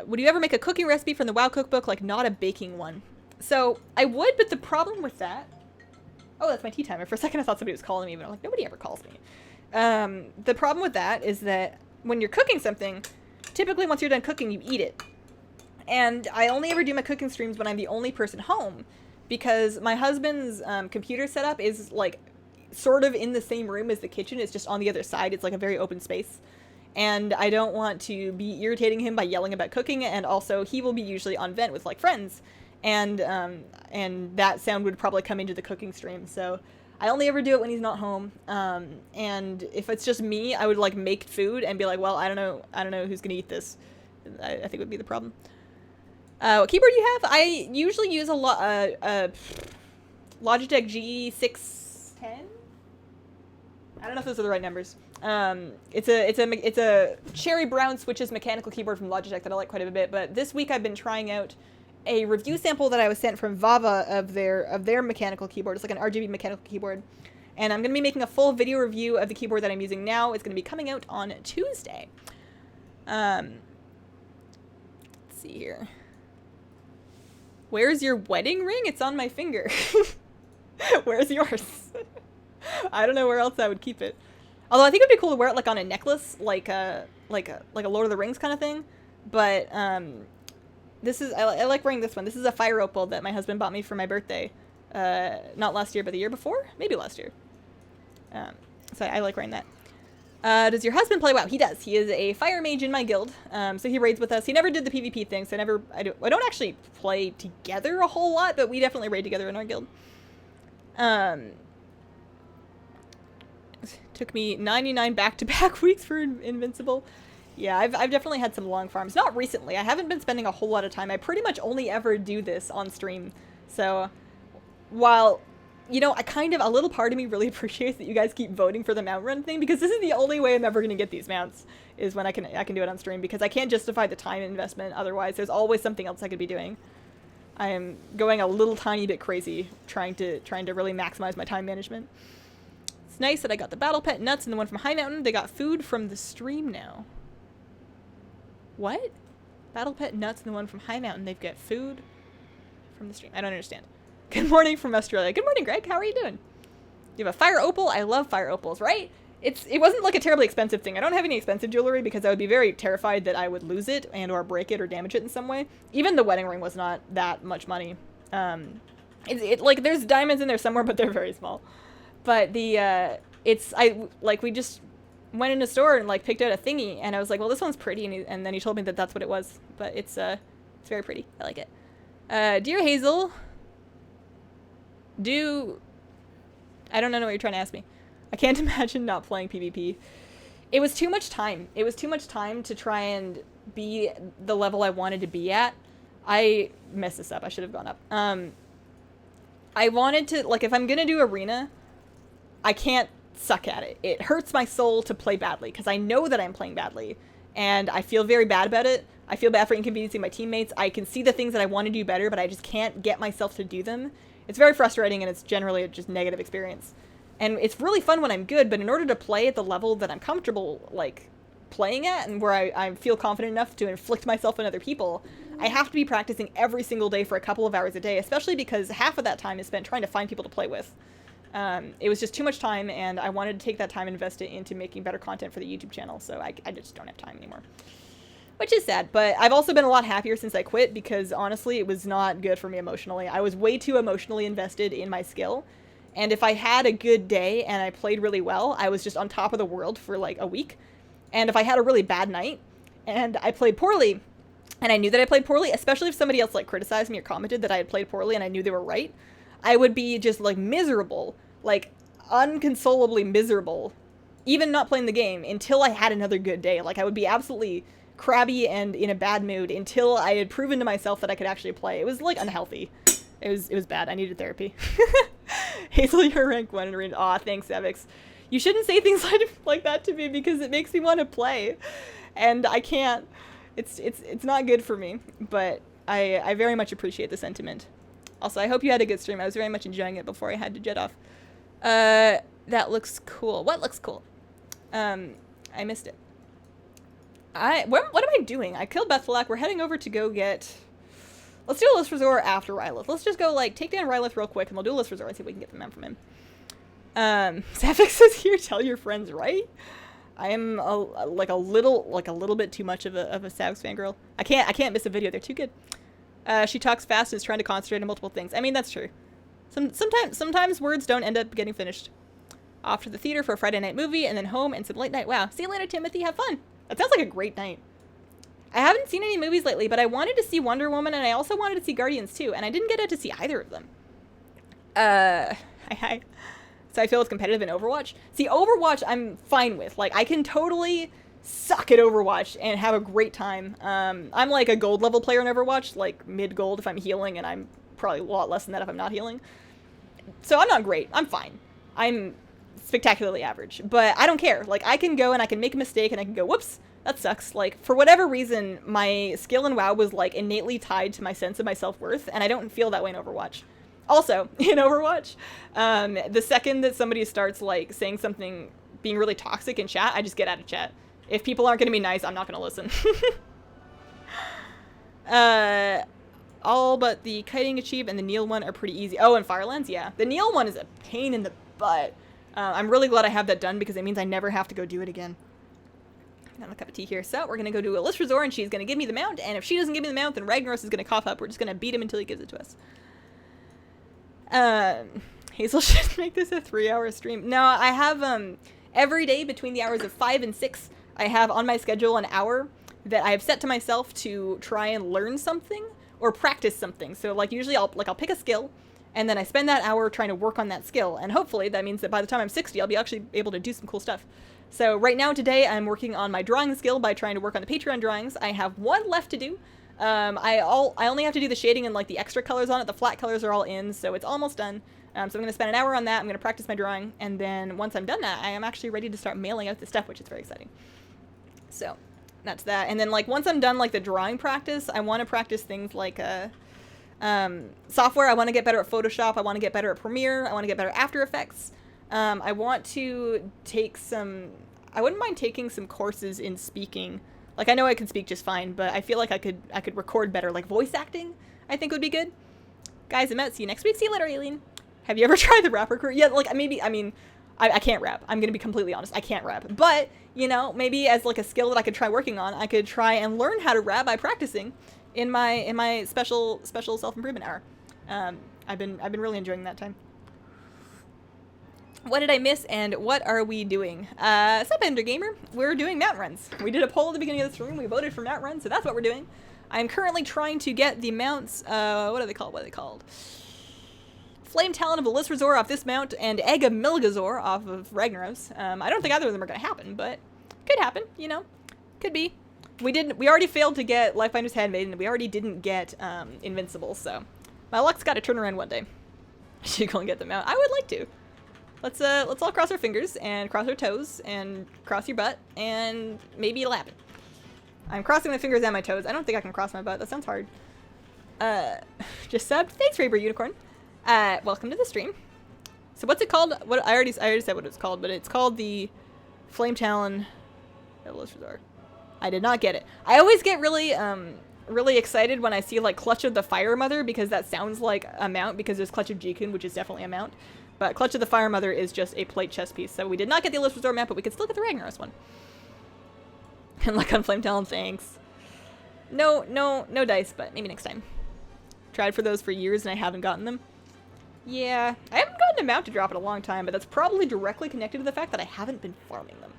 Would you ever make a cooking recipe from the WoW cookbook, like not a baking one? So I would, but the problem with that... Oh, that's my tea timer. For a second I thought somebody was calling me, but I'm like, nobody ever calls me. The problem with that is that when you're cooking something, typically once you're done cooking, you eat it. And I only ever do my cooking streams when I'm the only person home, because my husband's computer setup is like sort of in the same room as the kitchen. It's just on the other side. It's like a very open space. And I don't want to be irritating him by yelling about cooking, and also he will be usually on vent with like friends, and that sound would probably come into the cooking stream. So I only ever do it when he's not home. And if it's just me, I would like make food and be like, well, I don't know who's gonna eat this. I think would be the problem. What keyboard do you have? I usually use a Logitech G610. I don't know if those are the right numbers. It's a cherry brown switches mechanical keyboard from Logitech that I like quite a bit. But this week I've been trying out a review sample that I was sent from Vava of their mechanical keyboard. It's like an RGB mechanical keyboard, and I'm gonna be making a full video review of the keyboard that I'm using now. It's gonna be coming out on Tuesday. Let's see here. Where's your wedding ring? It's on my finger. Where's yours? I don't know where else I would keep it. Although I think it'd be cool to wear it like on a necklace, like a Lord of the Rings kind of thing. But this is I like wearing this one. This is a fire opal that my husband bought me for my birthday. Not last year, but the year before, maybe last year. So I like wearing that. Does your husband play WoW? He does. He is a fire mage in my guild. So he raids with us. He never did the PvP thing, so I don't actually play together a whole lot, but we definitely raid together in our guild. Took me 99 back-to-back weeks for Invincible. Yeah, I've definitely had some long farms. Not recently. I haven't been spending a whole lot of time. I pretty much only ever do this on stream. So while, you know, a little part of me really appreciates that you guys keep voting for the mount run thing, because this is the only way I'm ever going to get these mounts, is when I can do it on stream, because I can't justify the time investment otherwise. There's always something else I could be doing. I am going a little tiny bit crazy trying to really maximize my time management. It's nice that I got the Battle Pet nuts and the one from High Mountain. They got food from the stream now. What? Battle Pet nuts and the one from High Mountain. They've got food from the stream. I don't understand. Good morning from Australia. Good morning, Greg. How are you doing? You have a fire opal? I love fire opals, right? It wasn't like a terribly expensive thing. I don't have any expensive jewelry because I would be very terrified that I would lose it and or break it or damage it in some way. Even the wedding ring was not that much money. Like there's diamonds in there somewhere, but they're very small. But we just went in a store and like picked out a thingy, and I was like, well, this one's pretty, and then he told me that that's what it was. But it's very pretty. I like it. Dear Hazel, I don't know what you're trying to ask me. I can't imagine not playing PvP. It was too much time. It was too much time to try and be the level I wanted to be at. I messed this up. I should have gone up. I wanted to, like, if I'm gonna do arena, I can't suck at it. It hurts my soul to play badly because I know that I'm playing badly and I feel very bad about it, I feel bad for inconveniencing my teammates. I can see the things that I want to do better, but I just can't get myself to do them. It's very frustrating, and it's generally a just negative experience. And it's really fun when I'm good, but in order to play at the level that I'm comfortable, like, playing at, and where I feel confident enough to inflict myself on other people, I have to be practicing every single day for a couple of hours a day, especially because half of that time is spent trying to find people to play with. It was just too much time, and I wanted to take that time and invest it into making better content for the YouTube channel, so I just don't have time anymore. Which is sad, but I've also been a lot happier since I quit, because honestly, it was not good for me emotionally. I was way too emotionally invested in my skill, and if I had a good day and I played really well, I was just on top of the world for like a week. And if I had a really bad night and I played poorly, and I knew that I played poorly, especially if somebody else like criticized me or commented that I had played poorly and I knew they were right, I would be just like miserable, like unconsolably miserable, even not playing the game until I had another good day. Like I would be absolutely crabby and in a bad mood until I had proven to myself that I could actually play. It was like unhealthy. It was bad. I needed therapy. Hazel, you're rank 1 in range. Aw, thanks, Evix. You shouldn't say things like that to me because it makes me want to play. And I can't. It's not good for me. But I very much appreciate the sentiment. Also, I hope you had a good stream. I was very much enjoying it before I had to jet off. That looks cool. What looks cool? I missed it. What am I doing? I killed Bethelak. We're heading over to go get... Let's do a list resort after Rylith. Let's just go, like, take down Rylith real quick, and we'll do a list resort and see if we can get the mount from him. Sapphic says here, tell your friends, right? I am, like a little bit too much of a Savix fangirl. I can't miss a video. They're too good. She talks fast and is trying to concentrate on multiple things. I mean, that's true. Sometimes words don't end up getting finished. Off to the theater for a Friday night movie, and then home and some late night. Wow. See you later, Timothy. Have fun. That sounds like a great night. I haven't seen any movies lately, but I wanted to see Wonder Woman, and I also wanted to see Guardians 2, and I didn't get out to see either of them. Hi. So I feel it's competitive in Overwatch. See, Overwatch I'm fine with. Like, I can totally suck at Overwatch and have a great time. I'm like a gold level player in Overwatch, like mid-gold if I'm healing, and I'm probably a lot less than that if I'm not healing. So I'm not great. I'm fine. I'm spectacularly average, but I don't care. Like, I can go and I can make a mistake and I can go, whoops, that sucks. Like, for whatever reason, my skill in WoW was, like, innately tied to my sense of my self-worth, and I don't feel that way in Overwatch. Also, in Overwatch, the second that somebody starts, like, saying something, being really toxic in chat, I just get out of chat. If people aren't going to be nice, I'm not going to listen. All but the Kiting Achieve and the Neil one are pretty easy. Oh, and Firelands, yeah. The Neil one is a pain in the butt. I'm really glad I have that done because it means I never have to go do it again. Another cup of tea here. So we're going to go do a list resort and she's going to give me the mount. And if she doesn't give me the mount, then Ragnaros is going to cough up. We're just going to beat him until he gives it to us. Hazel should make this a 3-hour stream. No, I have every day between the hours of 5 and 6, I have on my schedule an hour that I have set to myself to try and learn something or practice something. So like usually I'll pick a skill and then I spend that hour trying to work on that skill. And hopefully that means that by the time I'm 60, I'll be actually able to do some cool stuff. So right now today I'm working on my drawing skill by trying to work on the Patreon drawings. I have one left to do. I only have to do the shading and like the extra colors on it. The flat colors are all in, so it's almost done. So I'm going to spend an hour on that. I'm going to practice my drawing, and then once I'm done that, I am actually ready to start mailing out the stuff, which is very exciting. So that's that. And then like once I'm done like the drawing practice, I want to practice things like software. I want to get better at Photoshop. I want to get better at Premiere. I want to get better at After Effects. I want to take I wouldn't mind taking some courses in speaking. Like, I know I can speak just fine, but I feel like I could record better. Like, voice acting, I think would be good. Guys, I'm out. See you next week. See you later, Aileen. Have you ever tried the rapper career? Yeah, like, maybe, I mean, I can't rap. I'm going to be completely honest. I can't rap. But, you know, maybe as, like, a skill that I could try working on, I could try and learn how to rap by practicing in my special self-improvement hour. I've been really enjoying that time. What did I miss, and what are we doing? Sup, Ender Gamer? We're doing mount runs. We did a poll at the beginning of the stream. We voted for mount runs, so that's what we're doing. I'm currently trying to get the mounts, what are they called? Flame Talon of the List Resort off this mount, and Egg of Milgazor off of Ragnaros. I don't think either of them are going to happen, but could happen, you know. Could be. We already failed to get Lifebinder's Handmaiden, and we already didn't get Invincible, so my luck's got to turn around one day. Should go and get them out. I would like to. Let's all cross our fingers and cross our toes and cross your butt and maybe it'll happen. I'm crossing my fingers and my toes. I don't think I can cross my butt. That sounds hard. Just subbed. Thanks, Raber Unicorn. Welcome to the stream. So what's it called? What I already said what it's called, but it's called the Flame Talon. I did not get it. I always get really really excited when I see like Clutch of the Fire Mother, because that sounds like a mount, because there's Clutch of Jikun, which is definitely a mount. But Clutch of the Fire Mother is just a plate chess piece. So we did not get the Illustrious Resort map, but we could still get the Ragnaros one. And luck on Flame Talon, thanks. No dice, but maybe next time. Tried for those for years and I haven't gotten them. Yeah, I haven't gotten a mount to drop in a long time, but that's probably directly connected to the fact that I haven't been farming them.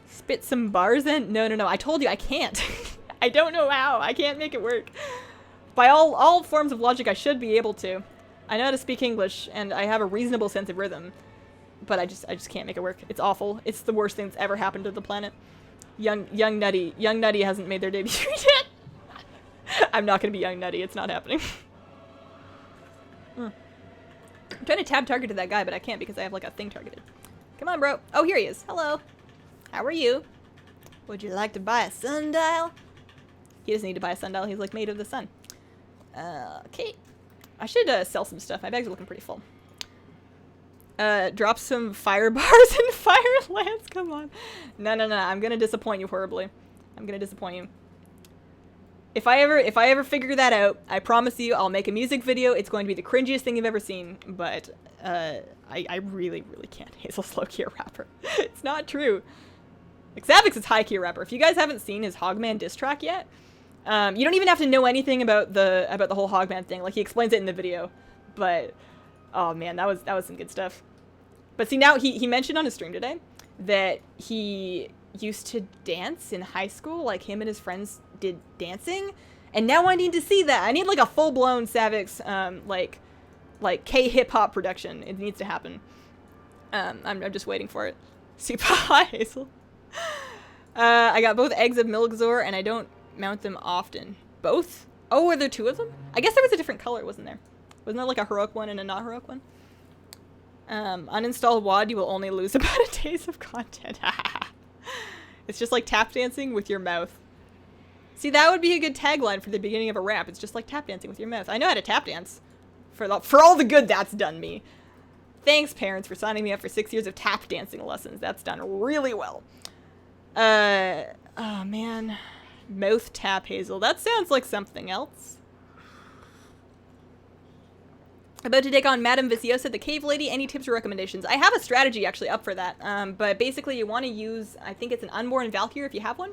Spit some bars in? No, I told you I can't. I don't know how. I can't make it work. By all forms of logic, I should be able to. I know how to speak English, and I have a reasonable sense of rhythm, but I just can't make it work. It's awful. It's the worst thing that's ever happened to the planet. Young Nutty hasn't made their debut yet. I'm not gonna be Young Nutty. It's not happening. I'm trying to tab target to that guy, but I can't because I have like a thing targeted. Come on, bro. Oh, here he is. Hello. How are you? Would you like to buy a sundial? He doesn't need to buy a sundial. He's like made of the sun. Okay. I should sell some stuff. My bags are looking pretty full. Drop some fire bars and fire lance. Come on. No. I'm gonna disappoint you horribly. I'm gonna disappoint you. If I ever figure that out, I promise you I'll make a music video. It's going to be the cringiest thing you've ever seen, but I really can't. Hazel's low-key a rapper. It's not true. Like, Savix is high-key a rapper. If you guys haven't seen his Hogman diss track yet, you don't even have to know anything about the whole Hogman thing. Like, he explains it in the video. But oh man, that was some good stuff. But see, now he mentioned on his stream today that he used to dance in high school, like him and his friends did dancing, and now I need to see that. I need like a full-blown Savix like K-hip-hop production. It needs to happen. I'm just waiting for it. Super high, Hazel. I got both eggs of Milgzor, and I don't mount them often. Both? Oh, are there two of them? I guess there was a different color, wasn't there? Wasn't there like a heroic one and a not heroic one? Uninstall VoD, you will only lose about a days of content. It's just like tap dancing with your mouth. See, that would be a good tagline for the beginning of a rap. It's just like tap dancing with your mouth. I know how to tap dance. For all the good that's done me. Thanks, parents, for signing me up for 6 years of tap dancing lessons. That's done really well. Oh man. Mouth tap, Hazel. That sounds like something else. About to take on Madame Viciosa, the Cave Lady. Any tips or recommendations? I have a strategy actually up for that. But basically you want to use, I think it's an Unborn Valkyrie if you have one.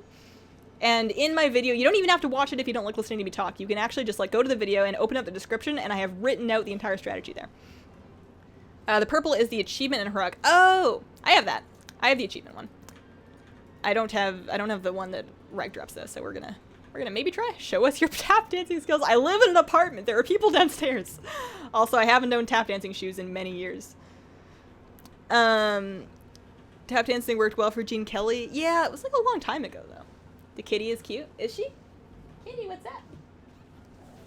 And in my video, you don't even have to watch it if you don't like listening to me talk. You can actually just like go to the video and open up the description, and I have written out the entire strategy there. The purple is the achievement in heroic. Oh, I have that. I have the achievement one. I don't have the one that rank drops though, so we're gonna maybe try. Show us your tap dancing skills. I live in an apartment. There are people downstairs. Also, I haven't known tap dancing shoes in many years. Tap dancing worked well for Gene Kelly. Yeah, it was like a long time ago though. The kitty is cute. Is she? Kitty, what's that?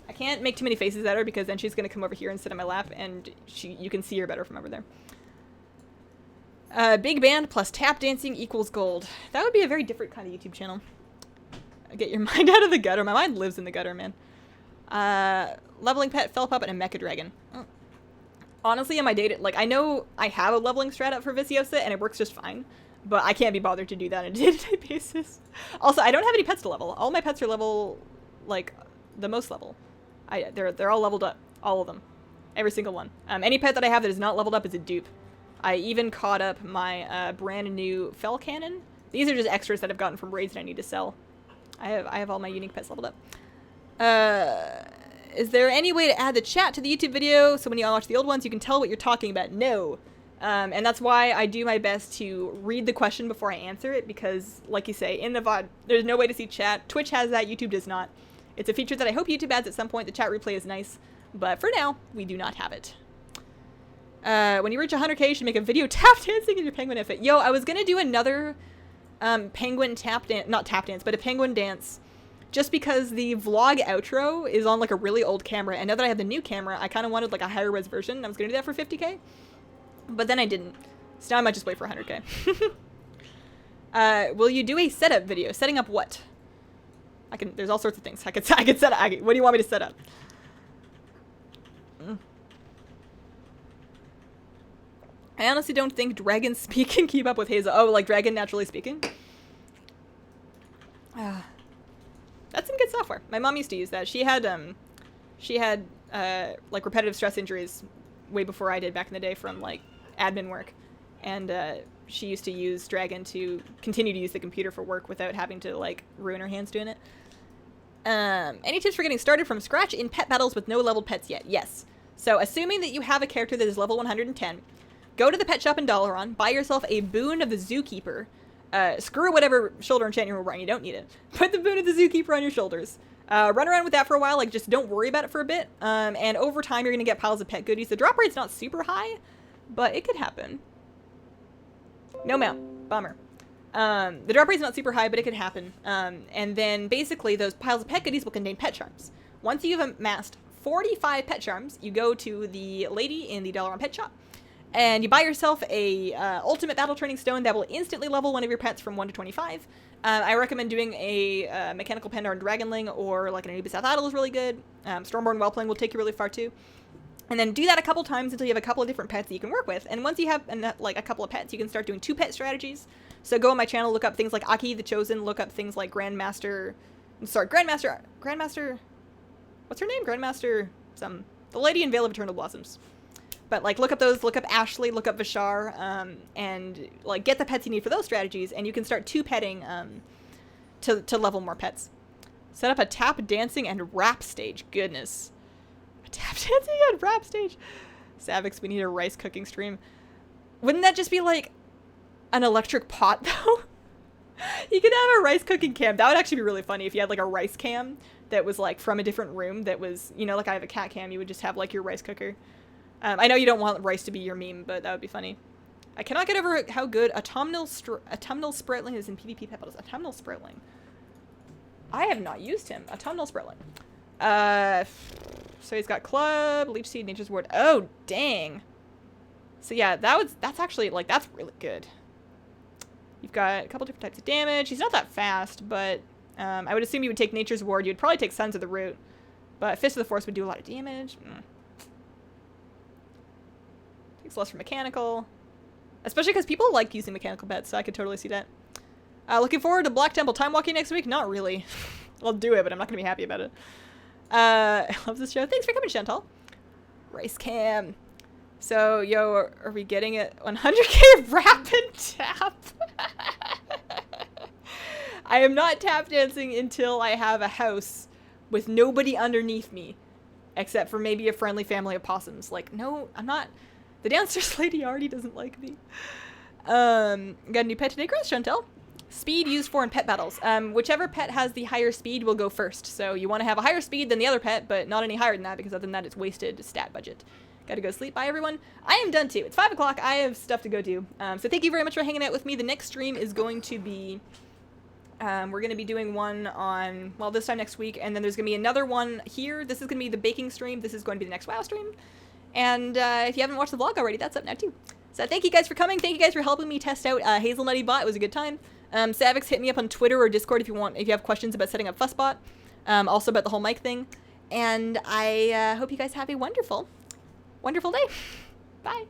I can't make too many faces at her because then she's gonna come over here and sit on my lap, and you can see her better from over there. Big band plus tap dancing equals gold. That would be a very different kind of YouTube channel. Get your mind out of the gutter. My mind lives in the gutter, man. Leveling pet, fell puppet, and mecha dragon. Honestly, in my data, like, I know I have a leveling strat up for Viciosa, and it works just fine. But I can't be bothered to do that on a day-to-day basis. Also, I don't have any pets to level. All my pets are level, like, the most level. They're all leveled up. All of them. Every single one. Any pet that I have that is not leveled up is a dupe. I even caught up my brand new Fell Cannon. These are just extras that I've gotten from raids that I need to sell. I have all my unique pets leveled up. Is there any way to add the chat to the YouTube video so when you watch the old ones you can tell what you're talking about? No. And that's why I do my best to read the question before I answer it, because, like you say, in the VOD, there's no way to see chat. Twitch has that, YouTube does not. It's a feature that I hope YouTube adds at some point. The chat replay is nice, but for now, we do not have it. When you reach 100K, you should make a video tap dancing in your penguin outfit. Yo, I was gonna do another penguin tap dance, not tap dance, but a penguin dance, just because the vlog outro is on like a really old camera, and now that I have the new camera, I kind of wanted like a higher res version. I was gonna do that for 50K. But then I didn't. So now I might just wait for 100K. Will you do a setup video? Setting up what? There's all sorts of things. I could set up. What do you want me to set up? I honestly don't think Dragon Speak can keep up with Hazel. Oh, like Dragon Naturally Speaking? That's some good software. My mom used to use that. She had like repetitive stress injuries way before I did back in the day from like admin work. And she used to use Dragon to continue to use the computer for work without having to like ruin her hands doing it. Any tips for getting started from scratch in pet battles with no leveled pets yet? Yes. So assuming that you have a character that is level 110, go to the pet shop in Dalaran, buy yourself a boon of the Zookeeper. Screw whatever shoulder enchantment you're wearing, you don't need it. Put the boon of the Zookeeper on your shoulders. Run around with that for a while, like just don't worry about it for a bit. And over time you're gonna get piles of pet goodies. The drop rate's not super high, but it could happen. No mount. Bummer. The drop rate's not super high, but it could happen. And then basically those piles of pet goodies will contain pet charms. Once you've amassed 45 pet charms, you go to the lady in the Dalaran pet shop, and you buy yourself a ultimate battle training stone that will instantly level one of your pets from 1 to 25. I recommend doing a mechanical Pandaren Dragonling, or like an Anubis South Idol is really good. Stormborn Whelpling will take you really far too. And then do that a couple times until you have a couple of different pets that you can work with. And once you have like a couple of pets, you can start doing 2-pet strategies. So go on my channel, look up things like Aki the Chosen, look up things like Grandmaster, what's her name? The Lady in Veil of Eternal Blossoms. But like look up those, look up Ashley, look up Vishar, and like get the pets you need for those strategies, and you can start 2-petting to level more pets. Set up a tap dancing and rap stage. Goodness. Tap dancing and rap stage. Savix, we need a rice cooking stream. Wouldn't that just be like an electric pot though? You could have a rice cooking cam. That would actually be really funny if you had like a rice cam that was like from a different room that was, you know, like I have a cat cam, you would just have like your rice cooker. I know you don't want rice to be your meme, but that would be funny. I cannot get over how good Autumnal Spritling is in PvP pet battles. Autumnal Spritling. I have not used him. Autumnal Spritling. So he's got Club, Leech Seed, Nature's Ward. Oh, dang. So yeah, that's actually, like, that's really good. You've got a couple different types of damage. He's not that fast, but I would assume you would take Nature's Ward. You'd probably take Sons of the Root. But Fist of the Force would do a lot of damage. Takes less for Mechanical. Especially because people like using mechanical pets, so I could totally see that. Looking forward to Black Temple Time Walking next week? Not really. I'll do it, but I'm not going to be happy about it. I love this show. Thanks for coming, Chantal. Rice Cam. So, yo, are we getting it 100k rapid tap? I am not tap dancing until I have a house with nobody underneath me, except for maybe a friendly family of possums. Like, no, I'm not. The downstairs lady already doesn't like me. Got a new pet today, Grace Chantel. Speed used for in pet battles. Whichever pet has the higher speed will go first. So you want to have a higher speed than the other pet, but not any higher than that, because other than that, it's wasted stat budget. Gotta go sleep. Bye, everyone. I am done, too. It's 5 o'clock. I have stuff to go do. So thank you very much for hanging out with me. The next stream is going to be... we're going to be doing one on, well, this time next week, and then there's going to be another one here. This is going to be the baking stream. This is going to be the next WoW stream. And if you haven't watched the vlog already, that's up now, too. So thank you guys for coming. Thank you guys for helping me test out Hazelnutty Bot. It was a good time. Savix, hit me up on Twitter or Discord if you have questions about setting up Fussbot. Also about the whole mic thing. And I hope you guys have a wonderful, wonderful day. Bye.